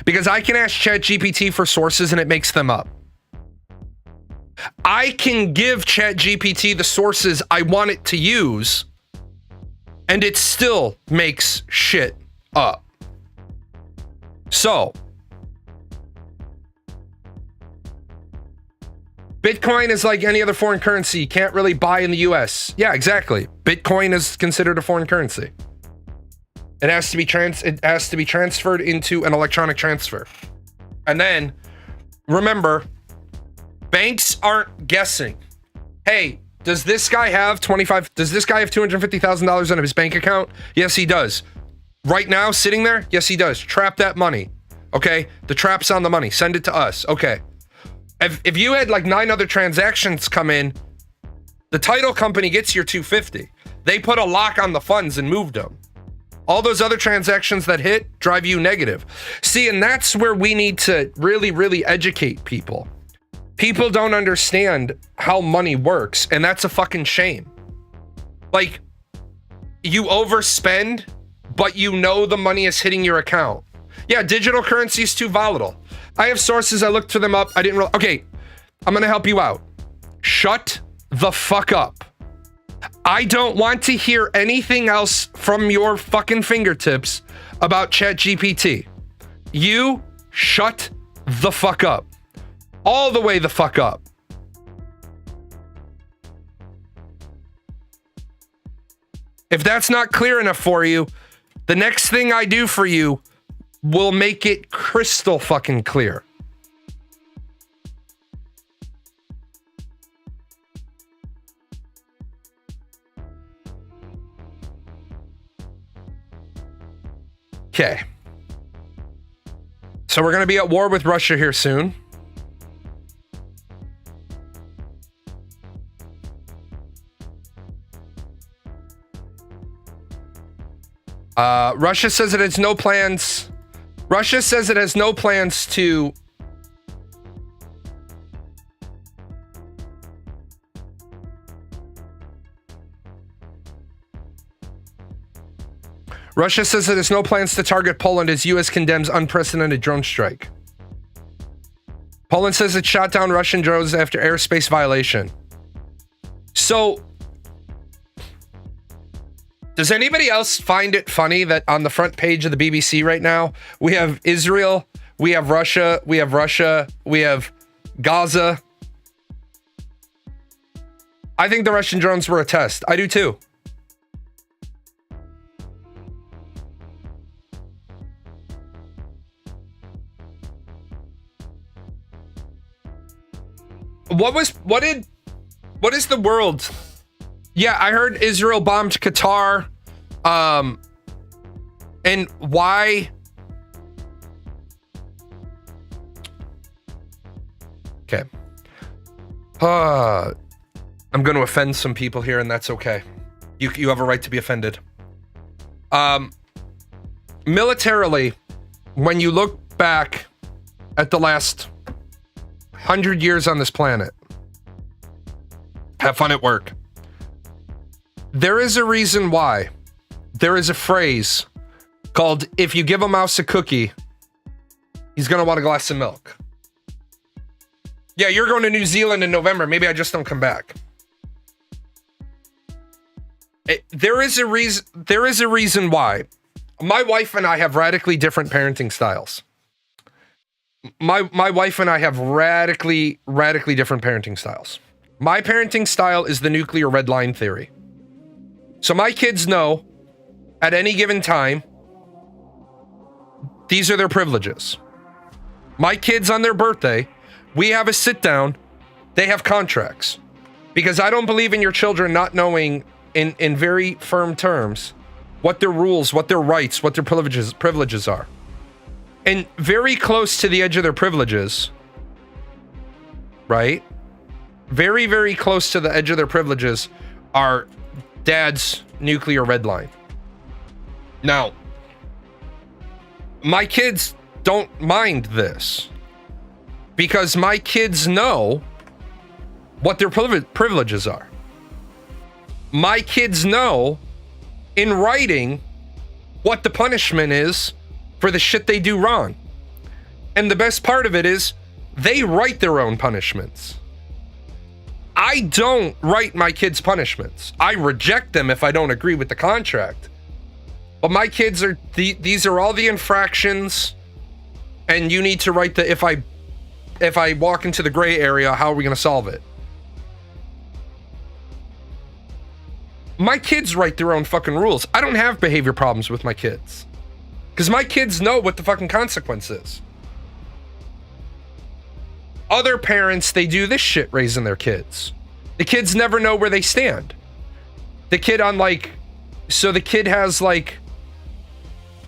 Because I can ask ChatGPT for sources and it makes them up. I can give ChatGPT the sources I want it to use, and it still makes shit up. So, Bitcoin is like any other foreign currency. You can't really buy in the US. Yeah, exactly. Bitcoin is considered a foreign currency. It has to be transferred into an electronic transfer. And then, remember, banks aren't guessing. Hey, does this guy have $250,000 in his bank account? Yes, he does. Right now, sitting there? Yes, he does. Trap that money. Okay? The trap's on the money. Send it to us. Okay. If you had like 9 other transactions come in, the title company gets your $250. They put a lock on the funds and moved them. All those other transactions that hit drive you negative. See, and that's where we need to really, really educate people. People don't understand how money works, and that's a fucking shame. Like, you overspend, but you know the money is hitting your account. Yeah, digital currency is too volatile. I have sources, I looked them up, okay, I'm gonna help you out. Shut the fuck up. I don't want to hear anything else from your fucking fingertips about ChatGPT. You shut the fuck up. All the way the fuck up. If that's not clear enough for you, the next thing I do for you will make it crystal fucking clear. Okay. So we're going to be at war with Russia here soon. Russia says it has no plans. Russia says it has no plans to Russia says it has no plans to target Poland as U.S. condemns unprecedented drone strike. Poland says it shot down Russian drones after airspace violation. So, does anybody else find it funny that on the front page of the BBC right now, we have Israel, we have Russia, we have Gaza. I think the Russian drones were a test. I do too. What is the world? Yeah, I heard Israel bombed Qatar. And why? Okay. I'm going to offend some people here, and that's okay. You have a right to be offended. Militarily, when you look back at the last 100 years on this planet, have fun at work. There is a reason why. There is a phrase called, if you give a mouse a cookie, he's going to want a glass of milk. Yeah, you're going to New Zealand in November. Maybe I just don't come back. There is a reason why. My wife and I have radically different parenting styles. My wife and I have radically different parenting styles. My parenting style is the nuclear red line theory. So my kids know at any given time, these are their privileges. My kids on their birthday, we have a sit down, they have contracts. Because I don't believe in your children not knowing in very firm terms what their rules, what their rights, what their privileges are. And very close to the edge of their privileges, right? Very close to the edge of their privileges are dad's nuclear red line. Now, my kids don't mind this because my kids know what their privileges are. My kids know in writing what the punishment is for the shit they do wrong. And the best part of it is they write their own punishments. I don't write my kids' punishments. I reject them if I don't agree with the contract. But my kids are, these are all the infractions, and you need to write the, if I walk into the gray area, how are we going to solve it? My kids write their own fucking rules. I don't have behavior problems with my kids. Because my kids know what the fucking consequence is. Other parents, they do this shit raising their kids. The kids never know where they stand. The kid so the kid has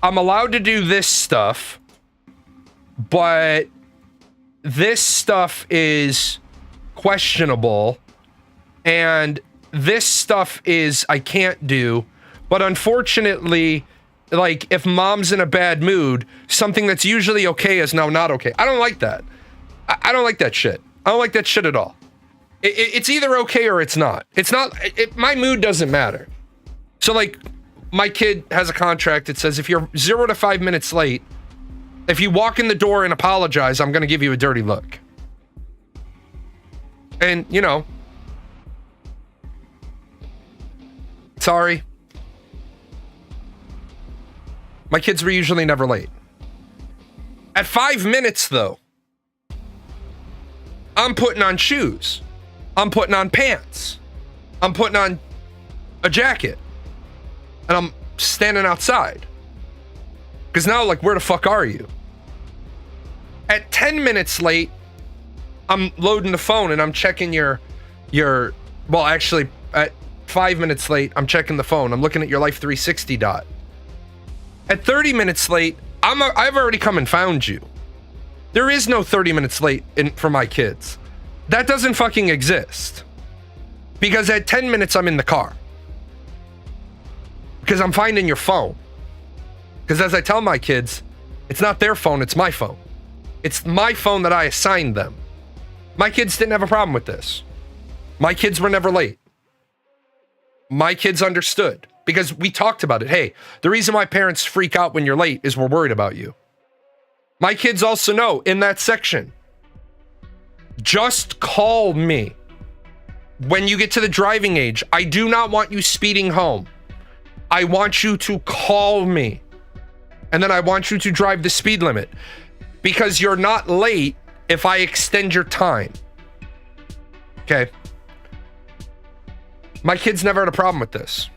I'm allowed to do this stuff, but this stuff is questionable, and this stuff is I can't do. But unfortunately, if mom's in a bad mood, something that's usually okay is now not okay. I don't like that. I don't like that shit. I don't like that shit at all. It's either okay or it's not. It's not, my mood doesn't matter. So my kid has a contract that says if you're 0 to 5 minutes late, if you walk in the door and apologize, I'm going to give you a dirty look. And, Sorry. My kids were usually never late. At 5 minutes, though, I'm putting on shoes. I'm putting on pants. I'm putting on a jacket. And I'm standing outside. Because now, like, where the fuck are you? At 10 minutes late, I'm loading the phone and I'm checking your well, actually, at 5 minutes late, I'm checking the phone. I'm looking at your Life 360 dot. At 30 minutes late, I've already come and found you. There is no 30 minutes late for my kids. That doesn't fucking exist. Because at 10 minutes, I'm in the car. Because I'm finding your phone. Because as I tell my kids, it's not their phone, it's my phone. It's my phone that I assigned them. My kids didn't have a problem with this. My kids were never late. My kids understood. Because we talked about it. Hey, the reason why parents freak out when you're late is we're worried about you. My kids also know in that section, just call me when you get to the driving age. I do not want you speeding home. I want you to call me. And then I want you to drive the speed limit. Because you're not late if I extend your time. Okay. My kids never had a problem with this.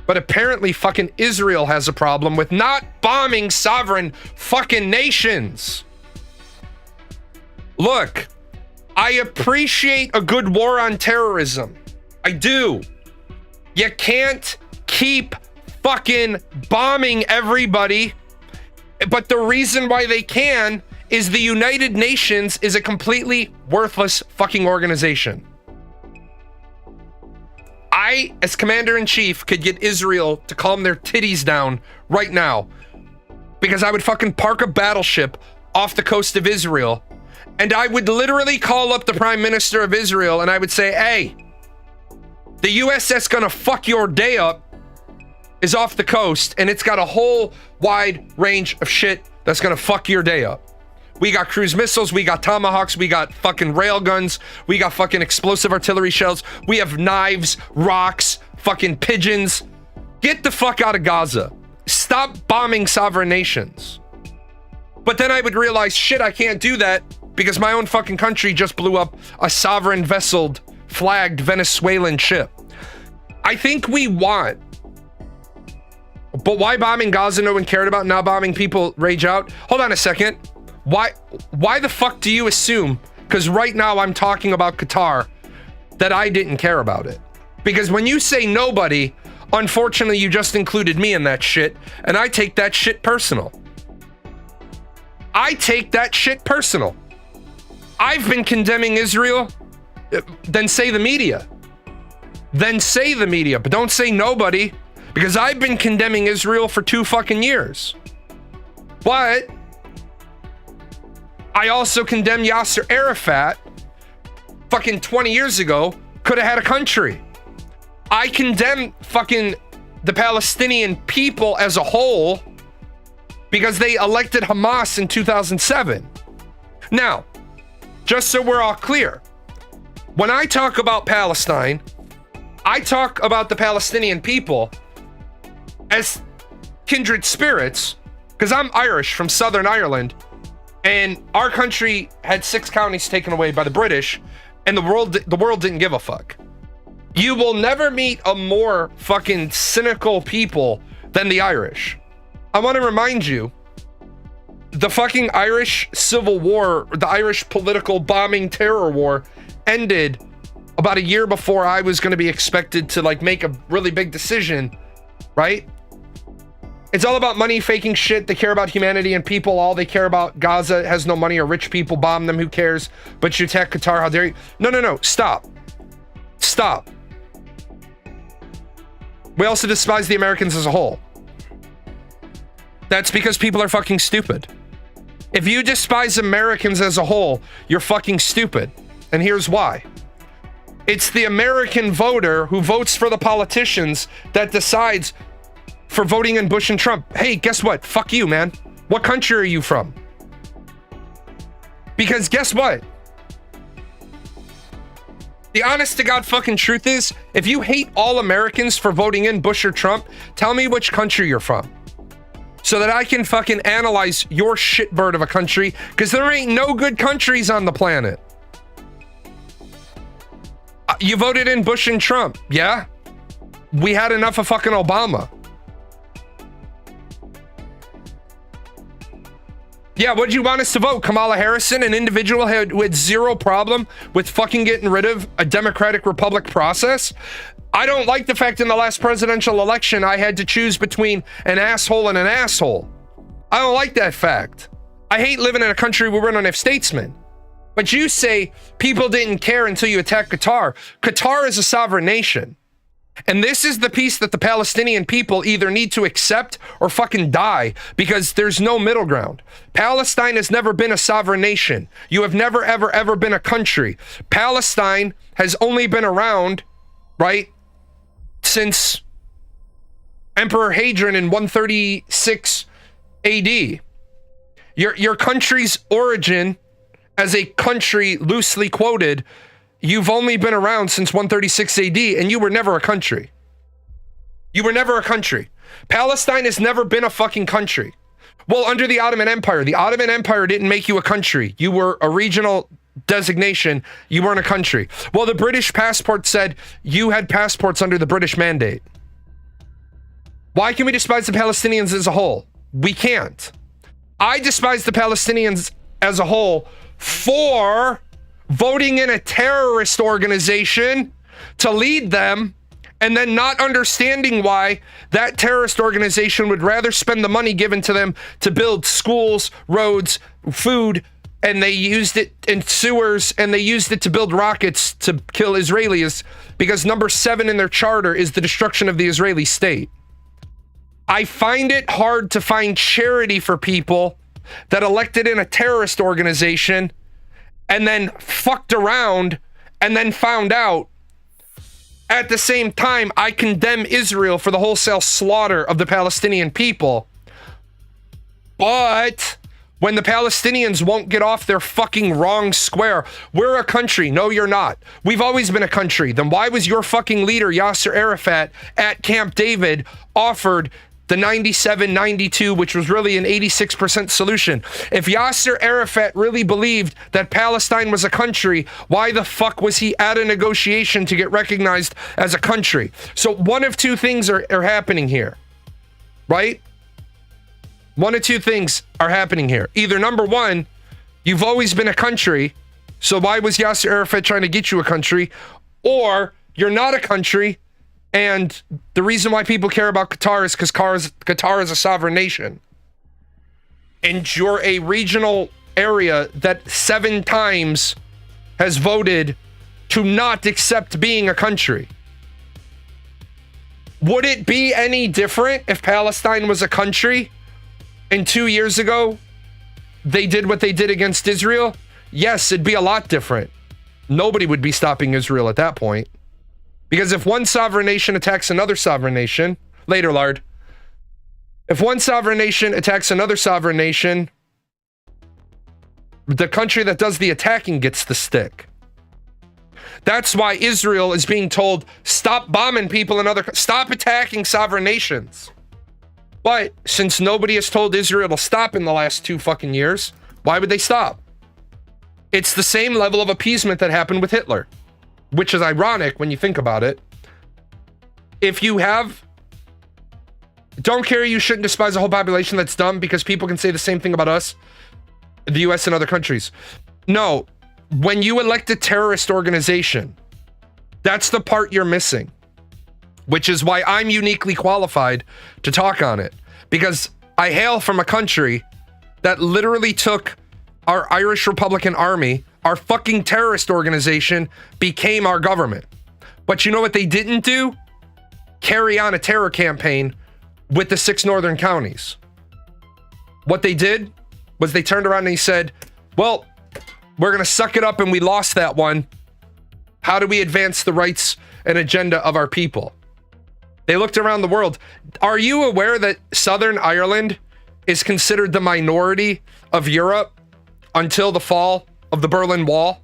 But apparently fucking Israel has a problem with not bombing sovereign fucking nations. Look, I appreciate a good war on terrorism. I do. You can't keep fucking bombing everybody. But the reason why they can is the United Nations is a completely worthless fucking organization. I, as commander-in-chief, could get Israel to calm their titties down right now because I would fucking park a battleship off the coast of Israel and I would literally call up the prime minister of Israel and I would say, hey, the USS gonna fuck your day up is off the coast and it's got a whole wide range of shit that's gonna fuck your day up. We got cruise missiles, we got tomahawks, we got fucking rail guns, we got fucking explosive artillery shells, we have knives, rocks, fucking pigeons. Get the fuck out of Gaza. Stop bombing sovereign nations. But then I would realize, shit, I can't do that because my own fucking country just blew up a sovereign vesseled, flagged Venezuelan ship. I think we want. But why bombing Gaza no one cared about, now bombing people rage out? Hold on a second. Why the fuck do you assume, because right now I'm talking about Qatar, that I didn't care about it? Because when you say nobody, unfortunately you just included me in that shit, and I take that shit personal. I take that shit personal. I've been condemning Israel, then say the media. Then say the media, but don't say nobody, because I've been condemning Israel for 2 fucking years. But I also condemn Yasser Arafat fucking 20 years ago, could have had a country. I condemn fucking the Palestinian people as a whole because they elected Hamas in 2007. Now, just so we're all clear, when I talk about Palestine, I talk about the Palestinian people as kindred spirits because I'm Irish from Southern Ireland. And our country had 6 counties taken away by the British, and the world didn't give a fuck. You will never meet a more fucking cynical people than the Irish. I want to remind you, the fucking Irish Civil War, the Irish political bombing terror war, ended about a year before I was going to be expected to like make a really big decision, right? It's all about money, faking shit. They care about humanity and people. All they care about, Gaza has no money or rich people, bomb them, who cares? But you attack Qatar, how dare you? No, stop. Stop. We also despise the Americans as a whole. That's because people are fucking stupid. If you despise Americans as a whole, you're fucking stupid. And here's why. It's the American voter who votes for the politicians that decides for voting in Bush and Trump. Hey, guess what? Fuck you, man. What country are you from? Because guess what? The honest to God fucking truth is, if you hate all Americans for voting in Bush or Trump, tell me which country you're from, so that I can fucking analyze your shitbird of a country, because there ain't no good countries on the planet. You voted in Bush and Trump, yeah? We had enough of fucking Obama. Yeah, what did you want us to vote? Kamala Harrison, an individual who had zero problem with fucking getting rid of a democratic republic process? I don't like the fact in the last presidential election I had to choose between an asshole and an asshole. I don't like that fact. I hate living in a country where we don't have statesmen. But you say people didn't care until you attack Qatar. Qatar is a sovereign nation. And this is the piece that the Palestinian people either need to accept or fucking die, because there's no middle ground. Palestine has never been a sovereign nation. You have never, ever, ever been a country. Palestine has only been around, right, since Emperor Hadrian in 136 AD. Your country's origin as a country, loosely quoted, you've only been around since 136 AD, and you were never a country. You were never a country. Palestine has never been a fucking country. Well, under the Ottoman Empire didn't make you a country. You were a regional designation. You weren't a country. Well, the British passport said you had passports under the British Mandate. Why can we despise the Palestinians as a whole? We can't. I despise the Palestinians as a whole for voting in a terrorist organization to lead them, and then not understanding why that terrorist organization would rather spend the money given to them to build schools, roads, food, and they used it in sewers, and they used it to build rockets to kill Israelis, because number 7 in their charter is the destruction of the Israeli state. I find it hard to find charity for people that elected in a terrorist organization and then fucked around and then found out. At the same time, I condemn Israel for the wholesale slaughter of the Palestinian people. But when the Palestinians won't get off their fucking wrong square, we're a country. No, you're not. We've always been a country. Then why was your fucking leader, Yasser Arafat, at Camp David offered the 97-92, which was really an 86% solution? If Yasser Arafat really believed that Palestine was a country, why the fuck was he at a negotiation to get recognized as a country? So one of two things are happening here, right? One of two things are happening here. Either number one, you've always been a country, so why was Yasser Arafat trying to get you a country? Or you're not a country, and the reason why people care about Qatar is because Qatar is a sovereign nation. And you're a regional area that 7 times has voted to not accept being a country. Would it be any different if Palestine was a country and 2 years ago they did what they did against Israel? Yes, it'd be a lot different. Nobody would be stopping Israel at that point. Because if one sovereign nation attacks another sovereign nation, later, Lard, if one sovereign nation attacks another sovereign nation, the country that does the attacking gets the stick. That's why Israel is being told, stop bombing people in stop attacking sovereign nations. But since nobody has told Israel to stop in the last 2 fucking years, why would they stop? It's the same level of appeasement that happened with Hitler, which is ironic when you think about it. If you have, don't care, you shouldn't despise a whole population. That's dumb, because people can say the same thing about us, the US and other countries. No, when you elect a terrorist organization, that's the part you're missing, which is why I'm uniquely qualified to talk on it, because I hail from a country that literally took our Irish Republican Army. Our fucking terrorist organization became our government. But you know what they didn't do? Carry on a terror campaign with the 6 northern counties. What they did was they turned around and they said, well, we're going to suck it up and we lost that one. How do we advance the rights and agenda of our people? They looked around the world. Are you aware that Southern Ireland is considered the minority of Europe until the fall of the Berlin Wall?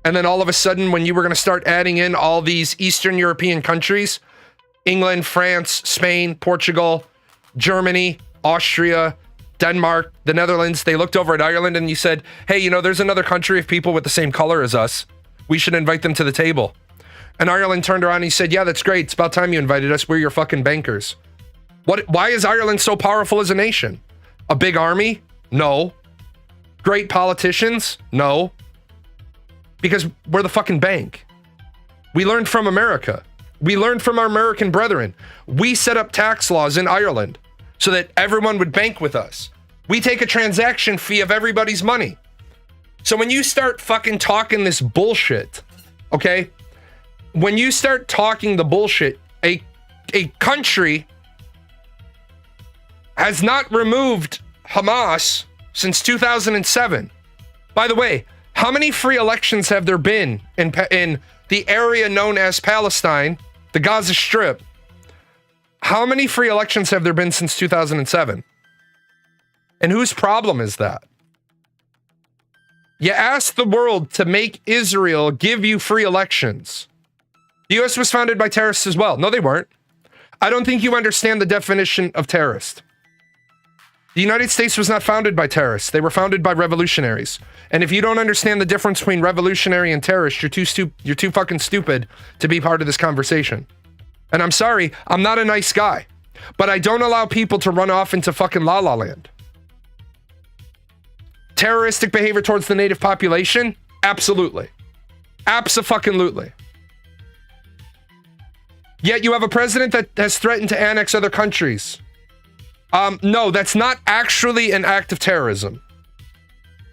And then all of a sudden, when you were going to start adding in all these Eastern European countries, England, France, Spain, Portugal, Germany, Austria, Denmark, the Netherlands, they looked over at Ireland and you said, hey, you know, there's another country of people with the same color as us. We should invite them to the table. And Ireland turned around and he said, yeah, that's great. It's about time you invited us. We're your fucking bankers. Why is Ireland so powerful as a nation? A big army? No. Great politicians? No. Because we're the fucking bank. We learned from America. We learned from our American brethren. We set up tax laws in Ireland so that everyone would bank with us. We take a transaction fee of everybody's money. So when you start fucking talking this bullshit, okay? When you start talking the bullshit, a country has not removed Hamas since 2007. By the way, how many free elections have there been in the area known as Palestine, the Gaza Strip? How many free elections have there been since 2007? And whose problem is that? You asked the world to make Israel give you free elections. The U.S. was founded by terrorists as well. No, they weren't. I don't think you understand the definition of terrorist. The United States was not founded by terrorists. They were founded by revolutionaries. And if you don't understand the difference between revolutionary and terrorist, you're too fucking stupid to be part of this conversation. And I'm sorry, I'm not a nice guy, but I don't allow people to run off into fucking la la land. Terroristic behavior towards the native population? Absolutely. Abso-fucking-lutely. Yet you have a president that has threatened to annex other countries. No, that's not actually an act of terrorism.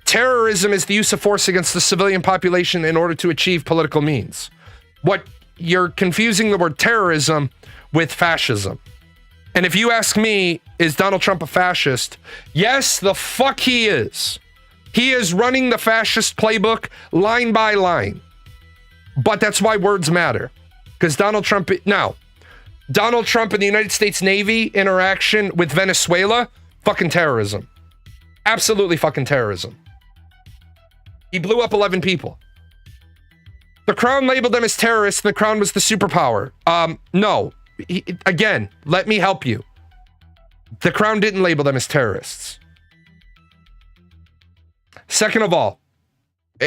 Terrorism is the use of force against the civilian population in order to achieve political means. What you're confusing the word terrorism with fascism. And if you ask me, is Donald Trump a fascist? Yes, the fuck he is. He is running the fascist playbook line by line. But that's why words matter. Because Donald Trump and the United States Navy interaction with Venezuela, fucking terrorism. Absolutely fucking terrorism. He blew up 11 people. The Crown labeled them as terrorists, and the Crown was the superpower. No. Again, let me help you. The Crown didn't label them as terrorists. Second of all,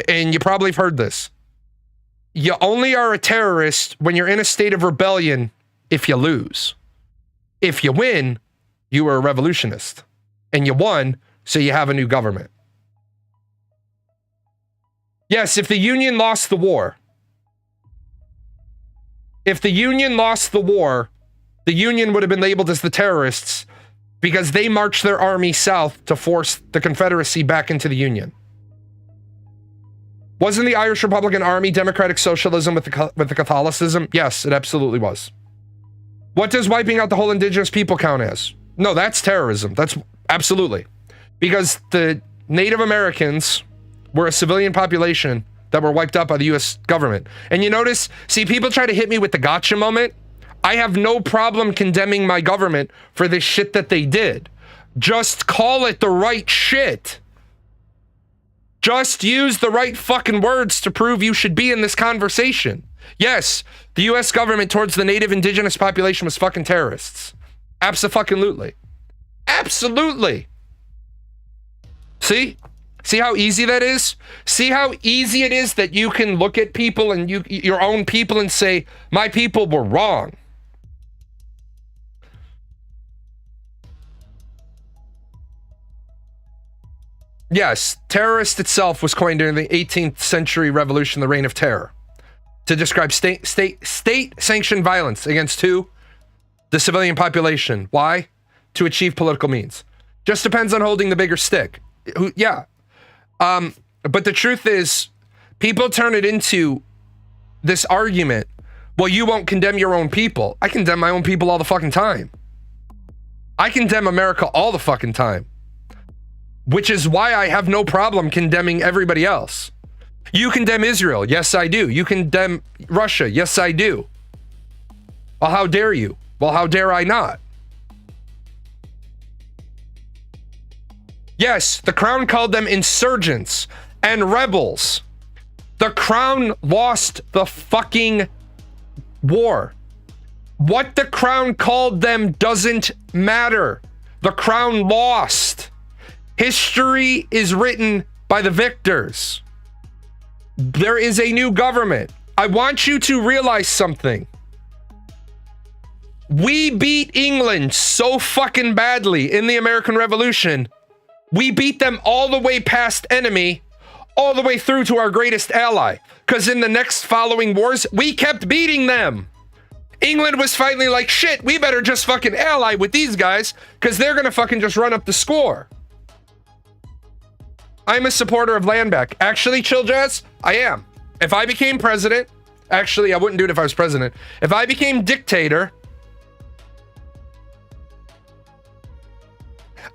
and you probably have heard this, you only are a terrorist when you're in a state of rebellion if you lose. If you win, you were a revolutionist. And you won, so you have a new government. Yes, if the Union lost the war, the Union would have been labeled as the terrorists because they marched their army south to force the Confederacy back into the Union. Wasn't the Irish Republican Army democratic socialism with the Catholicism? Yes, it absolutely was. What does wiping out the whole indigenous people count as? No, that's terrorism. That's absolutely. Because the Native Americans were a civilian population that were wiped out by the U.S. government. And you notice, see, people try to hit me with the gotcha moment. I have no problem condemning my government for the shit that they did. Just call it the right shit. Just use the right fucking words to prove you should be in this conversation. Yes, the U.S. government towards the native indigenous population was fucking terrorists. Abso-fucking-lutely. Absolutely. See? See how easy that is? See how easy it is that you can look at people and your own people and say, my people were wrong. Yes, terrorist itself was coined during the 18th century revolution, the Reign of Terror, to describe state-sanctioned violence against who? The civilian population. Why? To achieve political means. Just depends on holding the bigger stick. Yeah. But the truth is, people turn it into this argument. Well, you won't condemn your own people. I condemn my own people all the fucking time. I condemn America all the fucking time. Which is why I have no problem condemning everybody else. You condemn Israel. Yes, I do. You condemn Russia. Yes, I do. Well, how dare you? Well, how dare I not? Yes, the Crown called them insurgents and rebels. The crown lost the fucking war. What the crown called them doesn't matter. The crown lost. History is written by the victors. There is a new government. I want you to realize something. We beat England so fucking badly in the American Revolution. We beat them all the way past enemy, all the way through to our greatest ally. Because in the next following wars, we kept beating them. England was finally like, shit, we better just fucking ally with these guys because they're going to fucking just run up the score. I'm a supporter of land back. Actually, Chill Jazz, I am. If I became president, actually, I wouldn't do it if I was president. If I became dictator,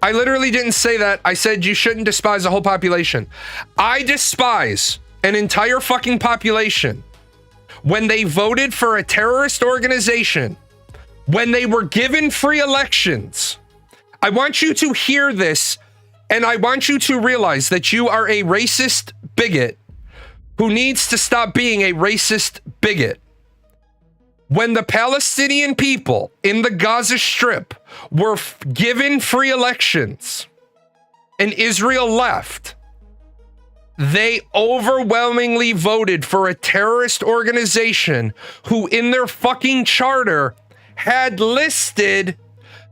I literally didn't say that. I said you shouldn't despise the whole population. I despise an entire fucking population when they voted for a terrorist organization, when they were given free elections. I want you to hear this, and I want you to realize that you are a racist bigot who needs to stop being a racist bigot. When the Palestinian people in the Gaza Strip were given free elections and Israel left, they overwhelmingly voted for a terrorist organization who in their fucking charter had listed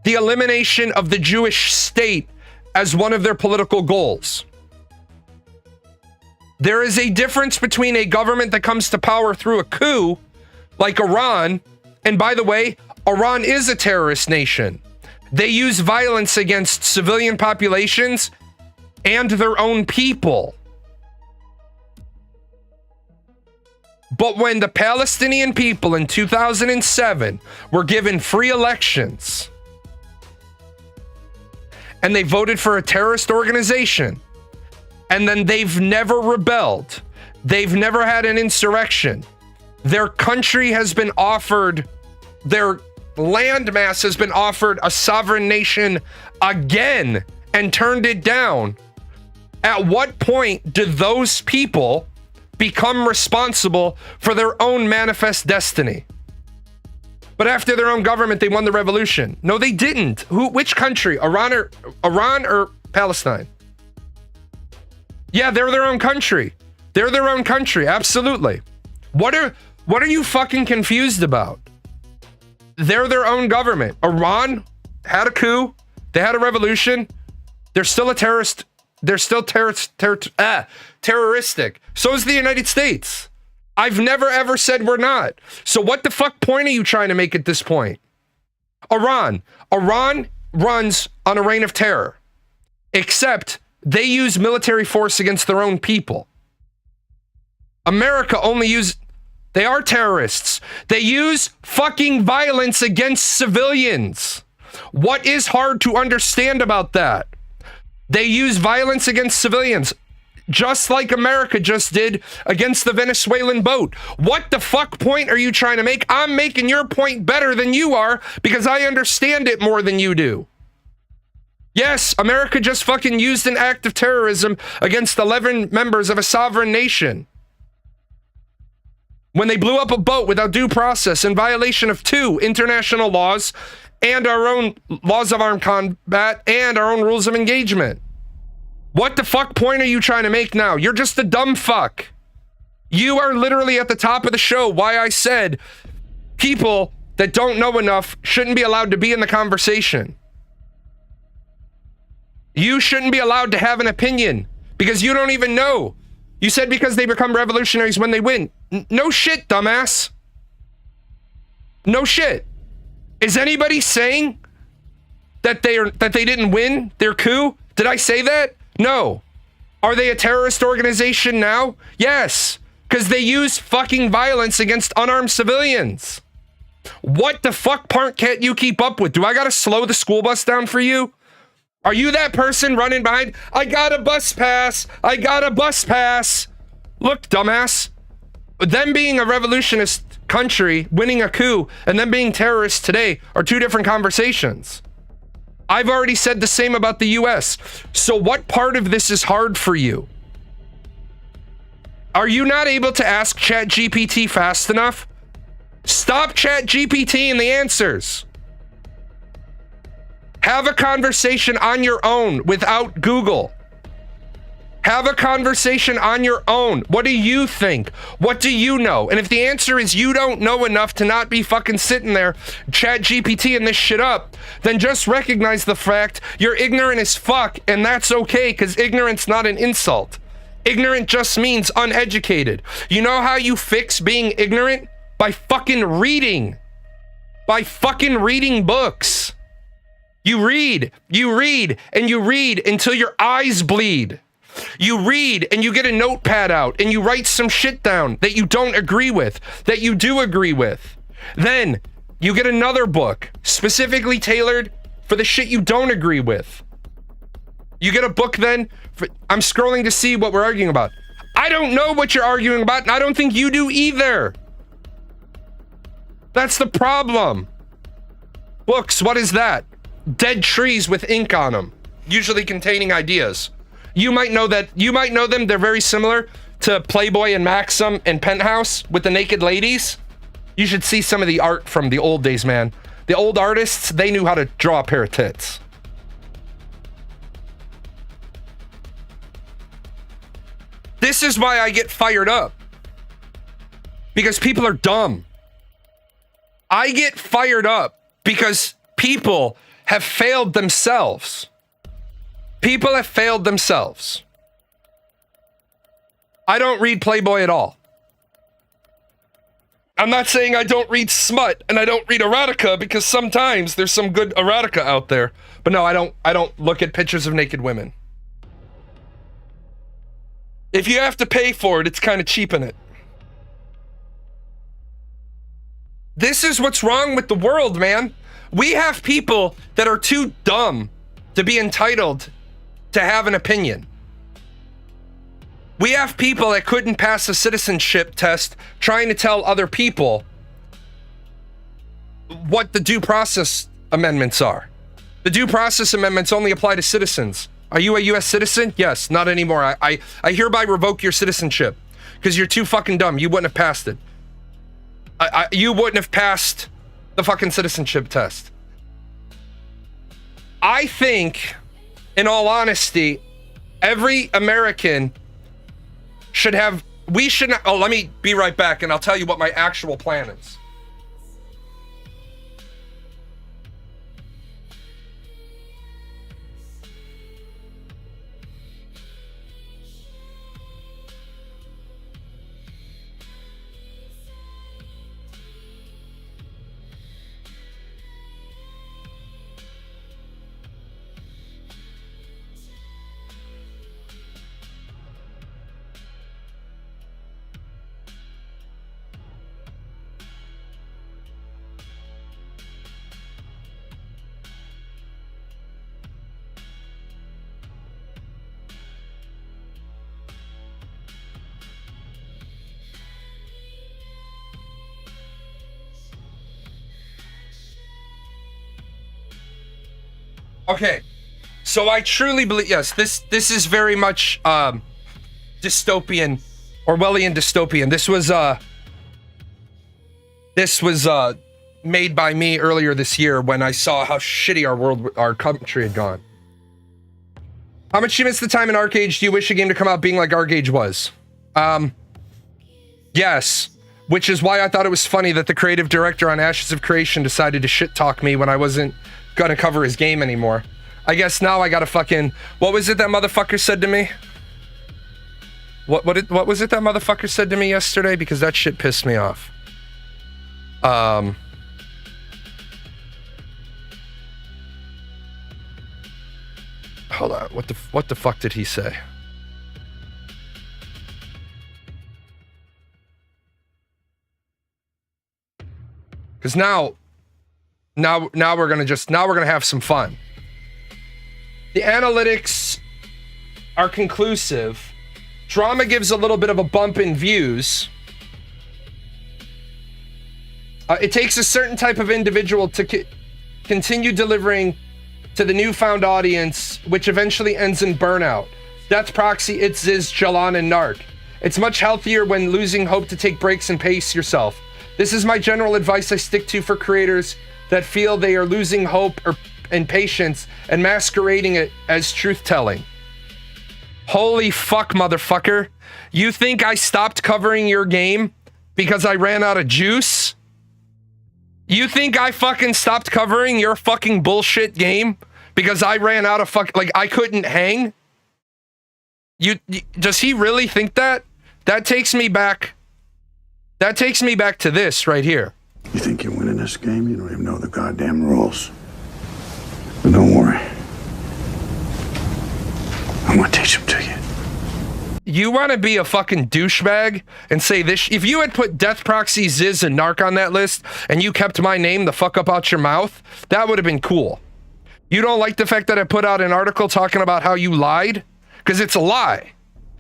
the elimination of the Jewish state as one of their political goals. There is a difference between a government that comes to power through a coup like Iran, and by the way, Iran is a terrorist nation. They use violence against civilian populations and their own people. But when the Palestinian people in 2007 were given free elections and they voted for a terrorist organization, and then they've never rebelled, they've never had an insurrection, their country has been offered, their landmass has been offered a sovereign nation again and turned it down. At what point do those people become responsible for their own manifest destiny? But after their own government, they won the revolution. No, they didn't. Which country? Iran or Palestine? Yeah, they're their own country. They're their own country. Absolutely. What are you fucking confused about? They're their own government. Iran had a coup. They had a revolution. They're still a terrorist. They're still terroristic. So is the United States. I've never ever said we're not. So what the fuck point are you trying to make at this point? Iran runs on a reign of terror, except they use military force against their own people. America they are terrorists. They use fucking violence against civilians. What is hard to understand about that? They use violence against civilians, just like America just did against the Venezuelan boat. What the fuck point are you trying to make? I'm making your point better than you are because I understand it more than you do. Yes, America just fucking used an act of terrorism against 11 members of a sovereign nation when they blew up a boat without due process in violation of 2 international laws and our own laws of armed combat and our own rules of engagement. What the fuck point are you trying to make now? You're just a dumb fuck. You are literally at the top of the show why I said people that don't know enough shouldn't be allowed to be in the conversation. You shouldn't be allowed to have an opinion because you don't even know. You said because they become revolutionaries when they win. No shit, dumbass. No shit. Is anybody saying that they didn't win their coup? Did I say that? No. Are they a terrorist organization now? Yes, because they use fucking violence against unarmed civilians. What the fuck part can't you keep up with? Do I gotta slow the school bus down for you? Are you that person running behind? I got a bus pass. I got a bus pass. Look, dumbass. Them being a revolutionist country, winning a coup, and them being terrorists today are 2 different conversations. I've already said the same about the US. So what part of this is hard for you? Are you not able to ask ChatGPT fast enough? Stop ChatGPT and the answers. Have a conversation on your own without Google. Have a conversation on your own. What do you think? What do you know? And if the answer is you don't know enough to not be fucking sitting there ChatGPT and this shit up, then just recognize the fact you're ignorant as fuck, and that's okay, because ignorance not an insult. Ignorant just means uneducated. You know how you fix being ignorant? By fucking reading. By fucking reading books. You read, and you read until your eyes bleed. You read and you get a notepad out and you write some shit down that you don't agree with, that you do agree with. Then you get another book specifically tailored for the shit you don't agree with. You get a book then, I'm scrolling to see what we're arguing about. I don't know what you're arguing about, and I don't think you do either. That's the problem. Books, what is that? Dead trees with ink on them, usually containing ideas. You might know them. They're very similar to Playboy and Maxim and Penthouse with the naked ladies. You should see some of the art from the old days, man. The old artists, they knew how to draw a pair of tits. This is why I get fired up. Because people are dumb. I get fired up because people have failed themselves. People have failed themselves. I don't read Playboy at all. I'm not saying I don't read smut and I don't read erotica, because sometimes there's some good erotica out there. But no, I don't look at pictures of naked women. If you have to pay for it, it's kind of cheaping it. This is what's wrong with the world, man. We have people that are too dumb to be entitled to have an opinion. We have people that couldn't pass a citizenship test trying to tell other people what the due process amendments are. The due process amendments only apply to citizens. Are you a U.S. citizen? Yes, not anymore. I hereby revoke your citizenship because you're too fucking dumb. You wouldn't have passed it. You wouldn't have passed the fucking citizenship test. I think, in all honesty, every American should have, we should not, oh, let me be right back and I'll tell you what my actual plan is. Okay, so I truly believe, yes, this is very much dystopian, Orwellian dystopian. This was made by me earlier this year when I saw how shitty our country had gone. How much you miss the time in ArcAge? Do you wish a game to come out being like ArcAge was? Yes, which is why I thought it was funny that the creative director on Ashes of Creation decided to shit talk me when I wasn't gonna cover his game anymore. I guess now I gotta fucking, what was it that motherfucker said to me? What was it that motherfucker said to me yesterday? Because that shit pissed me off. Hold on, what the fuck did he say? Because now we're gonna have some fun. The analytics are conclusive. Drama gives a little bit of a bump in views. It takes a certain type of individual to continue delivering to the newfound audience, which eventually ends in burnout. Death Proxy, It's Ziz, Jalan, and Narc. It's much healthier when losing hope to take breaks and pace yourself. This is my general advice I stick to for creators that feel they are losing hope and patience and masquerading it as truth-telling. Holy fuck, motherfucker. You think I stopped covering your game because I ran out of juice? You think I fucking stopped covering your fucking bullshit game because I ran out of I couldn't hang? Does he really think that? That takes me back to this right here. You think you're winning this game? You don't even know the goddamn rules. But don't worry. I'm gonna teach them to you. You want to be a fucking douchebag and say this? If you had put Death Proxy, Ziz, and Narc on that list, and you kept my name the fuck up out your mouth, that would have been cool. You don't like the fact that I put out an article talking about how you lied? Because it's a lie.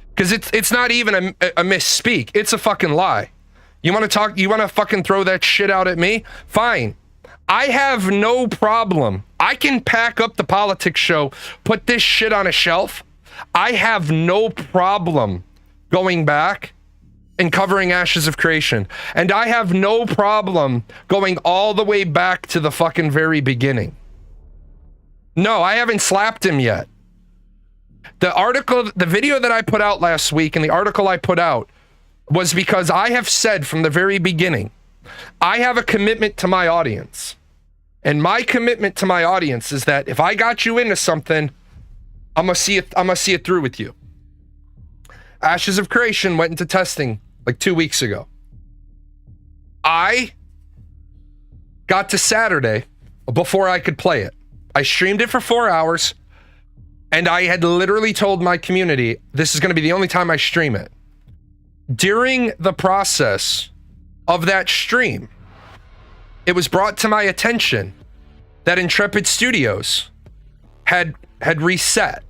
Because it's not even a misspeak. It's a fucking lie. You want to fucking throw that shit out at me? Fine. I have no problem. I can pack up the politics show, put this shit on a shelf. I have no problem going back and covering Ashes of Creation. And I have no problem going all the way back to the fucking very beginning. No, I haven't slapped him yet. The video that I put out last week and the article I put out was because I have said from the very beginning, I have a commitment to my audience. And my commitment to my audience is that if I got you into something, I'm gonna see it through with you. Ashes of Creation went into testing like 2 weeks ago. I got to Saturday before I could play it. I streamed it for 4 hours, and I had literally told my community, this is gonna be the only time I stream it. During the process of that stream, it was brought to my attention that Intrepid Studios had reset.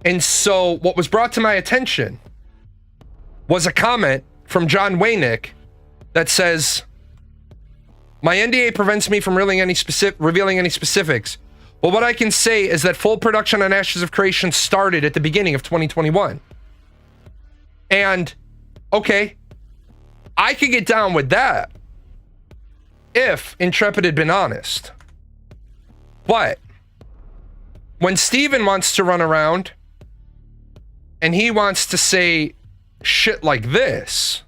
And so what was brought to my attention was a comment from John Waynick that says, my NDA prevents me from revealing any specifics. But what I can say is that full production on Ashes of Creation started at the beginning of 2021. And, okay, I could get down with that if Intrepid had been honest. But when Steven wants to run around and he wants to say shit like this,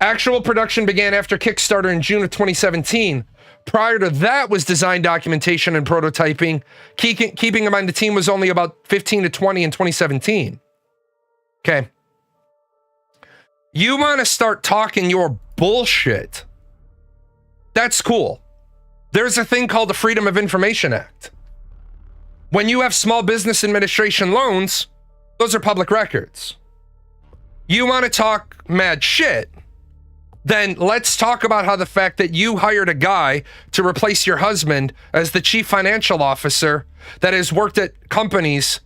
actual production began after Kickstarter in June of 2017. Prior to that was design documentation and prototyping. Keeping in mind the team was only about 15 to 20 in 2017. Okay. You want to start talking your bullshit. That's cool. There's a thing called the Freedom of Information Act. When you have Small Business Administration loans, those are public records. You want to talk mad shit, then let's talk about how the fact that you hired a guy to replace your husband as the chief financial officer that has worked at companies,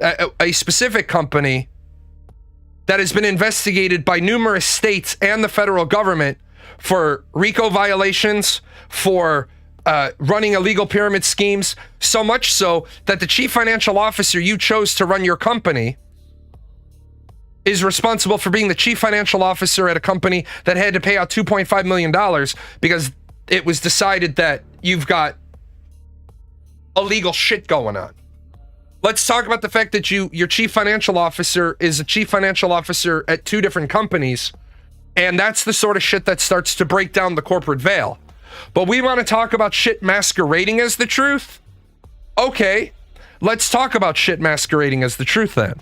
a specific company that has been investigated by numerous states and the federal government for RICO violations, for running illegal pyramid schemes, so much so that the chief financial officer you chose to run your company is responsible for being the chief financial officer at a company that had to pay out $2.5 million because it was decided that you've got illegal shit going on. Let's talk about the fact that your chief financial officer is a chief financial officer at 2 different companies, and that's the sort of shit that starts to break down the corporate veil. But we want to talk about shit masquerading as the truth? Okay, let's talk about shit masquerading as the truth then.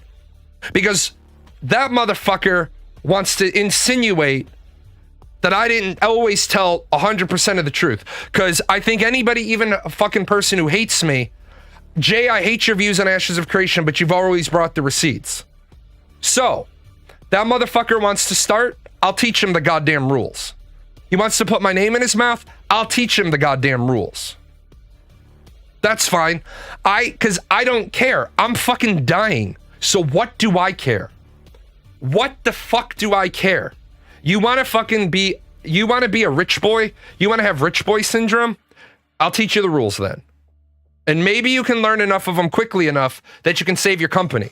Because that motherfucker wants to insinuate that I didn't always tell 100% of the truth. Because I think anybody, even a fucking person who hates me, Jay, I hate your views on Ashes of Creation, but you've always brought the receipts. So, that motherfucker wants to start, I'll teach him the goddamn rules. He wants to put my name in his mouth, I'll teach him the goddamn rules. That's fine. Because I don't care. I'm fucking dying. So what do I care? What the fuck do I care? You want to be a rich boy? You want to have rich boy syndrome? I'll teach you the rules then. And maybe you can learn enough of them quickly enough that you can save your company.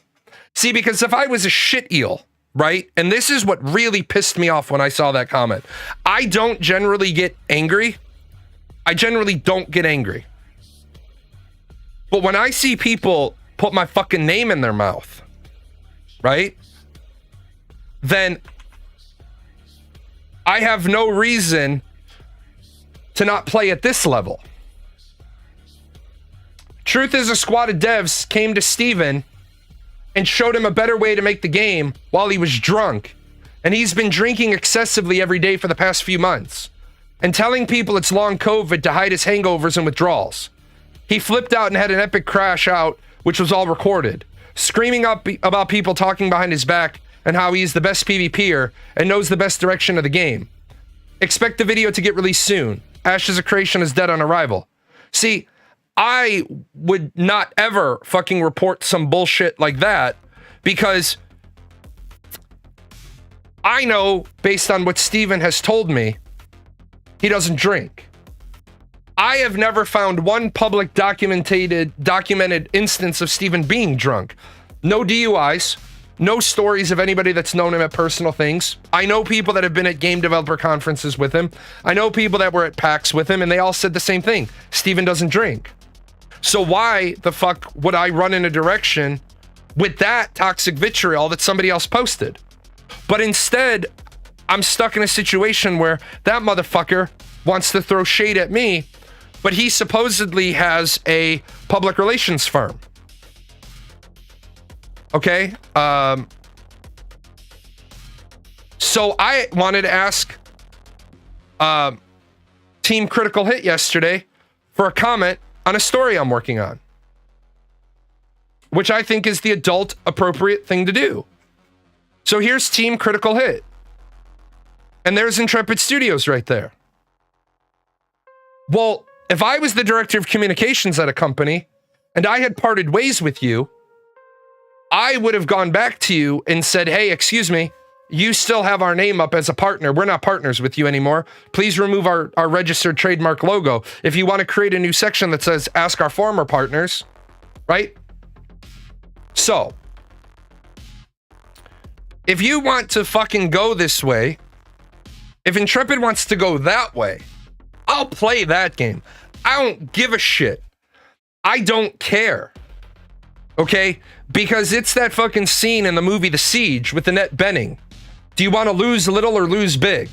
See, because if I was a shit eel, right? And this is what really pissed me off when I saw that comment. I don't generally get angry. I generally don't get angry. But when I see people put my fucking name in their mouth, right? Then I have no reason to not play at this level. Truth is, a squad of devs came to Steven and showed him a better way to make the game while he was drunk. And he's been drinking excessively every day for the past few months and telling people it's long COVID to hide his hangovers and withdrawals. He flipped out and had an epic crash out, which was all recorded, screaming up about people talking behind his back and how he's the best PvPer and knows the best direction of the game. Expect the video to get released soon. Ashes of Creation is dead on arrival. See, I would not ever fucking report some bullshit like that because I know, based on what Steven has told me, he doesn't drink. I have never found one public documented instance of Steven being drunk. No DUIs, no stories of anybody that's known him at personal things. I know people that have been at game developer conferences with him. I know people that were at PAX with him, and they all said the same thing. Steven doesn't drink. So why the fuck would I run in a direction with that toxic vitriol that somebody else posted? But instead, I'm stuck in a situation where that motherfucker wants to throw shade at me, but he supposedly has a public relations firm. Okay? So I wanted to ask Team Critical Hit yesterday for a comment on a story I'm working on, which I think is the adult appropriate thing to do. So here's Team Critical Hit. And there's Intrepid Studios right there. Well, if I was the director of communications at a company and I had parted ways with you, I would have gone back to you and said, hey, excuse me, you still have our name up as a partner. We're not partners with you anymore. Please remove our registered trademark logo. If you want to create a new section that says, ask our former partners, right? So, if you want to fucking go this way, if Intrepid wants to go that way, I'll play that game. I don't give a shit. I don't care. Okay? Because it's that fucking scene in the movie The Siege with Annette Bening. Do you want to lose little or lose big?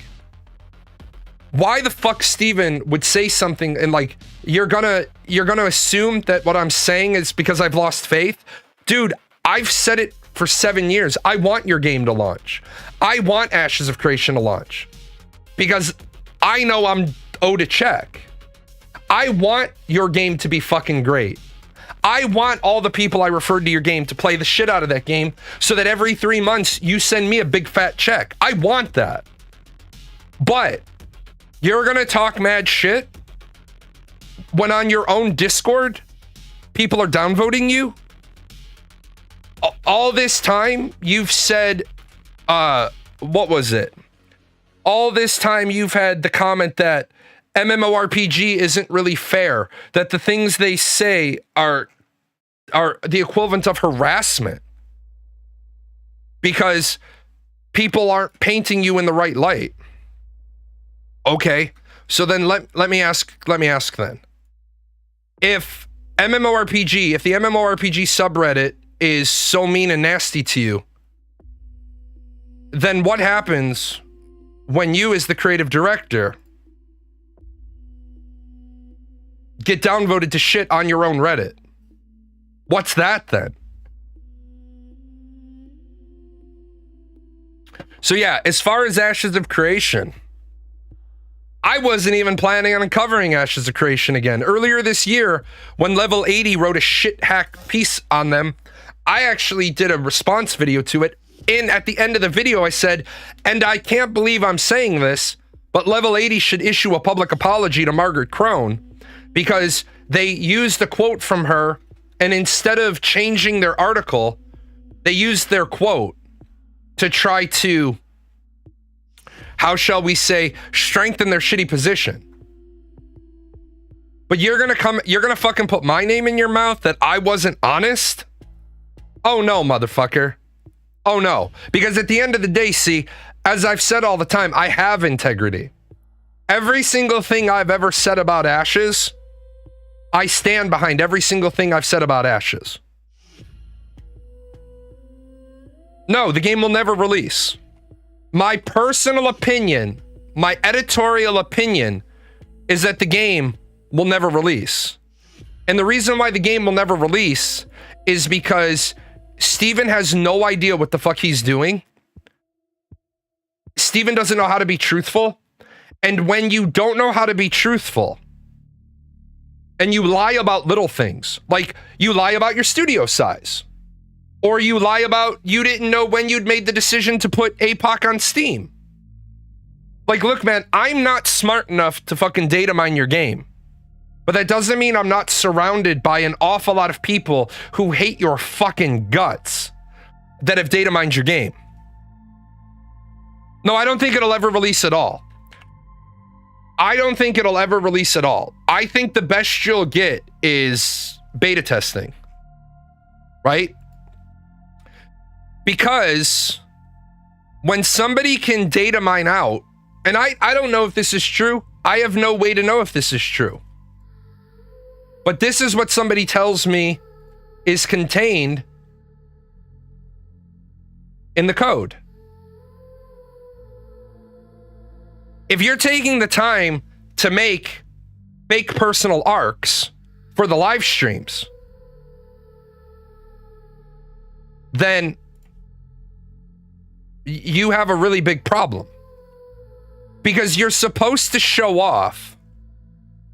Why the fuck Steven would say something and like, you're gonna assume that what I'm saying is because I've lost faith? Dude, I've said it for 7 years. I want your game to launch. I want Ashes of Creation to launch. Because I know I'm owed a check. I want your game to be fucking great. I want all the people I referred to your game to play the shit out of that game so that every 3 months you send me a big fat check. I want that. But you're gonna talk mad shit when on your own Discord people are downvoting you? All this time you've said, what was it? All this time you've had the comment that MMORPG isn't really fair, that the things they say are the equivalent of harassment because people aren't painting you in the right light. Okay, so then let me ask then. If the MMORPG subreddit is so mean and nasty to you, then what happens when you as the creative director get downvoted to shit on your own Reddit? What's that then? So yeah, as far as Ashes of Creation, I wasn't even planning on covering Ashes of Creation again. Earlier this year, when Level 80 wrote a shit hack piece on them, I actually did a response video to it. And at the end of the video, I said, and I can't believe I'm saying this, but Level 80 should issue a public apology to Margaret Crone because they used a quote from her, and instead of changing their article, they used their quote to try to, how shall we say, strengthen their shitty position. But you're gonna fucking put my name in your mouth that I wasn't honest? Oh no, motherfucker. Oh no. Because at the end of the day, see, as I've said all the time, I have integrity. Every single thing I've ever said about Ashes, I stand behind every single thing I've said about Ashes. No, the game will never release. My personal opinion, my editorial opinion, is that the game will never release. And the reason why the game will never release is because Steven has no idea what the fuck he's doing. Steven doesn't know how to be truthful. And when you don't know how to be truthful, and you lie about little things, like you lie about your studio size, or you lie about you didn't know when you'd made the decision to put APOC on Steam. Like, look, man, I'm not smart enough to fucking data mine your game. But that doesn't mean I'm not surrounded by an awful lot of people who hate your fucking guts that have data mined your game. No, I don't think it'll ever release at all. I don't think it'll ever release at all. I think the best you'll get is beta testing. Right? Because when somebody can data mine out, and I don't know if this is true. I have no way to know if this is true. But this is what somebody tells me is contained in the code. If you're taking the time to make fake personal arcs for the live streams, then you have a really big problem. Because you're supposed to show off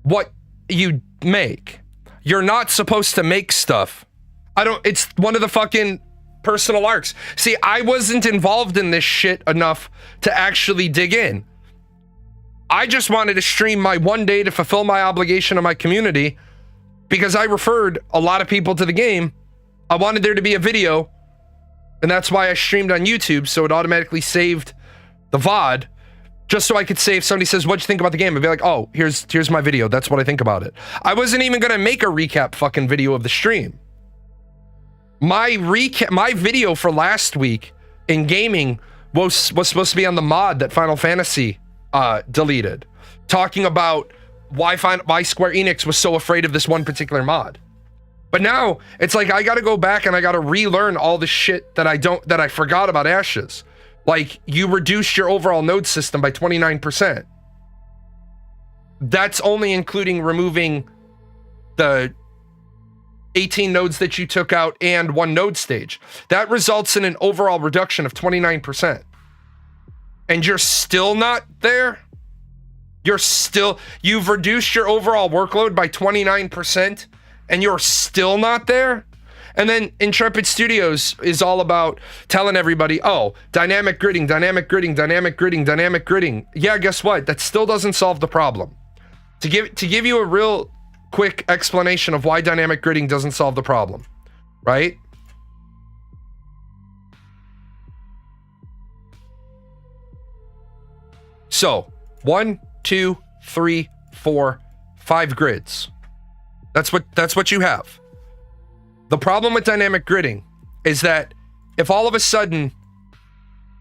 what you make. You're not supposed to make stuff. It's one of the fucking personal arcs. See, I wasn't involved in this shit enough to actually dig in. I just wanted to stream my one day to fulfill my obligation to my community because I referred a lot of people to the game. I wanted there to be a video, and that's why I streamed on YouTube, so it automatically saved the VOD. Just so I could say if somebody says, what'd you think about the game? I'd be like, oh, here's my video. That's what I think about it. I wasn't even going to make a recap fucking video of the stream. My video for last week in gaming was supposed to be on the mod that Final Fantasy deleted. Talking about why Square Enix was so afraid of this one particular mod. But now, it's like I got to go back and I got to relearn all the shit that I forgot about Ashes. Like, you reduced your overall node system by 29%. That's only including removing the 18 nodes that you took out and one node stage. That results in an overall reduction of 29%. And you're still not there? You've reduced your overall workload by 29%, and you're still not there? And then Intrepid Studios is all about telling everybody, oh, dynamic gridding, dynamic gridding, dynamic gridding, dynamic gridding. Yeah, guess what? That still doesn't solve the problem. To give you a real quick explanation of why dynamic gridding doesn't solve the problem, right? So, 1, 2, 3, 4, 5 grids. That's what you have. The problem with dynamic gridding is that if all of a sudden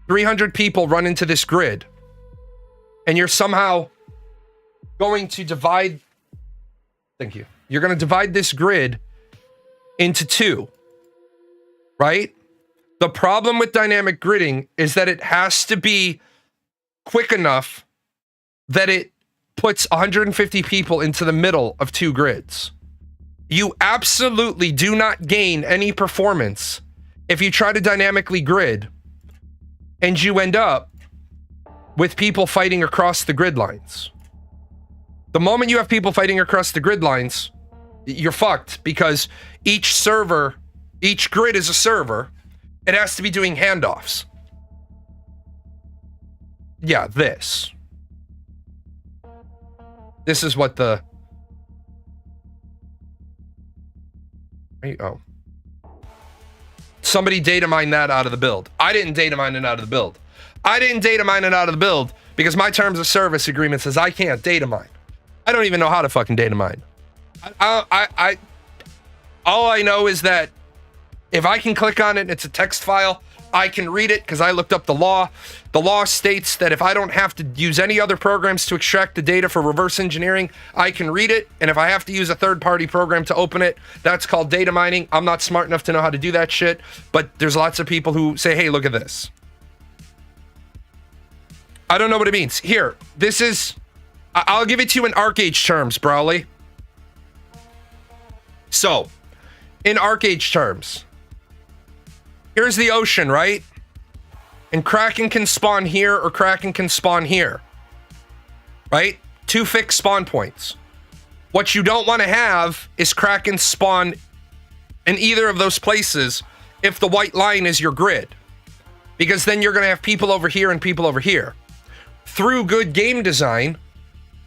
300 people run into this grid and you're somehow going to divide, you're going to divide this grid into 2, right? The problem with dynamic gridding is that it has to be quick enough that it puts 150 people into the middle of 2 grids. You absolutely do not gain any performance if you try to dynamically grid and you end up with people fighting across the grid lines. The moment you have people fighting across the grid lines, you're fucked because each grid is a server. It has to be doing handoffs. Yeah, this is what the... Oh. Somebody data mined that out of the build. I didn't data mine it out of the build. I didn't data mine it out of the build because my terms of service agreement says I can't data mine. I don't even know how to fucking data mine. All I know is that If I can click on it and it's a text file, I can read it because I looked up the law. The law states that if I don't have to use any other programs to extract the data for reverse engineering, I can read it. And if I have to use a third-party program to open it, that's called data mining. I'm not smart enough to know how to do that shit, but there's lots of people who say, hey, look at this. I don't know what it means. Here, this is... I'll give it to you in ArcAge terms, Brawley. So, in ArcAge terms... Here's the ocean, right? And Kraken can spawn here or Kraken can spawn here. Right? 2 fixed spawn points. What you don't want to have is Kraken spawn in either of those places if the white line is your grid. Because then you're going to have people over here and people over here. Through good game design,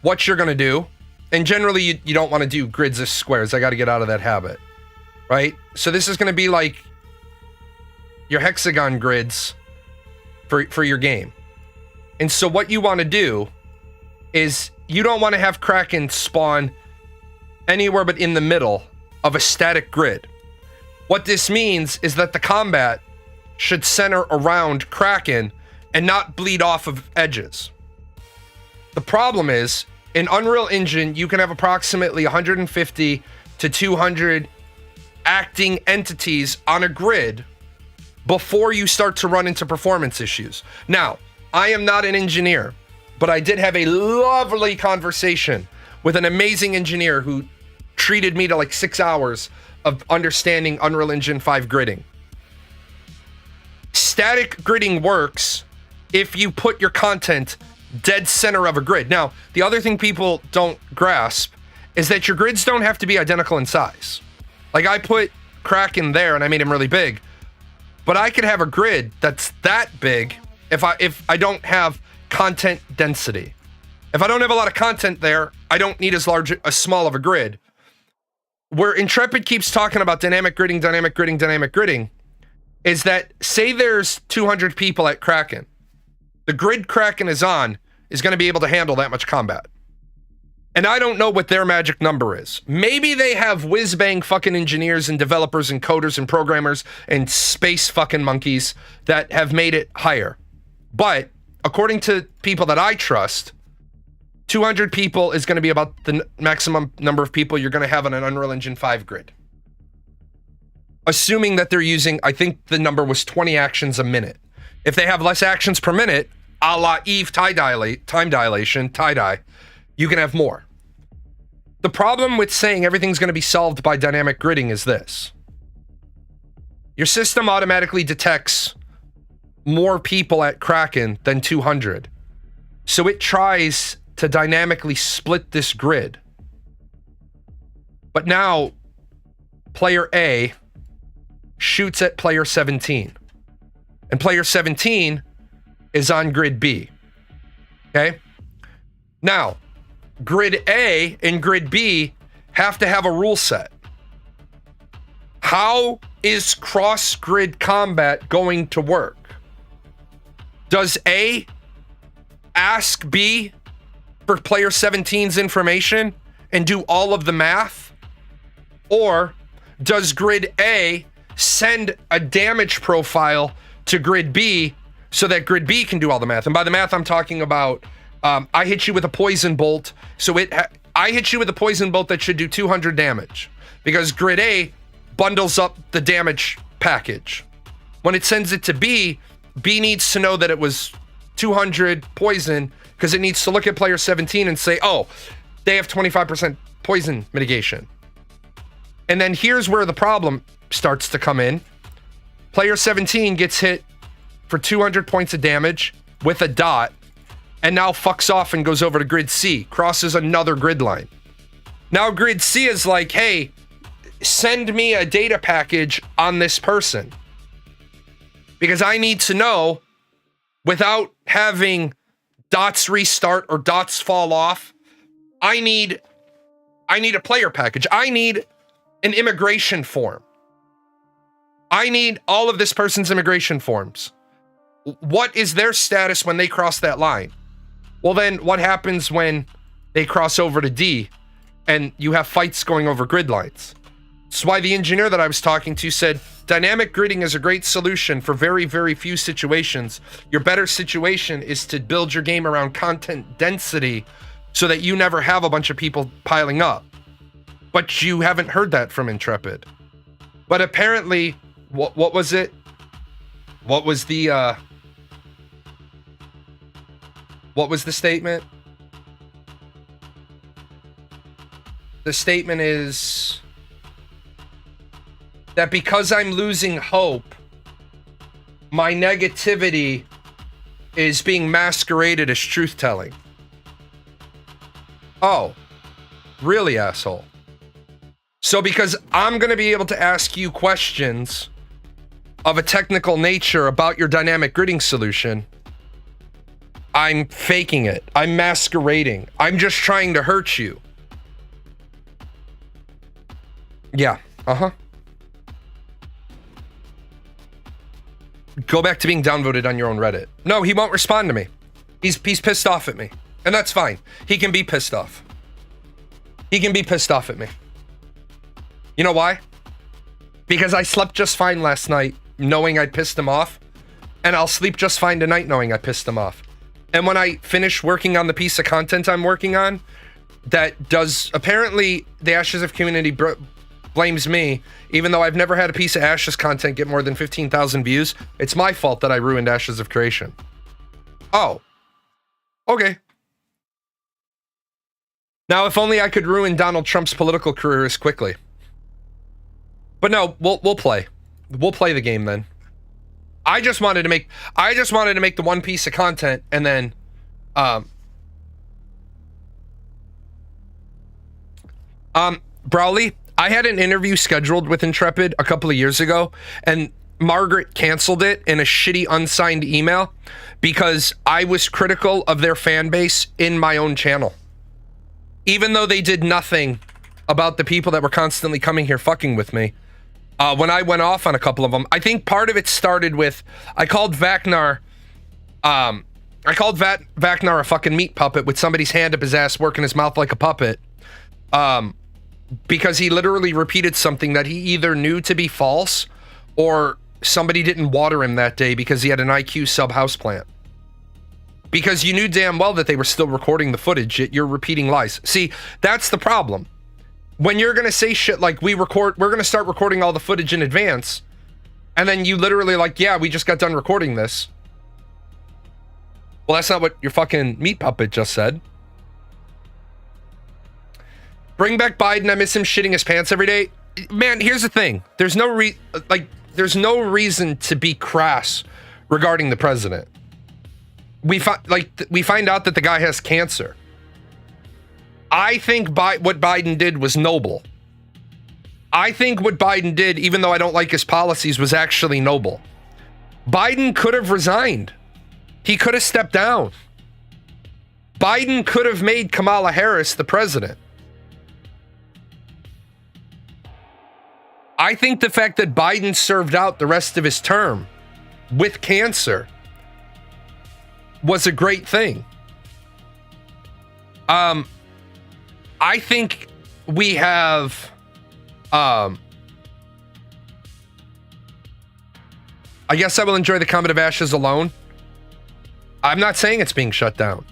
what you're going to do, and generally you don't want to do grids as squares. I got to get out of that habit. Right? So this is going to be like your hexagon grids for your game. And so what you want to do is you don't want to have Kraken spawn anywhere but in the middle of a static grid. What this means is that the combat should center around Kraken and not bleed off of edges. The problem is, in Unreal Engine, you can have approximately 150 to 200 acting entities on a grid before you start to run into performance issues. Now, I am not an engineer, but I did have a lovely conversation with an amazing engineer who treated me to like 6 hours of understanding Unreal Engine 5 gridding. Static gridding works if you put your content dead center of a grid. Now, the other thing people don't grasp is that your grids don't have to be identical in size. Like I put Kraken there and I made him really big, but I could have a grid that's that big if I don't have content density. If I don't have a lot of content there, I don't need as small of a grid. Where Intrepid keeps talking about dynamic gridding, is that say there's 200 people at Kraken. The grid Kraken is on is going to be able to handle that much combat. And I don't know what their magic number is. Maybe they have whiz-bang fucking engineers and developers and coders and programmers and space fucking monkeys that have made it higher. But according to people that I trust, 200 people is going to be about the maximum number of people you're going to have on an Unreal Engine 5 grid. Assuming that they're using, I think the number was 20 actions a minute. If they have less actions per minute, a la Eve time dilation, tie-dye, you can have more. The problem with saying everything's going to be solved by dynamic gridding is this. Your system automatically detects more people at Kraken than 200. So it tries to dynamically split this grid. But now, player A shoots at player 17. And player 17 is on grid B. Okay? Now, grid A and grid B have to have a rule set. How is cross-grid combat going to work? Does A ask B for player 17's information and do all of the math? Or does grid A send a damage profile to grid B so that grid B can do all the math? And by the math, I'm talking about I hit you with a poison bolt. So I hit you with a poison bolt that should do 200 damage because grid A bundles up the damage package. When it sends it to B, B needs to know that it was 200 poison because it needs to look at player 17 and say, oh, they have 25% poison mitigation. And then here's where the problem starts to come in. Player 17 gets hit for 200 points of damage with a dot and now fucks off and goes over to grid C, crosses another grid line. Now grid C is like, hey, send me a data package on this person. Because I need to know without having dots restart or dots fall off. I need a player package. I need an immigration form. I need all of this person's immigration forms. What is their status when they cross that line? Well, then what happens when they cross over to D and you have fights going over grid lines? It's why the engineer that I was talking to said dynamic gridding is a great solution for very, very few situations. Your better situation is to build your game around content density so that you never have a bunch of people piling up. But you haven't heard that from Intrepid. But apparently, what was it? What was the statement? The statement is that because I'm losing hope, my negativity is being masqueraded as truth-telling. Oh, really, asshole? So because I'm going to be able to ask you questions of a technical nature about your dynamic gridding solution, I'm faking it. I'm masquerading. I'm just trying to hurt you. Yeah, uh-huh. Go back to being downvoted on your own Reddit. No, he won't respond to me. He's pissed off at me. And that's fine. He can be pissed off. He can be pissed off at me. You know why? Because I slept just fine last night knowing I pissed him off. And I'll sleep just fine tonight knowing I pissed him off. And when I finish working on the piece of content I'm working on, that does, apparently the Ashes of Community blames me, even though I've never had a piece of Ashes content get more than 15,000 views. It's my fault that I ruined Ashes of Creation. Oh. Okay. Now, if only I could ruin Donald Trump's political career as quickly. But no, we'll play. We'll play the game then. I just wanted to make the one piece of content and then Brawley, I had an interview scheduled with Intrepid a couple of years ago, and Margaret canceled it in a shitty unsigned email because I was critical of their fan base in my own channel. Even though they did nothing about the people that were constantly coming here fucking with me. When I went off on a couple of them, I think part of it started with, I called Vacnar a fucking meat puppet with somebody's hand up his ass working his mouth like a puppet. Because he literally repeated something that he either knew to be false or somebody didn't water him that day because he had an IQ sub houseplant. Because you knew damn well that they were still recording the footage, yet you're repeating lies. See, that's the problem. When you're going to say shit like, we're going to start recording all the footage in advance, and then you literally like, yeah, we just got done recording this. Well, that's not what your fucking meat puppet just said. Bring back Biden. I miss him shitting his pants every day. Man, here's the thing. There's no reason to be crass regarding the president. We find out that the guy has cancer. I think what Biden did was noble. I think what Biden did, even though I don't like his policies, was actually noble. Biden could have resigned. He could have stepped down. Biden could have made Kamala Harris the president. I think the fact that Biden served out the rest of his term with cancer was a great thing. I think we have I guess I will enjoy the Comet of Ashes alone. I'm not saying it's being shut down.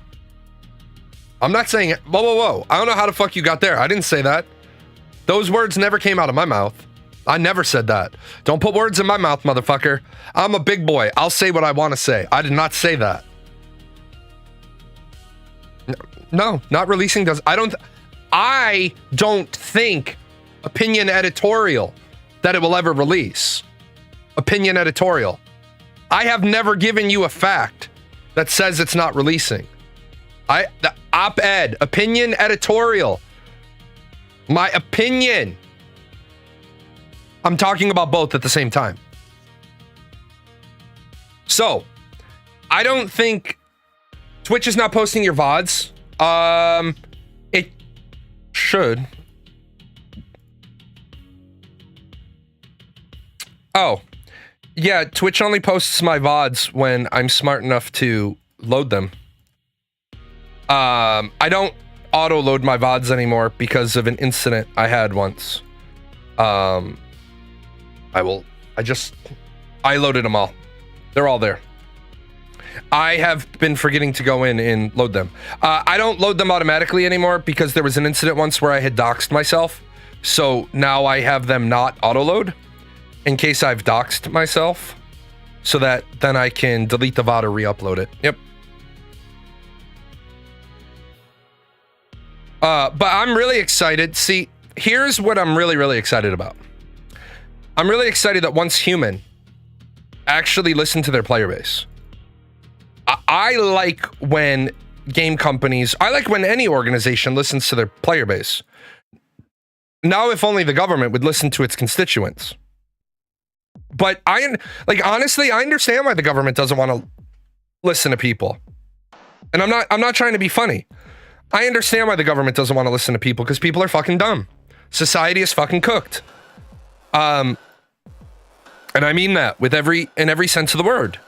I'm not saying it. Whoa. I don't know how the fuck you got there. I didn't say that. Those words never came out of my mouth. I never said that. Don't put words in my mouth, motherfucker. I'm a big boy. I'll say what I want to say. I did not say that. No, not releasing does. I don't think opinion editorial that it will ever release. Opinion editorial. I have never given you a fact that says it's not releasing. The op-ed, opinion editorial. My opinion. I'm talking about both at the same time. So, I don't think Twitch is not posting your VODs. It should. Oh, yeah, Twitch only posts my VODs when I'm smart enough to load them. I don't auto-load my VODs anymore because of an incident I had once. I loaded them all. They're all there. I have been forgetting to go in and load them. I don't load them automatically anymore because there was an incident once where I had doxed myself. So now I have them not auto load in case I've doxed myself, so that then I can delete the VOD or re-upload it. Yep. But I'm really excited. See, here's what I'm really, really excited about. I'm really excited that Once Human actually listen to their player base. I like when game companies, I like when any organization listens to their player base. Now, if only the government would listen to its constituents. But honestly, I understand why the government doesn't want to listen to people. And I'm not trying to be funny. I understand why the government doesn't want to listen to people, because people are fucking dumb. Society is fucking cooked. And I mean that in every sense of the word.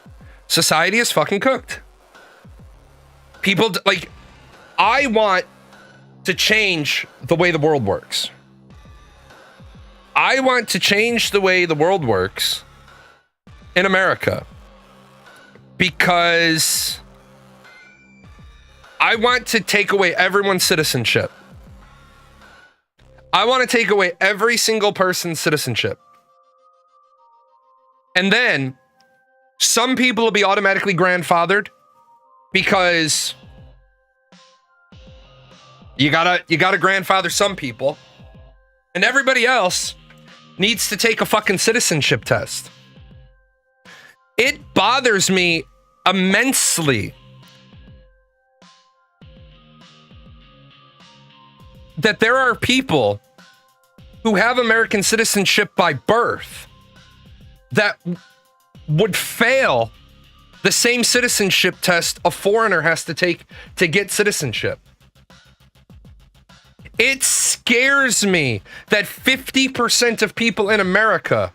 Society is fucking cooked. People, I want to change the way the world works. I want to change the way the world works in America, because I want to take away everyone's citizenship. I want to take away every single person's citizenship. And then some people will be automatically grandfathered because you gotta grandfather some people, and everybody else needs to take a fucking citizenship test. It bothers me immensely that there are people who have American citizenship by birth that would fail the same citizenship test a foreigner has to take to get citizenship. It scares me that 50% of people in America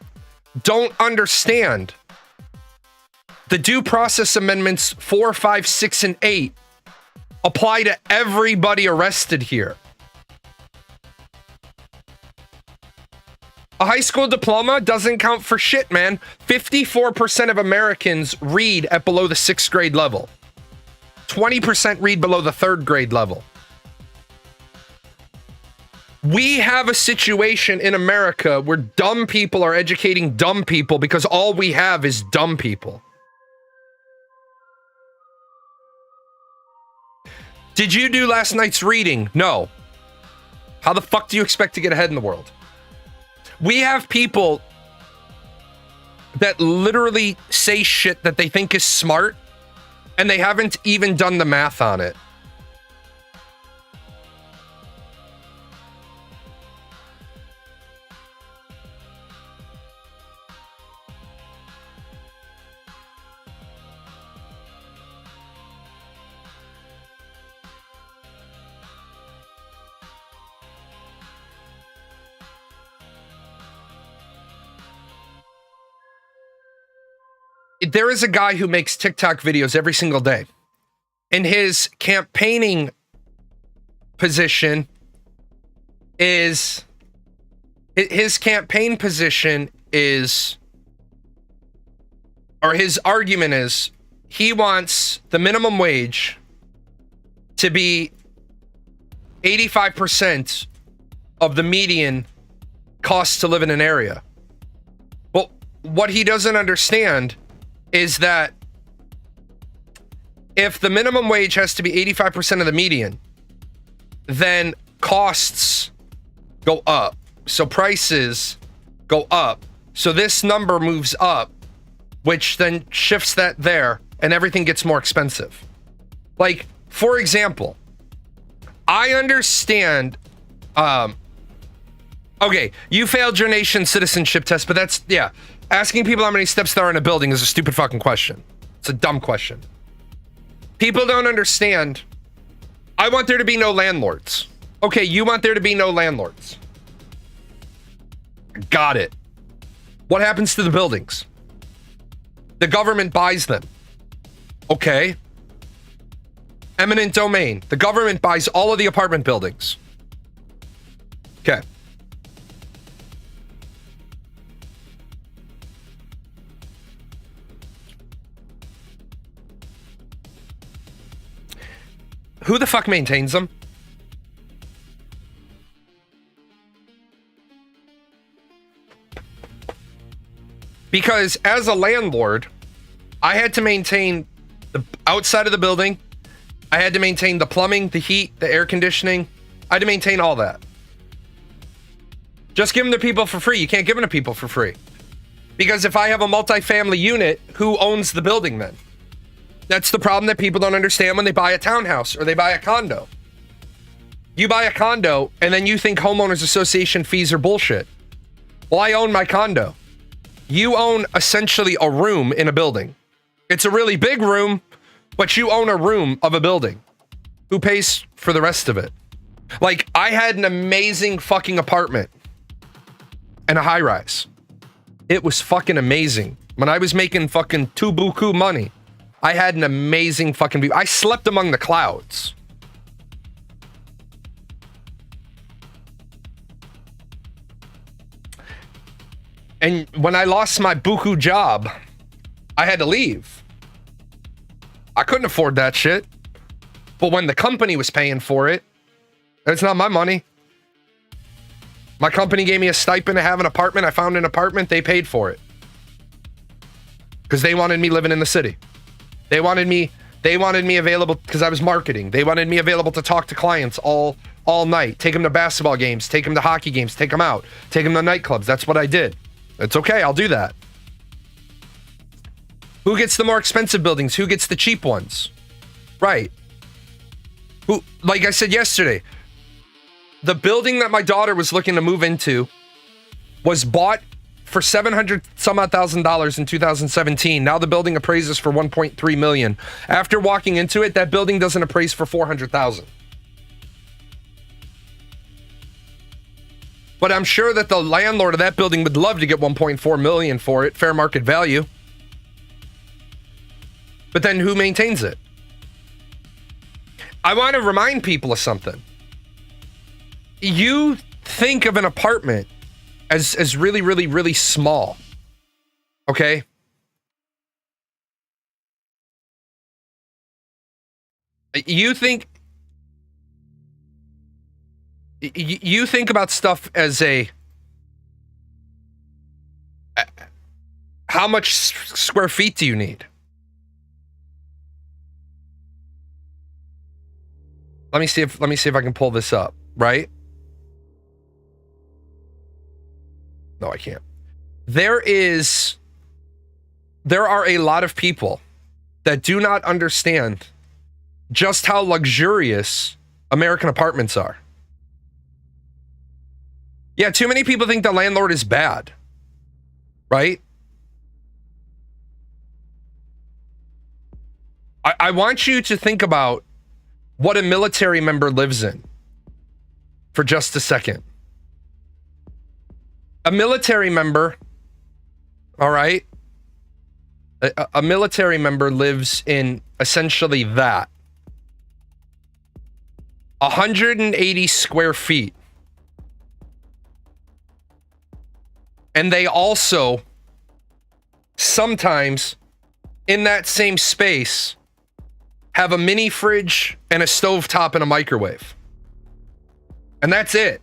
don't understand the due process amendments 4, 5, 6, and 8 apply to everybody arrested here. A high school diploma doesn't count for shit, man. 54% of Americans read at below the 6th grade level. 20% read below the 3rd grade level. We have a situation in America where dumb people are educating dumb people because all we have is dumb people. Did you do last night's reading? No. How the fuck do you expect to get ahead in the world? We have people that literally say shit that they think is smart, and they haven't even done the math on it. There is a guy who makes TikTok videos every single day, and his campaigning position is, or his argument is, he wants the minimum wage to be 85% of the median cost to live in an area. Well, what he doesn't understand is that if the minimum wage has to be 85% of the median, then costs go up. So prices go up. So this number moves up, which then shifts that there, and everything gets more expensive. Like, for example, I understand, okay, you failed your nation's citizenship test, but that's, yeah. Asking people how many steps there are in a building is a stupid fucking question. It's a dumb question. People don't understand. I want there to be no landlords. Okay, you want there to be no landlords. Got it. What happens to the buildings? The government buys them. Okay. Eminent domain. The government buys all of the apartment buildings. Okay. Who the fuck maintains them? Because as a landlord, I had to maintain the outside of the building. I had to maintain the plumbing, the heat, the air conditioning. I had to maintain all that. Just give them to people for free. You can't give them to people for free. Because if I have a multifamily unit, who owns the building then? That's the problem that people don't understand when they buy a townhouse or they buy a condo. You buy a condo and then you think homeowners association fees are bullshit. Well, I own my condo. You own essentially a room in a building. It's a really big room, but you own a room of a building. Who pays for the rest of it? Like, I had an amazing fucking apartment and a high rise. It was fucking amazing. When I was making fucking buku money, I had an amazing fucking view. I slept among the clouds. And when I lost my buku job, I had to leave. I couldn't afford that shit. But when the company was paying for it, it's not my money. My company gave me a stipend to have an apartment. I found an apartment. They paid for it. Because they wanted me living in the city. They wanted me available because I was marketing. They wanted me available to talk to clients all night. Take them to basketball games. Take them to hockey games. Take them out. Take them to nightclubs. That's what I did. It's okay. I'll do that. Who gets the more expensive buildings? Who gets the cheap ones? Right. Who, like I said yesterday, the building that my daughter was looking to move into was bought for $700 some odd thousand in 2017. Now the building appraises for $1.3 million. After walking into it, that building doesn't appraise for $400,000. But I'm sure that the landlord of that building would love to get $1.4 million for it, fair market value. But then who maintains it? I want to remind people of something. You think of an apartment as really, really, really small. Okay? You think about stuff as how much square feet do you need? Let me see if I can pull this up, right? No, I can't. There are a lot of people that do not understand just how luxurious American apartments are. Yeah, too many people think the landlord is bad, right? I want you to think about what a military member lives in for just a second. A military member, all right? A military member lives in essentially that. 180 square feet. And they also sometimes in that same space have a mini fridge and a stovetop and a microwave. And that's it.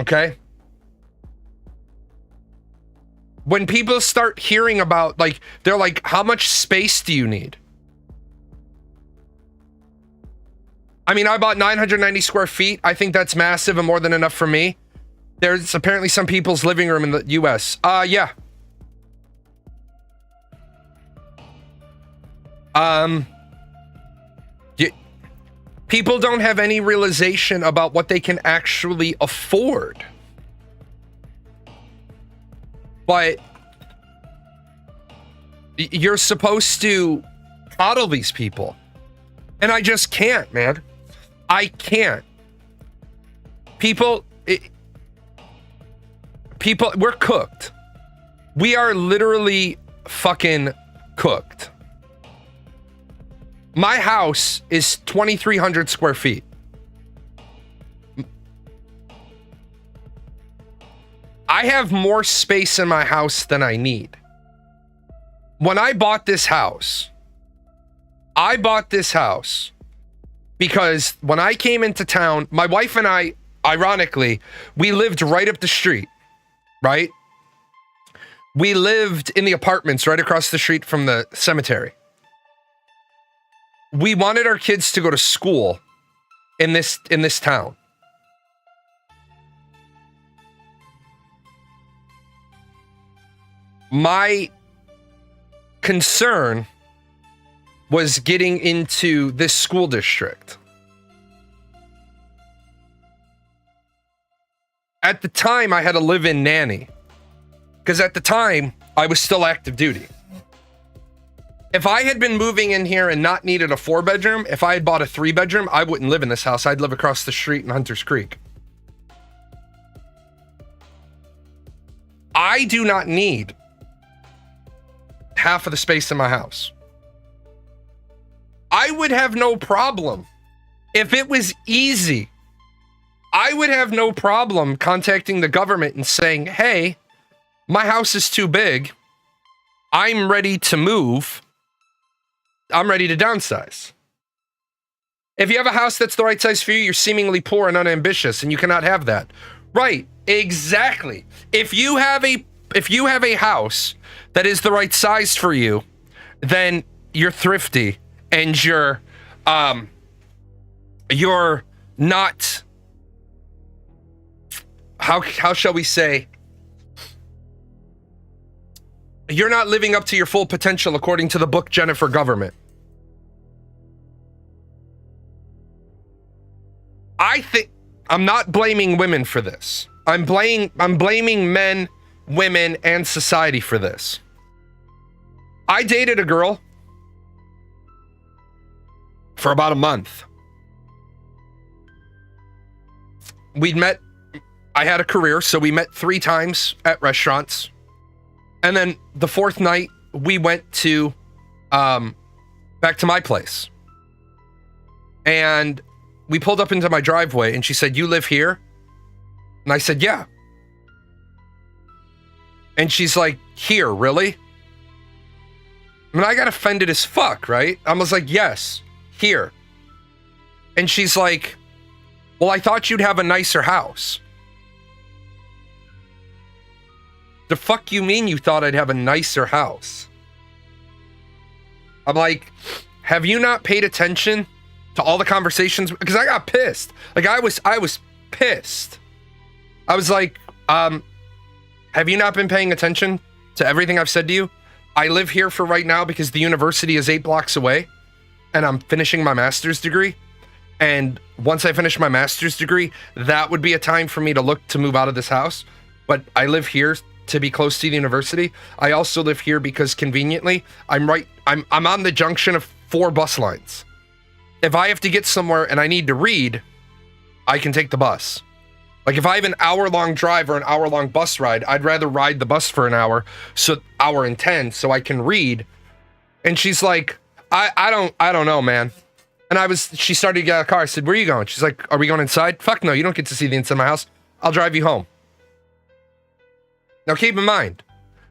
Okay? When people start hearing about, like, they're like, how much space do you need? I mean, I bought 990 square feet. I think that's massive and more than enough for me. There's apparently some people's living room in the US. Yeah. People don't have any realization about what they can actually afford. But you're supposed to coddle these people. And I just can't, man. I can't. People, we're cooked. We are literally fucking cooked. My house is 2,300 square feet. I have more space in my house than I need. When I bought this house, because when I came into town, my wife and I, ironically, we lived right up the street, right? We lived in the apartments right across the street from the cemetery. We wanted our kids to go to school in this town. My concern was getting into this school district. At the time, I had a live-in nanny. Because at the time, I was still active duty. If I had been moving in here and not needed a 4-bedroom, if I had bought a 3-bedroom, I wouldn't live in this house. I'd live across the street in Hunters Creek. I do not need half of the space in my house. I would have no problem if it was easy. I would have no problem contacting the government and saying, hey, my house is too big. I'm ready to move. I'm ready to downsize. If you have a house that's the right size for you, you're seemingly poor and unambitious, and you cannot have that. Right, exactly. If you have a house that is the right size for you, then you're thrifty and you're not, how shall we say, you're not living up to your full potential according to the book Jennifer Government. I think I'm not blaming women for this. I'm blaming men, women, and society for this. I dated a girl for about a month. We'd met, I had a career, so we met 3 times at restaurants. And then the 4th night, we went to, back to my place. And we pulled up into my driveway and she said, you live here? And I said, yeah. And she's like, here, really? I mean, I got offended as fuck, right? I was like, yes, here. And she's like, well, I thought you'd have a nicer house. The fuck you mean you thought I'd have a nicer house? I'm like, have you not paid attention to all the conversations? Because I got pissed. Like I was pissed. I was like, have you not been paying attention to everything I've said to you? I live here for right now because the university is 8 blocks away and I'm finishing my master's degree. And once I finish my master's degree, that would be a time for me to look to move out of this house. But I live here to be close to the university. I also live here because conveniently, I'm on the junction of 4 bus lines. If I have to get somewhere and I need to read, I can take the bus. Like if I have an hour-long drive or an hour-long bus ride, I'd rather ride the bus for an hour, so hour and 10, so I can read. And she's like, I don't know, man. And she started to get out of the car. I said, where are you going? She's like, are we going inside? Fuck no, you don't get to see the inside of my house. I'll drive you home. Now keep in mind,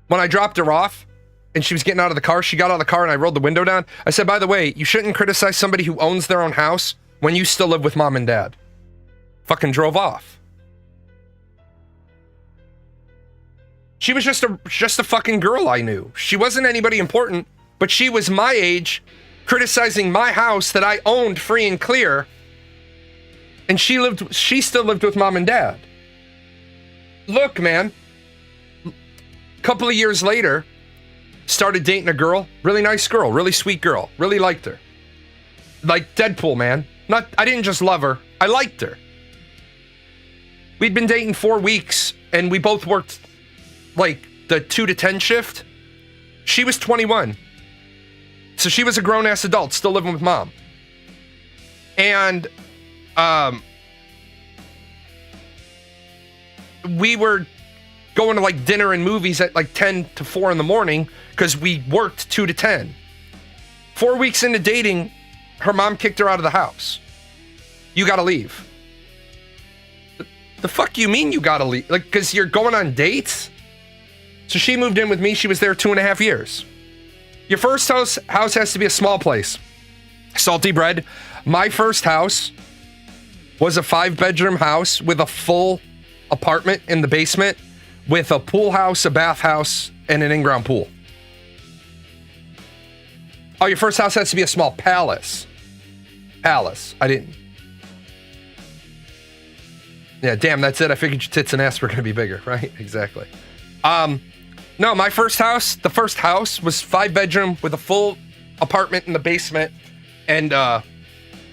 when I dropped her off and she was getting out of the car, she got out of the car and I rolled the window down. I said, by the way, you shouldn't criticize somebody who owns their own house when you still live with mom and dad. Fucking drove off. She was just a fucking girl I knew. She wasn't anybody important, but she was my age, criticizing my house that I owned free and clear. And she still lived with mom and dad. Look, man. Couple of years later, started dating a girl, really nice girl, really sweet girl, really liked her. Like Deadpool, man. I didn't just love her, I liked her. We'd been dating 4 weeks and we both worked like the 2 to 10 shift. She was 21. So she was a grown-ass adult, still living with mom. And we were going to like dinner and movies at like 10 to 4 in the morning because we worked 2 to 10. 4 weeks into dating, her mom kicked her out of the house. You gotta leave. The fuck you mean you gotta leave? Like, because you're going on dates? So she moved in with me. She was there 2.5 years. Your first house has to be a small place. Salty bread. My first house was a 5-bedroom house with a full apartment in the basement with a pool house, a bathhouse, and an in-ground pool. Oh, your first house has to be a small palace. Palace. I didn't. Yeah, damn, that's it. I figured your tits and ass were going to be bigger, right? Exactly. No, my first house, the first house was 5-bedroom with a full apartment in the basement and a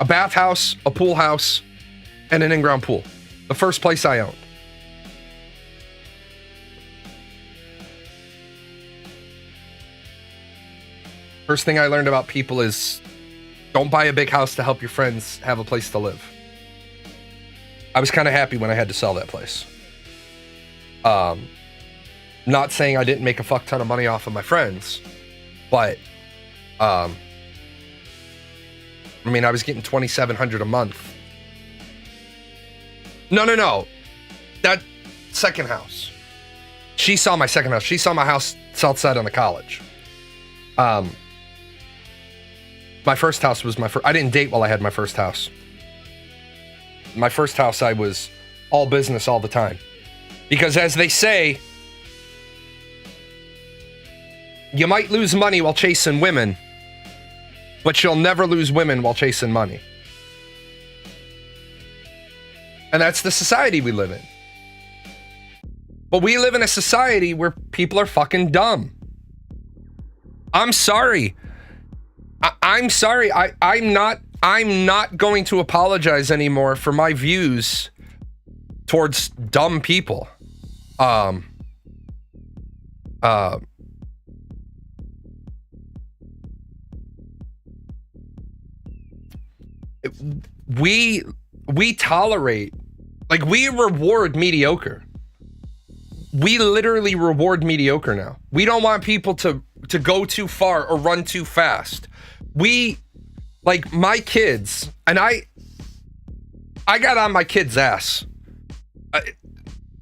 bathhouse, a pool house, and an in-ground pool. The first place I owned. First thing I learned about people is don't buy a big house to help your friends have a place to live. I was kind of happy when I had to sell that place. Not saying I didn't make a fuck ton of money off of my friends, but I mean, I was getting $2,700 a month. No. That second house. She saw my second house. She saw my house south side on the college. My first house was I didn't date while I had my first house. My first house, I was all business all the time. Because as they say, you might lose money while chasing women, but you'll never lose women while chasing money. And that's the society we live in. But we live in a society where people are fucking dumb. I'm sorry. I'm sorry. I'm not going to apologize anymore for my views towards dumb people. We tolerate, like, we reward mediocre. We literally reward mediocre now. We don't want people to go too far or run too fast. We, like, my kids, and I got on my kids' ass.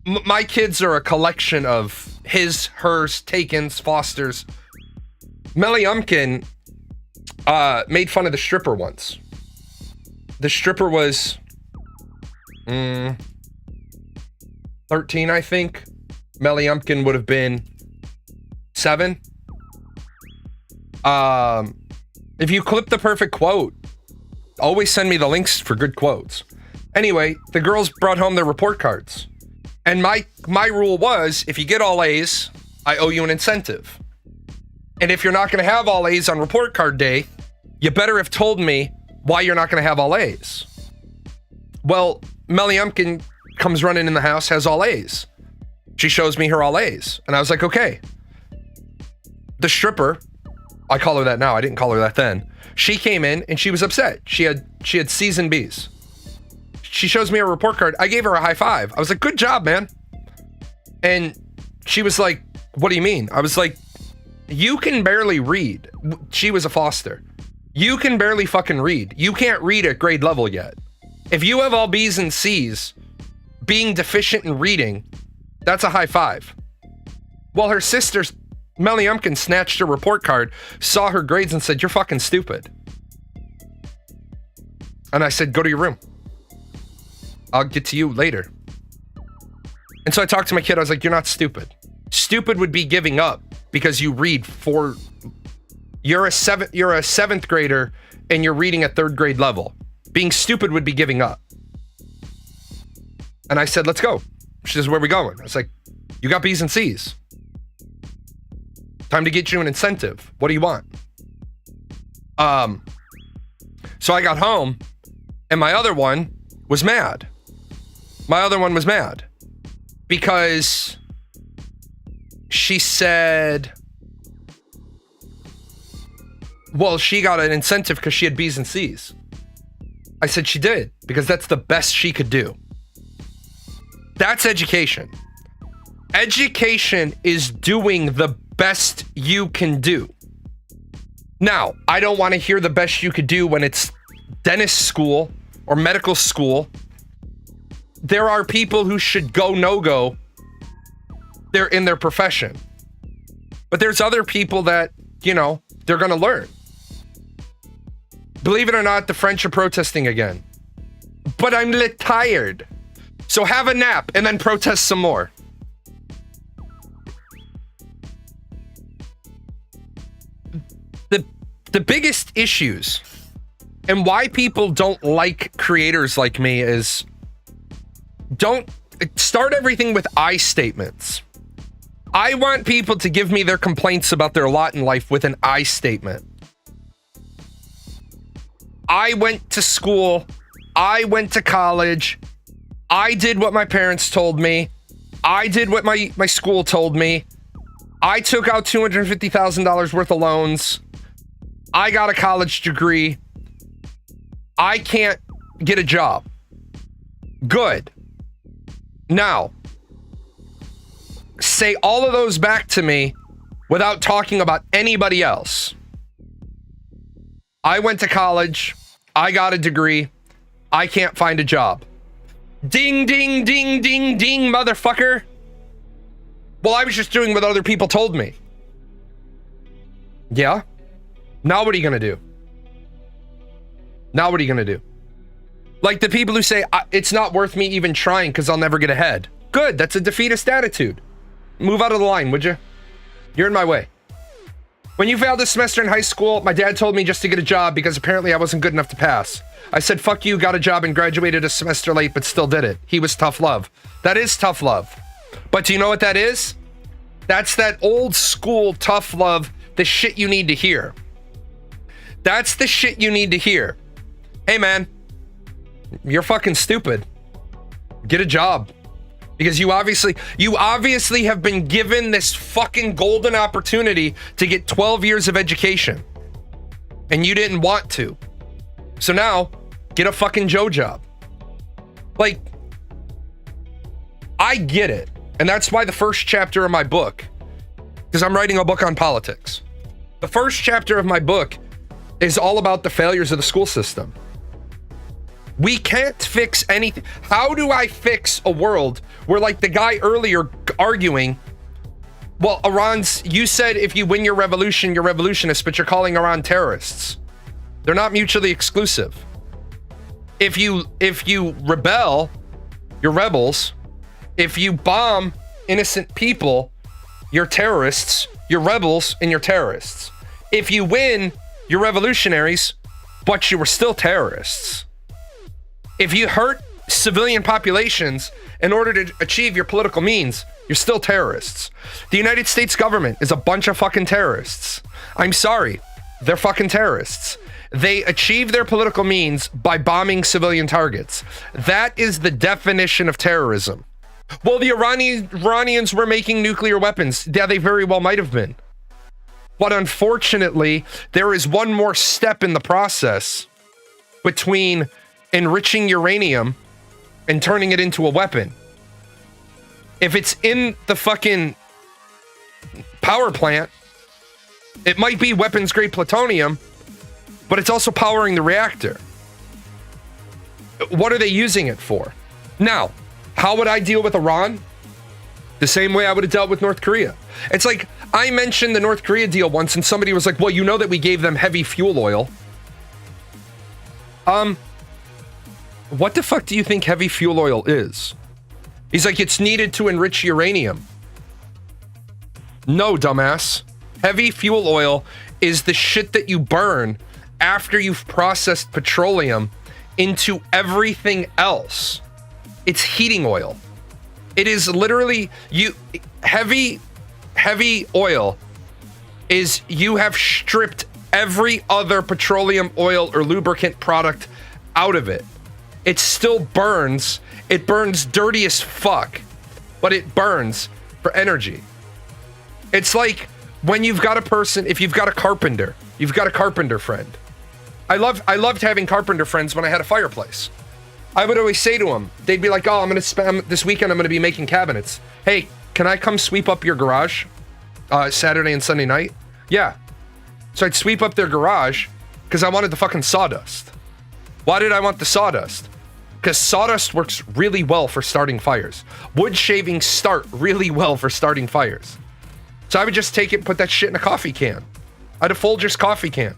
My kids are a collection of his, hers, takens, fosters. Melly Umpkin made fun of the stripper once. The stripper was 13, I think. Melly Umpkin would have been 7. If you clip the perfect quote, always send me the links for good quotes. Anyway, the girls brought home their report cards. And my rule was, if you get all A's, I owe you an incentive. And if you're not going to have all A's on report card day, you better have told me why you're not going to have all A's. Well, Melly Umpkin comes running in the house, has all A's. She shows me her all A's. And I was like, okay. The stripper, I call her that now. I didn't call her that then. She came in and she was upset. She had C's and B's. She shows me her report card. I gave her a high five. I was like, good job, man. And she was like, what do you mean? I was like, you can barely read. She was a foster. You can barely fucking read. You can't read at grade level yet. If you have all B's and C's, being deficient in reading, that's a high five. Well, her sister, Melly Umpkin, snatched her report card, saw her grades and said, you're fucking stupid. And I said, go to your room. I'll get to you later. And so I talked to my kid. I was like, you're not stupid. Stupid would be giving up because you read for... You're a seventh grader and you're reading at 3rd grade level. Being stupid would be giving up. And I said, let's go. She says, where are we going? I was like, you got B's and C's. Time to get you an incentive. What do you want? So I got home and my other one was mad. Because she said, well, she got an incentive because she had B's and C's. I said she did, because that's the best she could do. That's education. Education is doing the best you can do. Now, I don't want to hear the best you could do when it's dentist school or medical school. There are people who should go no-go. They're in their profession. But there's other people that, you know, they're going to learn. Believe it or not, the French are protesting again. But I'm lit tired. So have a nap and then protest some more. The biggest issues and why people don't like creators like me is don't start everything with I statements. I want people to give me their complaints about their lot in life with an I statement. I went to school. I went to college. I did what my parents told me. I did what my school told me. I took out $250,000 worth of loans. I got a college degree. I can't get a job. Good. Now, say all of those back to me without talking about anybody else. I went to college. I got a degree. I can't find a job. Ding, ding, ding, ding, ding, motherfucker. Well, I was just doing what other people told me. Yeah? Now what are you going to do? Now what are you going to do? Like the people who say, it's not worth me even trying because I'll never get ahead. Good, that's a defeatist attitude. Move out of the line, would you? You're in my way. When you failed this semester in high school, my dad told me just to get a job because apparently I wasn't good enough to pass. I said, fuck you, got a job and graduated a semester late, but still did it. He was tough love. That is tough love. But do you know what that is? That's that old school tough love, the shit you need to hear. That's the shit you need to hear. Hey man, you're fucking stupid. Get a job. Because you obviously have been given this fucking golden opportunity to get 12 years of education. And you didn't want to. So now, get a fucking Joe job. Like, I get it. And that's why the first chapter of my book, because I'm writing a book on politics. The first chapter of my book is all about the failures of the school system. We can't fix anything. How do I fix a world where, like the guy earlier arguing, well, you said if you win your revolution, you're revolutionists, but you're calling Iran terrorists. They're not mutually exclusive. If you rebel, you're rebels. If you bomb innocent people, you're terrorists. You're rebels and you're terrorists. If you win, you're revolutionaries, but you were still terrorists. If you hurt civilian populations in order to achieve your political means, you're still terrorists. The United States government is a bunch of fucking terrorists. I'm sorry, they're fucking terrorists. They achieve their political means by bombing civilian targets. That is the definition of terrorism. Well, the Iranians were making nuclear weapons. Yeah, they very well might have been. But unfortunately, there is one more step in the process between enriching uranium and turning it into a weapon. If it's in the fucking power plant, it might be weapons grade plutonium, but it's also powering the reactor. What are they using it for? Now, how would I deal with Iran? The same way I would have dealt with North Korea. It's like, I mentioned the North Korea deal once and somebody was like, well, you know that we gave them heavy fuel oil. What the fuck do you think heavy fuel oil is? He's like, it's needed to enrich uranium. No, dumbass. Heavy fuel oil is the shit that you burn after you've processed petroleum into everything else. It's heating oil. It is literally heavy oil is you have stripped every other petroleum oil or lubricant product out of it. It still burns. It burns dirty as fuck, but it burns for energy. It's like when you've got a person, if you've got a carpenter, you've got a carpenter friend. I loved having carpenter friends when I had a fireplace. I would always say to them, they'd be like, oh, this weekend I'm going to be making cabinets. Hey, can I come sweep up your garage Saturday and Sunday night? Yeah. So I'd sweep up their garage because I wanted the fucking sawdust. Why did I want the sawdust? Because sawdust works really well for starting fires. Wood shavings start really well for starting fires. So I would just take it and put that shit in a coffee can. I'd a Folgers coffee can.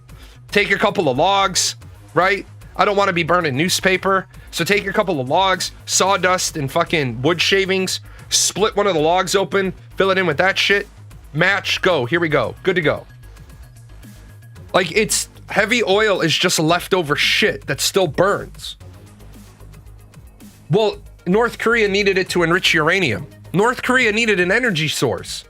Take a couple of logs, right? I don't want to be burning newspaper. So take a couple of logs, sawdust, and fucking wood shavings, split one of the logs open, fill it in with that shit, match, go. Here we go. Good to go. Like, it's heavy oil is just leftover shit that still burns. Well, North Korea needed it to enrich uranium. North Korea needed an energy source.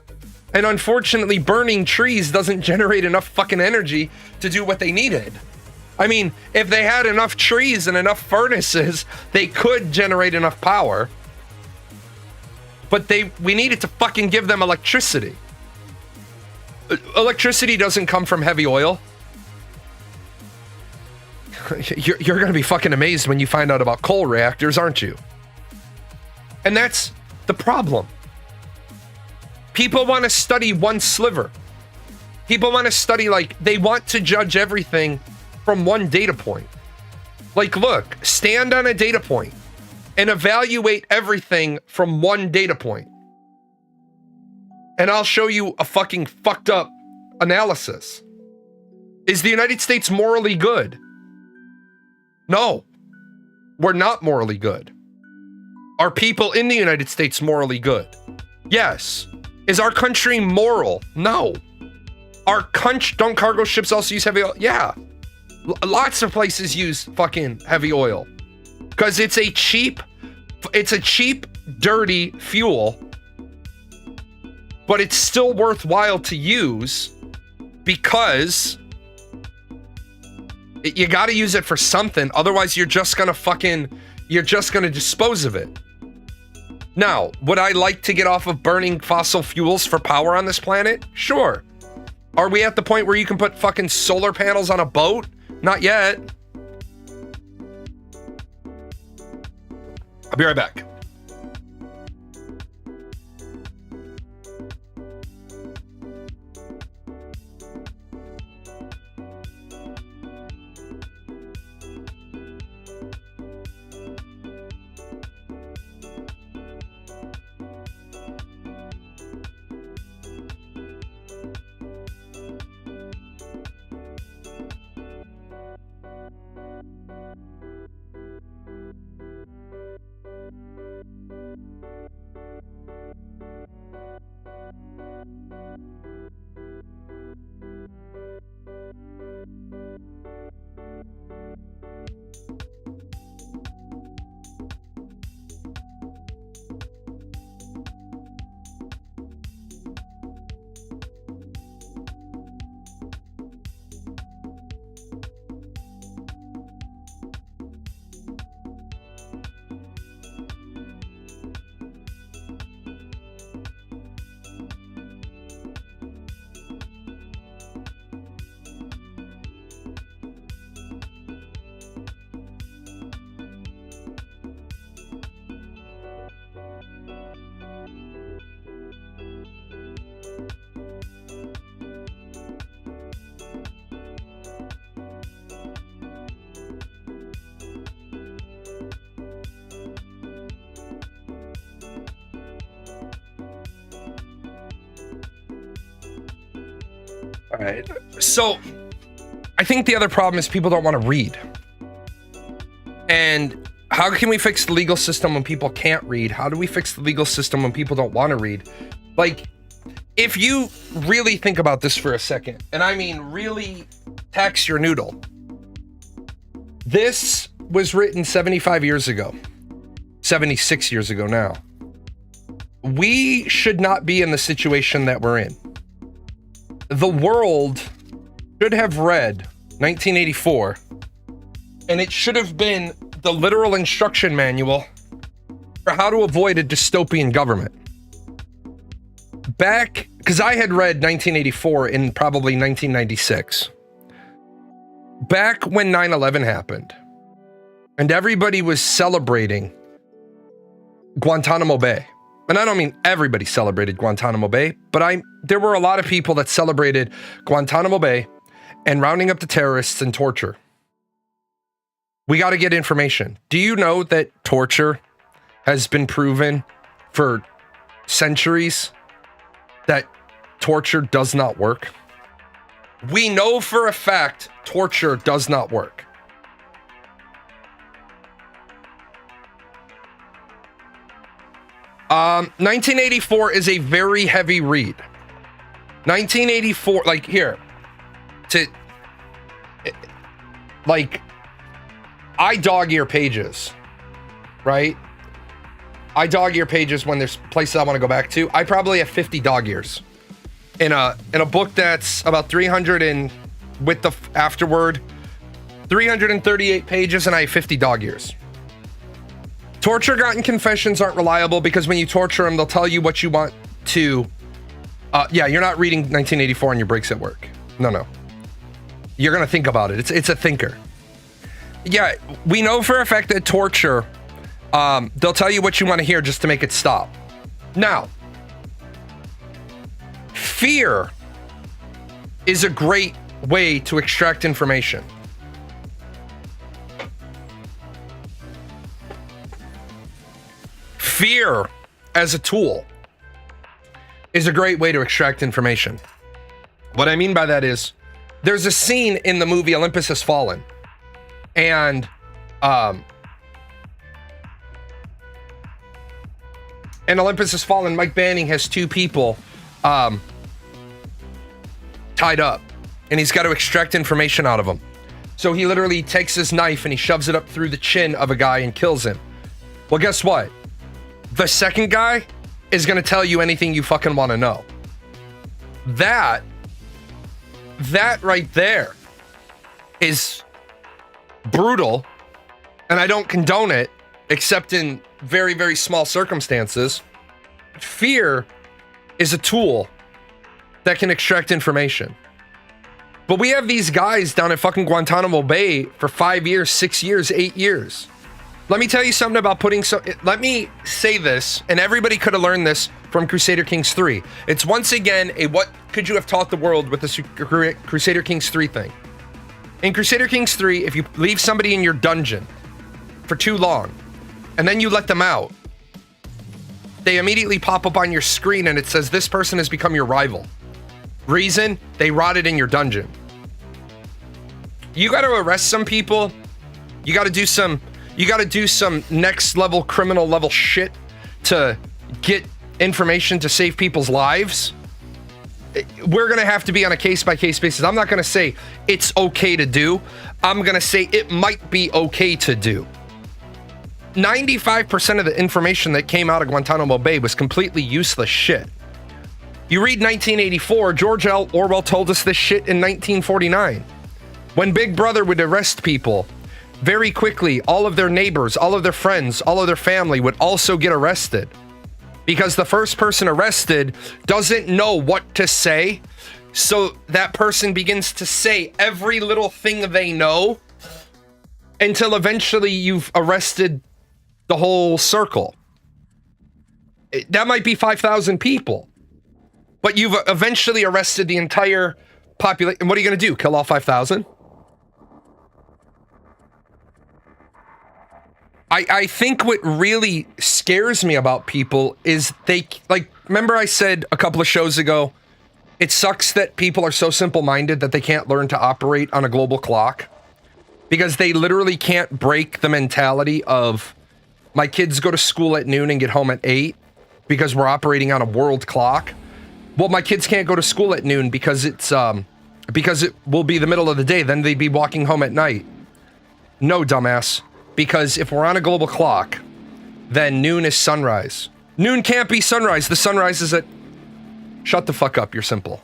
And unfortunately, burning trees doesn't generate enough fucking energy to do what they needed. I mean, if they had enough trees and enough furnaces, they could generate enough power. But we needed to fucking give them electricity. Electricity doesn't come from heavy oil. You're going to be fucking amazed when you find out about coal reactors, aren't you? And that's the problem. People want to study one sliver. People want to study, like, they want to judge everything from one data point. Like, look, stand on a data point and evaluate everything from one data point. And I'll show you a fucking fucked up analysis. Is the United States morally good? No, we're not morally good. Are people in the United States morally good? Yes. Is our country moral? No. Don't cargo ships also use heavy oil? Yeah. Lots of places use fucking heavy oil because it's a cheap, dirty fuel, but it's still worthwhile to use because you got to use it for something. Otherwise, you're just going to dispose of it. Now, would I like to get off of burning fossil fuels for power on this planet? Sure. Are we at the point where you can put fucking solar panels on a boat? Not yet. I'll be right back. All right. So I think the other problem is people don't want to read. And how can we fix the legal system when people can't read? How do we fix the legal system when people don't want to read? Like, if you really think about this for a second, and I mean really tax your noodle. This was written 75 years ago, 76 years ago now. We should not be in the situation that we're in. The world should have read 1984, and it should have been the literal instruction manual for how to avoid a dystopian government. Back, because I had read 1984 in probably 1996. Back when 9/11 happened, and everybody was celebrating Guantanamo Bay. And I don't mean everybody celebrated Guantanamo Bay, but there were a lot of people that celebrated Guantanamo Bay and rounding up the terrorists and torture. We got to get information. Do you know that torture has been proven for centuries that torture does not work? We know for a fact torture does not work. Um, 1984 is a very heavy read. 1984, like here, I dog ear pages, right? I dog ear pages when there's places I want to go back to. I probably have 50 dog ears in a book that's about 300 and with the afterword 338 pages, and I have 50 dog ears. Torture gotten confessions aren't reliable because when you torture them, they'll tell you what you want to. Yeah, you're not reading 1984 on your breaks at work. No. You're gonna think about it. It's a thinker. Yeah, we know for a fact that torture, they'll tell you what you want to hear just to make it stop. Now, fear is a great way to extract information. Fear as a tool is a great way to extract information. What I mean by that is, there's a scene in the movie Olympus Has Fallen, and in Olympus Has Fallen, Mike Banning has two people tied up, and he's got to extract information out of them. So he literally takes his knife and he shoves it up through the chin of a guy and kills him. Well, guess what? The second guy is going to tell you anything you fucking want to know. That right there is brutal, and I don't condone it, except in very, very small circumstances. Fear is a tool that can extract information. But we have these guys down at fucking Guantanamo Bay for 5 years, 6 years, 8 years. Let me tell you something about let me say this, and everybody could have learned this from Crusader Kings 3. It's once again a what could you have taught the world with the Crusader Kings 3 thing. In Crusader Kings 3, if you leave somebody in your dungeon for too long, and then you let them out, they immediately pop up on your screen and it says this person has become your rival. Reason? They rotted in your dungeon. You got to arrest some people. You got to do some next level criminal level shit to get information to save people's lives. We're going to have to be on a case by case basis. I'm not going to say it's okay to do. I'm going to say it might be okay to do. 95% of the information that came out of Guantanamo Bay was completely useless shit. You read 1984, George L. Orwell told us this shit in 1949. When Big Brother would arrest people, very quickly, all of their neighbors, all of their friends, all of their family would also get arrested. Because the first person arrested doesn't know what to say, so that person begins to say every little thing they know until eventually you've arrested the whole circle. That might be 5,000 people, but you've eventually arrested the entire population. What are you going to do? Kill all 5,000? I think what really scares me about people is remember I said a couple of shows ago, it sucks that people are so simple-minded that they can't learn to operate on a global clock, because they literally can't break the mentality of my kids go to school at noon and get home at 8 because we're operating on a world clock. Well, my kids can't go to school at noon because because it will be the middle of the day, then they'd be walking home at night. No, dumbass. Because if we're on a global clock, then noon is sunrise. Noon can't be sunrise. The sunrise is at... Shut the fuck up, you're simple.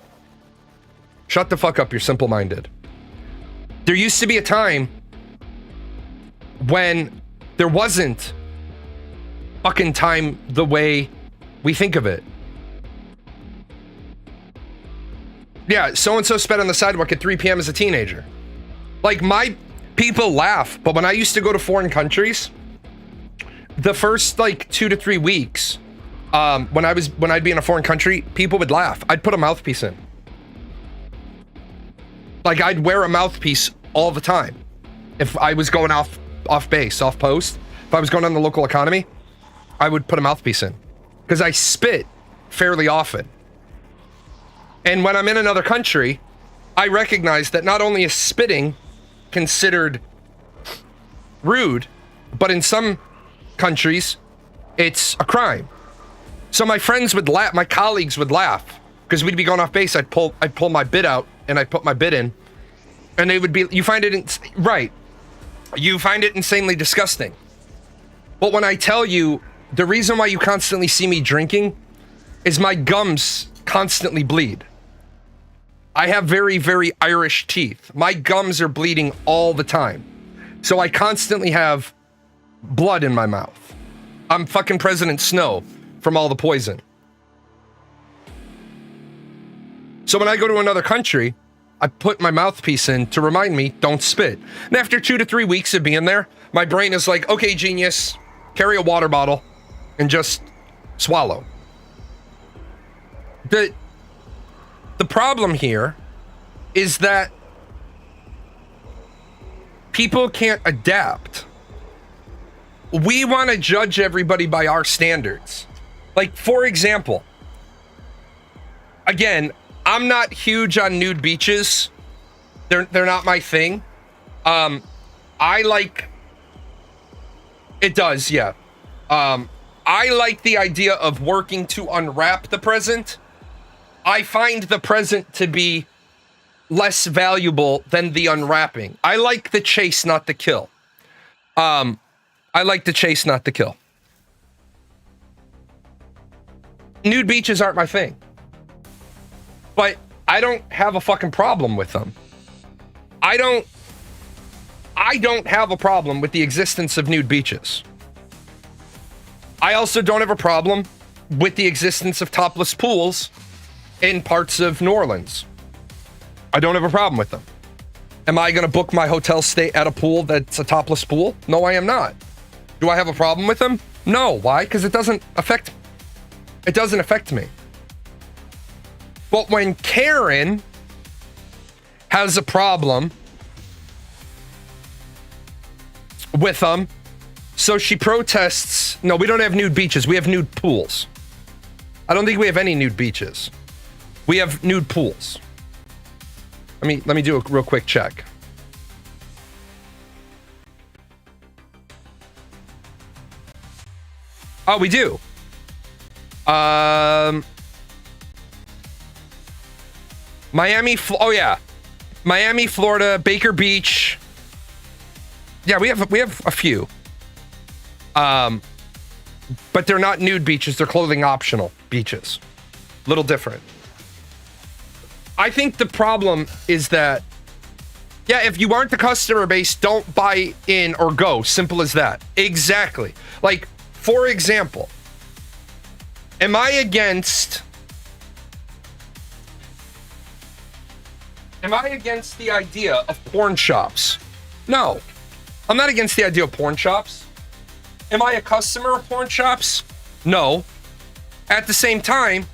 Shut the fuck up, you're simple-minded. There used to be a time when there wasn't fucking time the way we think of it. Yeah, so-and-so sped on the sidewalk at 3 p.m. as a teenager. Like, my... people laugh, but when I used to go to foreign countries, the first 2 to 3 weeks, when I'd be in a foreign country, people would laugh. I'd put a mouthpiece in. Like, I'd wear a mouthpiece all the time. If I was going off base, off post, if I was going on the local economy, I would put a mouthpiece in. Because I spit fairly often. And when I'm in another country, I recognize that not only is spitting considered rude, but in some countries, it's a crime. So my friends would laugh, my colleagues would laugh, because we'd be going off base. I'd pull my bit out and I'd put my bit in, and they would be, you find it right. You find it insanely disgusting. But when I tell you the reason why you constantly see me drinking is my gums constantly bleed. I have very, very Irish teeth. My gums are bleeding all the time. So I constantly have blood in my mouth. I'm fucking President Snow from all the poison. So when I go to another country, I put my mouthpiece in to remind me, don't spit. And after 2 to 3 weeks of being there, my brain is like, okay, genius, carry a water bottle and just swallow. The problem here is that people can't adapt. We want to judge everybody by our standards. Like, for example, again, I'm not huge on nude beaches. They're not my thing. I like it does, yeah. I like the idea of working to unwrap the present. I find the present to be less valuable than the unwrapping. I like the chase, not the kill. I like the chase, not the kill. Nude beaches aren't my thing. But I don't have a fucking problem with them. I don't have a problem with the existence of nude beaches. I also don't have a problem with the existence of topless pools in parts of New Orleans. I don't have a problem with them. Am I going to book my hotel stay at a pool that's a topless pool? No, I am not. Do I have a problem with them? No. Why? Because it doesn't affect me. But when Karen has a problem with them, so she protests, no, we don't have nude beaches, we have nude pools. I don't think we have any nude beaches. We have nude pools. Let me do a real quick check. Oh, we do. Miami, Miami, Florida, Baker Beach. Yeah, we have a few. But they're not nude beaches, they're clothing optional beaches. Little different. I think the problem is that, yeah, if you aren't the customer base, don't buy in or go. Simple as that. Exactly. Like, for example, am I against the idea of porn shops? No. I'm not against the idea of porn shops. Am I a customer of porn shops? No. At the same time,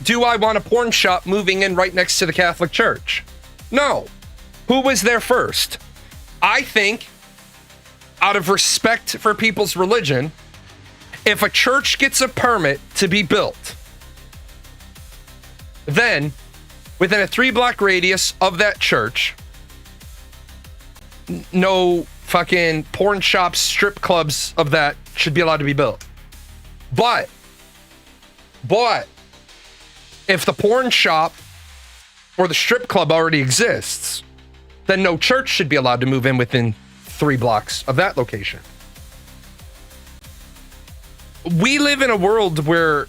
do I want a porn shop moving in right next to the Catholic Church? No. Who was there first? I think, out of respect for people's religion, if a church gets a permit to be built, then within a 3-block radius of that church, no fucking porn shops, strip clubs of that should be allowed to be built. But if the porn shop or the strip club already exists, then no church should be allowed to move in within 3 blocks of that location. We live in a world where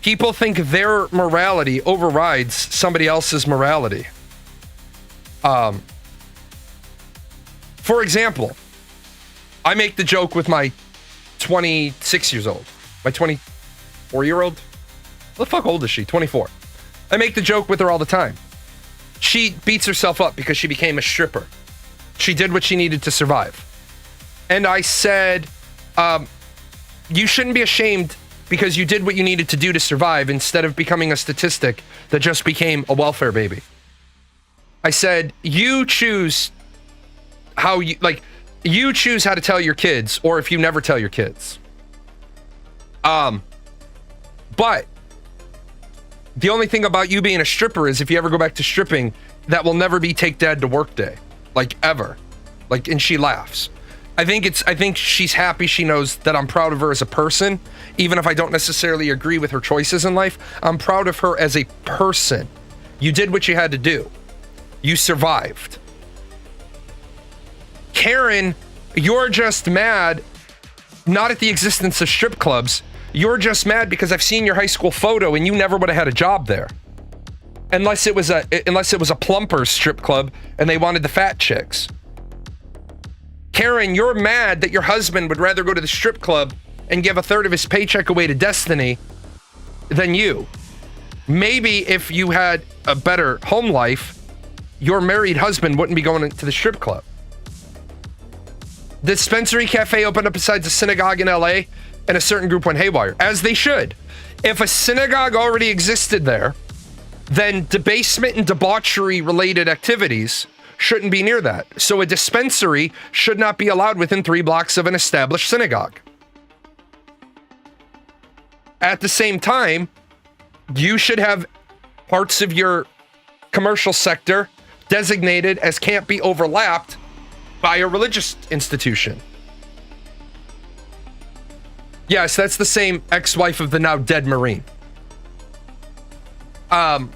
people think their morality overrides somebody else's morality. For example, I make the joke with my 26-year-old, my 24-year-old. What the fuck old is she? 24. I make the joke with her all the time. She beats herself up because she became a stripper. She did what she needed to survive. And I said, you shouldn't be ashamed because you did what you needed to do to survive instead of becoming a statistic that just became a welfare baby. I said, you choose you choose how to tell your kids, or if you never tell your kids. But the only thing about you being a stripper is if you ever go back to stripping, that will never be take dad to work day, like ever. Like, and she laughs. I think she's happy. She knows that I'm proud of her as a person, even if I don't necessarily agree with her choices in life. I'm proud of her as a person. You did what you had to do. You survived. Karen, you're just mad, not at the existence of strip clubs. You're just mad because I've seen your high school photo and you never would have had a job there. Unless it was a plumper's strip club and they wanted the fat chicks. Karen, you're mad that your husband would rather go to the strip club and give a third of his paycheck away to Destiny than you. Maybe if you had a better home life, your married husband wouldn't be going to the strip club. The Dispensary Cafe opened up beside a synagogue in LA, and a certain group went haywire, as they should. If a synagogue already existed there, then debasement and debauchery related activities shouldn't be near that. So a dispensary should not be allowed within 3 blocks of an established synagogue. At the same time, you should have parts of your commercial sector designated as can't be overlapped by a religious institution. Yes, that's the same ex-wife of the now dead Marine. And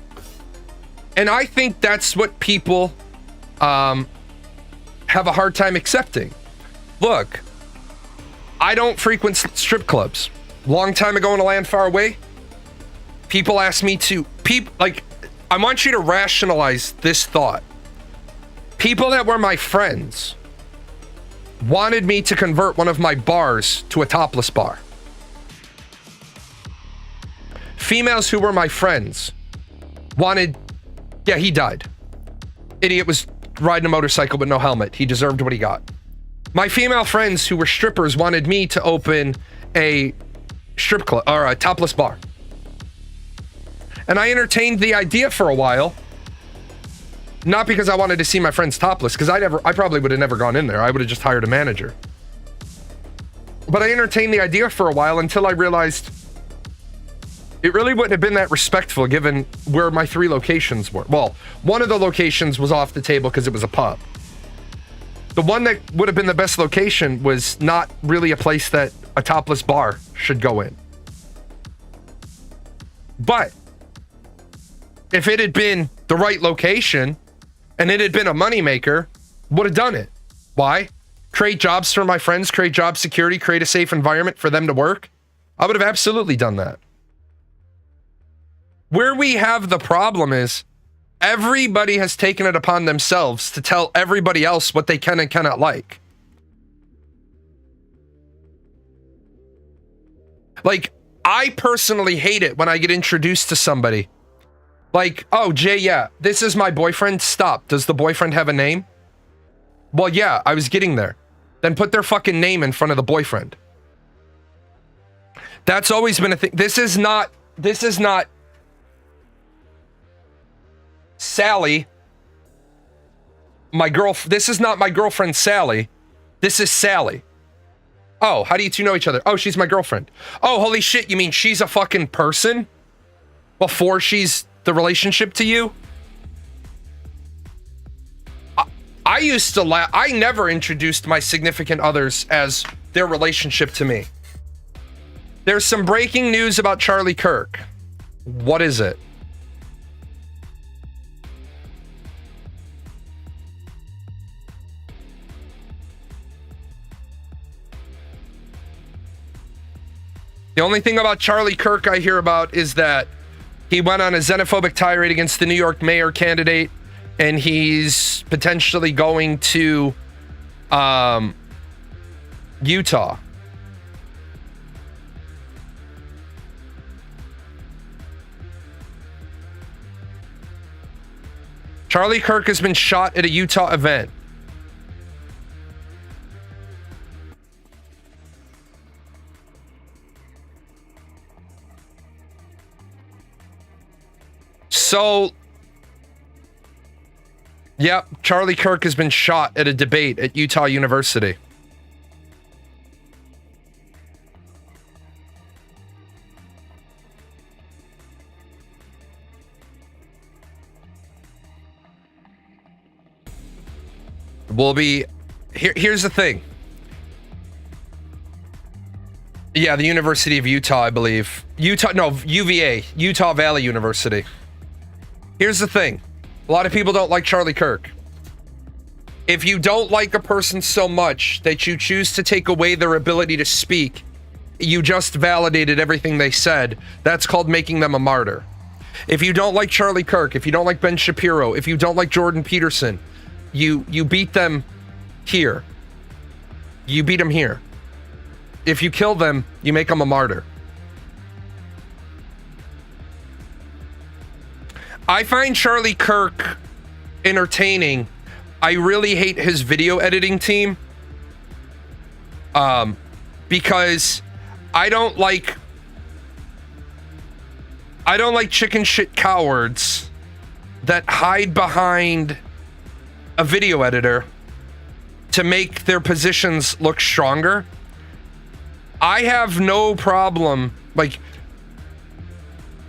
I think that's what people have a hard time accepting. Look, I don't frequent strip clubs. Long time ago in a land far away, people asked me to, I want you to rationalize this thought. People that were my friends wanted me to convert one of my bars to a topless bar. Females who were my friends wanted, yeah, he died. Idiot was riding a motorcycle with no helmet. He deserved what he got. My female friends who were strippers wanted me to open a strip club or a topless bar. And I entertained the idea for a while. Not because I wanted to see my friends topless, because I probably would have never gone in there. I would have just hired a manager. But I entertained the idea for a while until I realized it really wouldn't have been that respectful given where my 3 locations were. Well, one of the locations was off the table because it was a pub. The one that would have been the best location was not really a place that a topless bar should go in. But if it had been the right location and it had been a moneymaker, would have done it. Why? Create jobs for my friends, create job security, create a safe environment for them to work. I would have absolutely done that. Where we have the problem is everybody has taken it upon themselves to tell everybody else what they can and cannot like. Like, I personally hate it when I get introduced to somebody. Like, oh, Jay, yeah, this is my boyfriend. Stop. Does the boyfriend have a name? Well, yeah, I was getting there. Then put their fucking name in front of the boyfriend. That's always been a thing. This is not Sally. This is not my girlfriend, Sally. This is Sally. Oh, how do you two know each other? Oh, she's my girlfriend. Oh, holy shit, you mean she's a fucking person? Before she's the relationship to you? I used to laugh. I never introduced my significant others as their relationship to me. There's some breaking news about Charlie Kirk. What is it? The only thing about Charlie Kirk I hear about is that he went on a xenophobic tirade against the New York mayor candidate, and he's potentially going to Utah. Charlie Kirk has been shot at a Utah event. So, yep, Charlie Kirk has been shot at a debate at Utah University. We'll be here's the thing. Yeah, the University of Utah, I believe. UVA, Utah Valley University. Here's the thing. A lot of people don't like Charlie Kirk. If you don't like a person so much that you choose to take away their ability to speak, you just validated everything they said. That's called making them a martyr. If you don't like Charlie Kirk, if you don't like Ben Shapiro, if you don't like Jordan Peterson, you beat them here. You beat them here. If you kill them, you make them a martyr. I find Charlie Kirk entertaining. I really hate his video editing team. Because I don't like chicken shit cowards that hide behind a video editor to make their positions look stronger. I have no problem, like,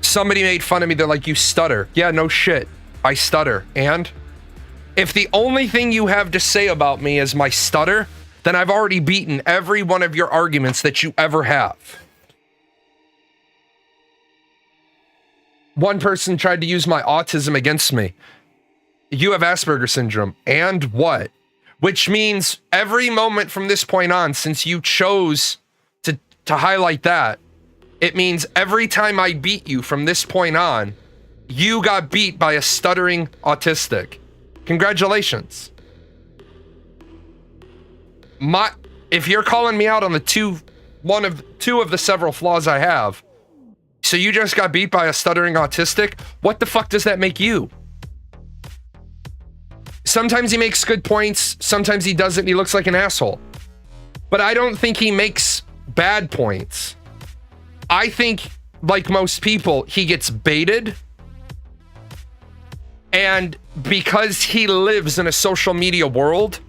somebody made fun of me, they're like, you stutter. Yeah, no shit, I stutter. And if the only thing you have to say about me is my stutter, then I've already beaten every one of your arguments that you ever have. One person tried to use my autism against me. You have Asperger's syndrome. And what? Which means every moment from this point on, since you chose to highlight that, it means every time I beat you from this point on, you got beat by a stuttering autistic. Congratulations. If you're calling me out on the two of the several flaws I have, so you just got beat by a stuttering autistic, what the fuck does that make you? Sometimes he makes good points, sometimes he doesn't, he looks like an asshole. But I don't think he makes bad points. I think, like most people, he gets baited. And because he lives in a social media world,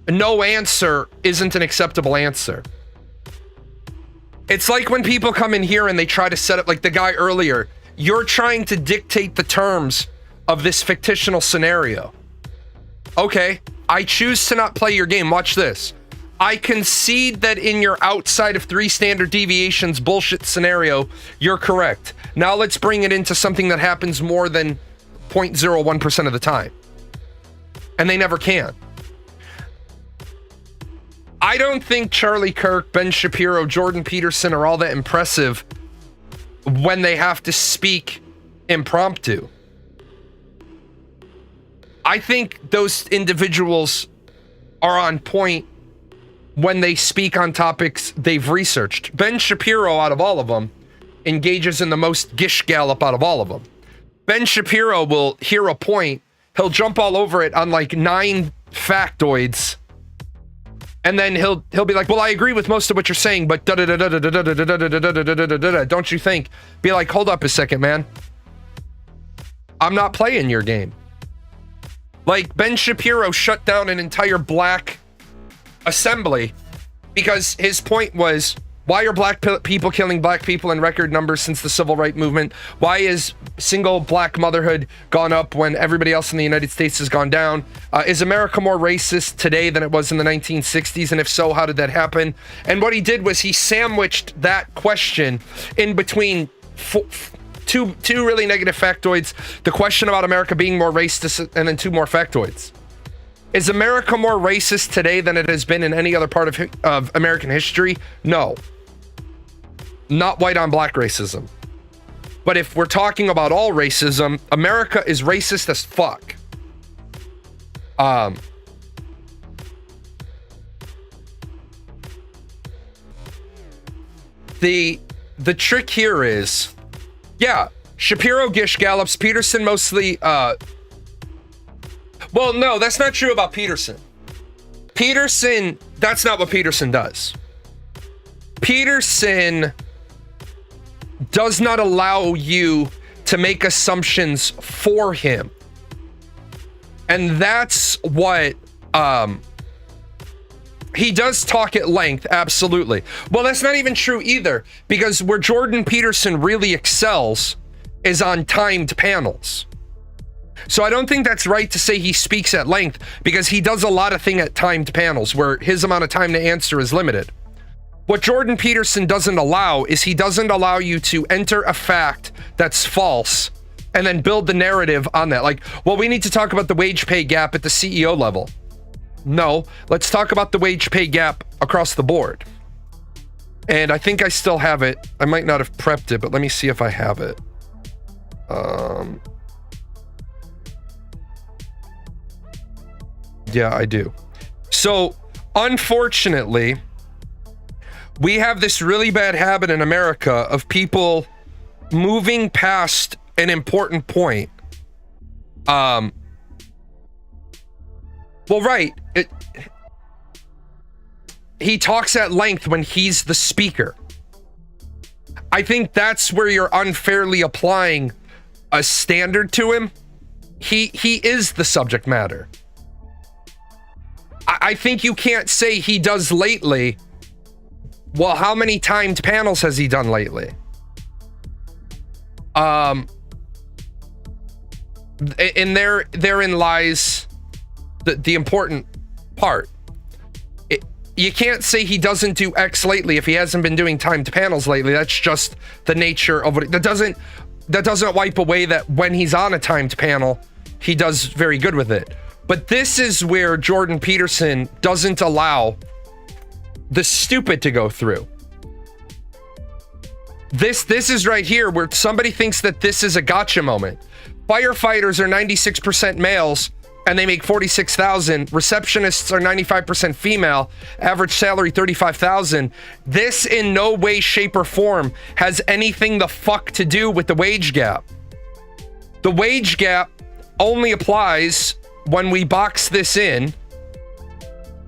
no answer isn't an acceptable answer. It's like when people come in here and they try to set up, like the guy earlier, you're trying to dictate the terms of this fictional scenario. Okay, I choose to not play your game. Watch this. I concede that in your outside of 3 standard deviations bullshit scenario, you're correct. Now let's bring it into something that happens more than 0.01% of the time. And they never can. I don't think Charlie Kirk, Ben Shapiro, Jordan Peterson are all that impressive when they have to speak impromptu. I think those individuals are on point when they speak on topics they've researched. Ben Shapiro, out of all of them, engages in the most gish gallop out of all of them. Ben Shapiro will hear a point, he'll jump all over it on like 9 factoids, and then he'll be like, well, I agree with most of what you're saying, but don't you think? Be like, hold up a second, man. I'm not playing your game. Like, Ben Shapiro shut down an entire black assembly because his point was, why are black people killing black people in record numbers since the civil rights movement? Why is single black motherhood gone up when everybody else in the United States has gone down? Is America more racist today than it was in the 1960s? And if so, how did that happen? And what he did was he sandwiched that question in between two really negative factoids, the question about America being more racist, and then 2 more factoids. Is America more racist today than it has been in any other part of American history? No. Not white on black racism. But if we're talking about all racism, America is racist as fuck. The trick here is, yeah, Shapiro gish gallops, Peterson mostly, well, no, that's not true about Peterson. Peterson, that's not what Peterson does. Peterson does not allow you to make assumptions for him. And that's what, he does talk at length, absolutely. Well, that's not even true either, because where Jordan Peterson really excels is on timed panels. So I don't think that's right to say he speaks at length, because he does a lot of thing at timed panels where his amount of time to answer is limited. What Jordan Peterson doesn't allow is he doesn't allow you to enter a fact that's false and then build the narrative on that. Like, well, we need to talk about the wage pay gap at the CEO level. No, let's talk about the wage pay gap across the board. And I think I still have it. I might not have prepped it, but let me see if I have it. Yeah, I do. So, unfortunately, we have this really bad habit in America of people moving past an important point. Well, right. He talks at length when he's the speaker. I think that's where you're unfairly applying a standard to him. He is the subject matter. I think you can't say he does lately. Well, how many timed panels has he done lately? And therein lies the important part. You can't say he doesn't do X lately if he hasn't been doing timed panels lately. That's just the nature of it. That doesn't wipe away that when he's on a timed panel, he does very good with it. But this is where Jordan Peterson doesn't allow the stupid to go through. This is right here where somebody thinks that this is a gotcha moment. Firefighters are 96% males and they make $46,000. Receptionists are 95% female, average salary $35,000. This in no way, shape, or form has anything the fuck to do with the wage gap. The wage gap only applies when we box this in.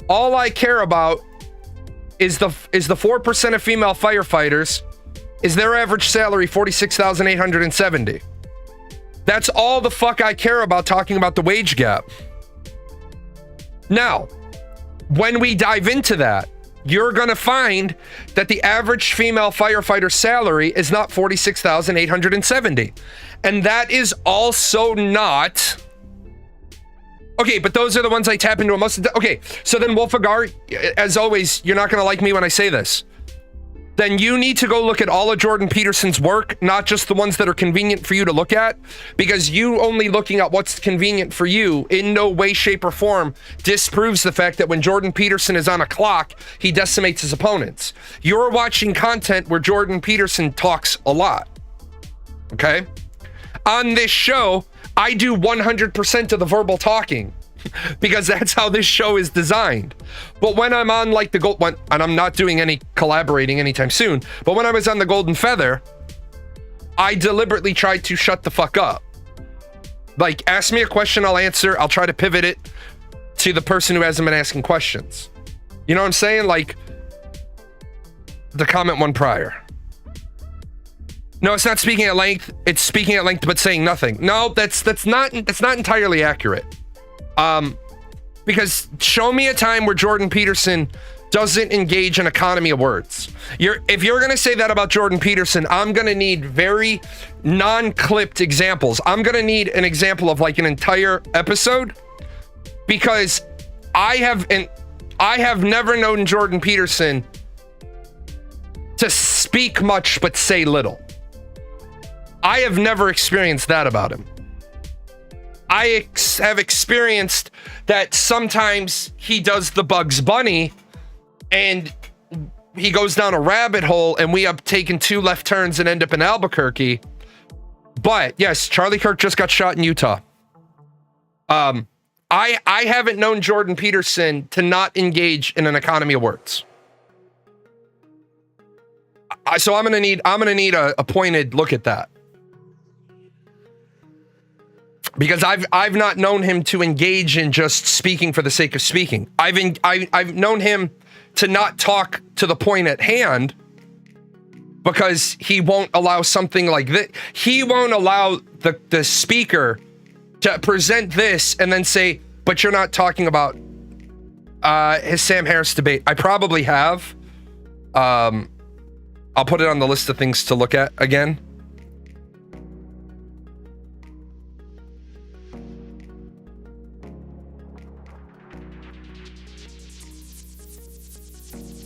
All I care about is the 4% of female firefighters. Is their average salary $46,870? That's all the fuck I care about talking about the wage gap. Now, when we dive into that, you're going to find that the average female firefighter salary is not $46,870. And that is also not... Okay, but those are the ones I tap into most of the... Okay, so then Wolfagar, as always, you're not going to like me when I say this. Then you need to go look at all of Jordan Peterson's work, not just the ones that are convenient for you to look at, because you only looking at what's convenient for you in no way, shape, or form disproves the fact that when Jordan Peterson is on a clock, he decimates his opponents. You're watching content where Jordan Peterson talks a lot. Okay? On this show, I do 100% of the verbal talking. Because that's how this show is designed. But when I'm on like the gold one, and I'm not doing any collaborating anytime soon, but when I was on the Golden Feather, I deliberately tried to shut the fuck up. Like, ask me a question, I'll answer. I'll try to pivot it to the person who hasn't been asking questions. You know what I'm saying? Like the comment one prior. No, it's not speaking at length. It's speaking at length but saying nothing. No, that's not entirely accurate. Because show me a time where Jordan Peterson doesn't engage in economy of words. If you're going to say that about Jordan Peterson, I'm going to need very non-clipped examples. I'm going to need an example of like an entire episode, because I have never known Jordan Peterson to speak much but say little. I have never experienced that about him. I have experienced that sometimes he does the Bugs Bunny and he goes down a rabbit hole and we have taken 2 left turns and end up in Albuquerque. But yes, Charlie Kirk just got shot in Utah. I haven't known Jordan Peterson to not engage in an economy of words. So I'm gonna need a pointed look at that. Because I've not known him to engage in just speaking for the sake of speaking. I've known him to not talk to the point at hand, because he won't allow something like this. He won't allow the speaker to present this and then say, but you're not talking about his Sam Harris debate. I probably have. I'll put it on the list of things to look at again.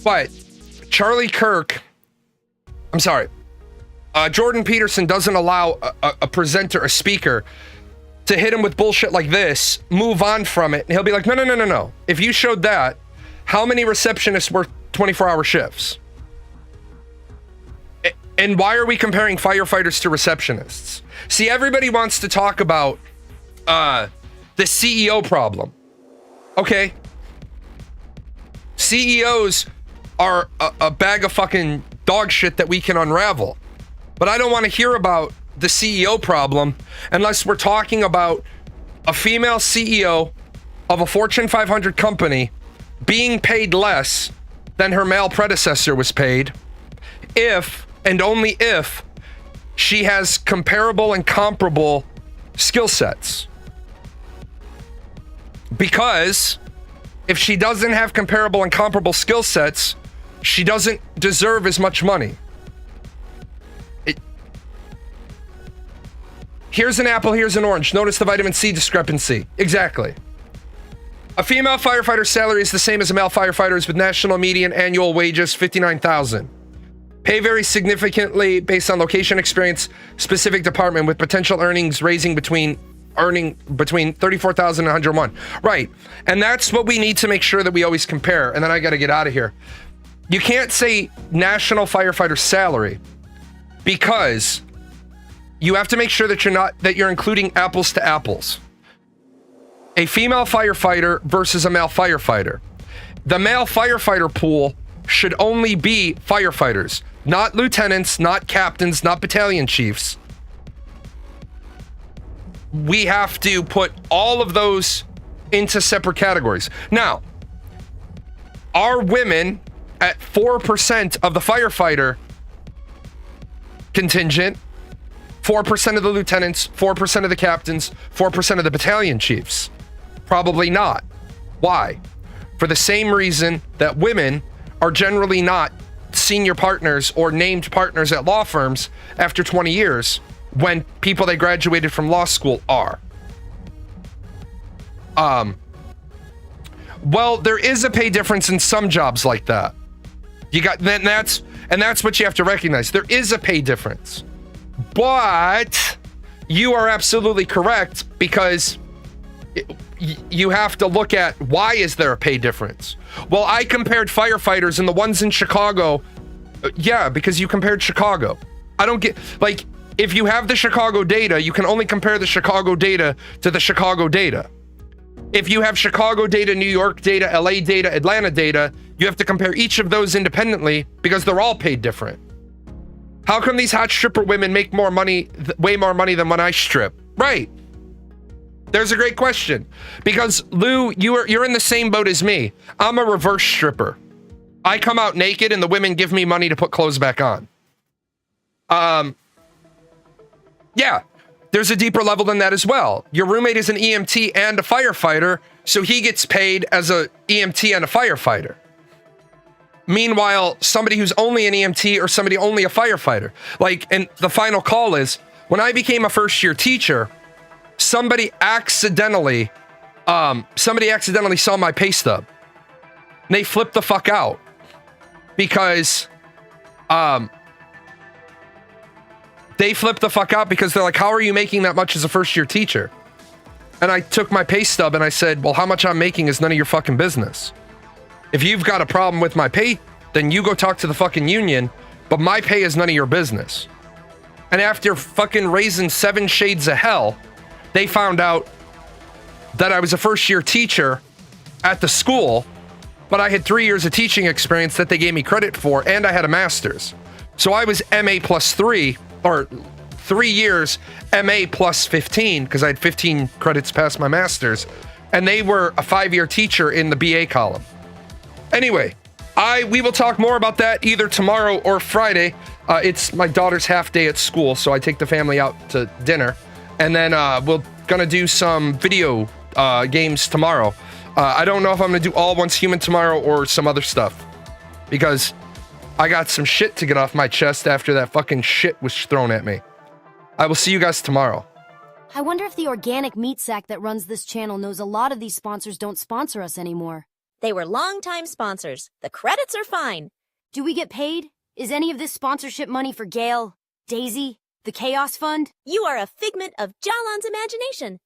But Charlie Kirk, I'm sorry, Jordan Peterson doesn't allow a presenter, a speaker, to hit him with bullshit like this, move on from it, and he'll be like, no. If you showed that, how many receptionists work 24-hour shifts? And why are we comparing firefighters to receptionists? See, everybody wants to talk about the CEO problem. Okay. CEOs are a bag of fucking dog shit that we can unravel. But I don't want to hear about the CEO problem unless we're talking about a female CEO of a Fortune 500 company being paid less than her male predecessor was paid, if and only if she has comparable and comparable skill sets. Because if she doesn't have comparable and comparable skill sets, she doesn't deserve as much money. Here's an apple, here's an orange. Notice the vitamin C discrepancy. Exactly. A female firefighter's salary is the same as a male firefighter's, with national median annual wages $59,000. Pay varies significantly based on location, experience, specific department, with potential earnings ranging between 34,000 and 101. Right. And that's what we need to make sure that we always compare. And then I got to get out of here. You can't say national firefighter salary, because you have to make sure that you're including apples to apples. A female firefighter versus a male firefighter. The male firefighter pool should only be firefighters, not lieutenants, not captains, not battalion chiefs. We have to put all of those into separate categories. Now, are women at 4% of the firefighter contingent, 4% of the lieutenants, 4% of the captains, 4% of the battalion chiefs? Probably not. Why? For the same reason that women are generally not senior partners or named partners at law firms after 20 years, when people they graduated from law school are. Well, there is a pay difference in some jobs like that. That's what you have to recognize. There is a pay difference. But you are absolutely correct, because you have to look at, why is there a pay difference? Well, I compared firefighters and the ones in Chicago. Yeah, because you compared Chicago. I don't get, like, if you have the Chicago data, you can only compare the Chicago data to the Chicago data. If you have Chicago data, New York data, LA data, Atlanta data, you have to compare each of those independently, because they're all paid different. How come these hot stripper women make more money, way more money than when I strip? Right. There's a great question. Because Lou, you're in the same boat as me. I'm a reverse stripper. I come out naked and the women give me money to put clothes back on. Yeah, there's a deeper level than that as well. Your roommate is an EMT and a firefighter, so he gets paid as a EMT and a firefighter. Meanwhile, somebody who's only an EMT or somebody only a firefighter. Like, and the final call is, when I became a first-year teacher, somebody accidentally saw my pay stub. And they flipped the fuck out. Because, they flipped the fuck out because they're like, how are you making that much as a first-year teacher? And I took my pay stub and I said, well, how much I'm making is none of your fucking business. If you've got a problem with my pay, then you go talk to the fucking union, but my pay is none of your business. And after fucking raising 7 shades of hell, they found out that I was a first-year teacher at the school, but I had 3 years of teaching experience that they gave me credit for, and I had a master's. So I was MA plus 3, or 3 years MA plus 15, because I had 15 credits past my master's, and they were a 5-year teacher in the BA column. Anyway, we will talk more about that either tomorrow or Friday. It's my daughter's half day at school, so I take the family out to dinner. And then we're gonna do some video games tomorrow. I don't know if I'm gonna do All Once Human tomorrow or some other stuff, because I got some shit to get off my chest after that fucking shit was thrown at me. I will see you guys tomorrow. I wonder if the organic meat sack that runs this channel knows a lot of these sponsors don't sponsor us anymore. They were longtime sponsors. The credits are fine. Do we get paid? Is any of this sponsorship money for Gale, Daisy, the Chaos Fund? You are a figment of Jalan's imagination.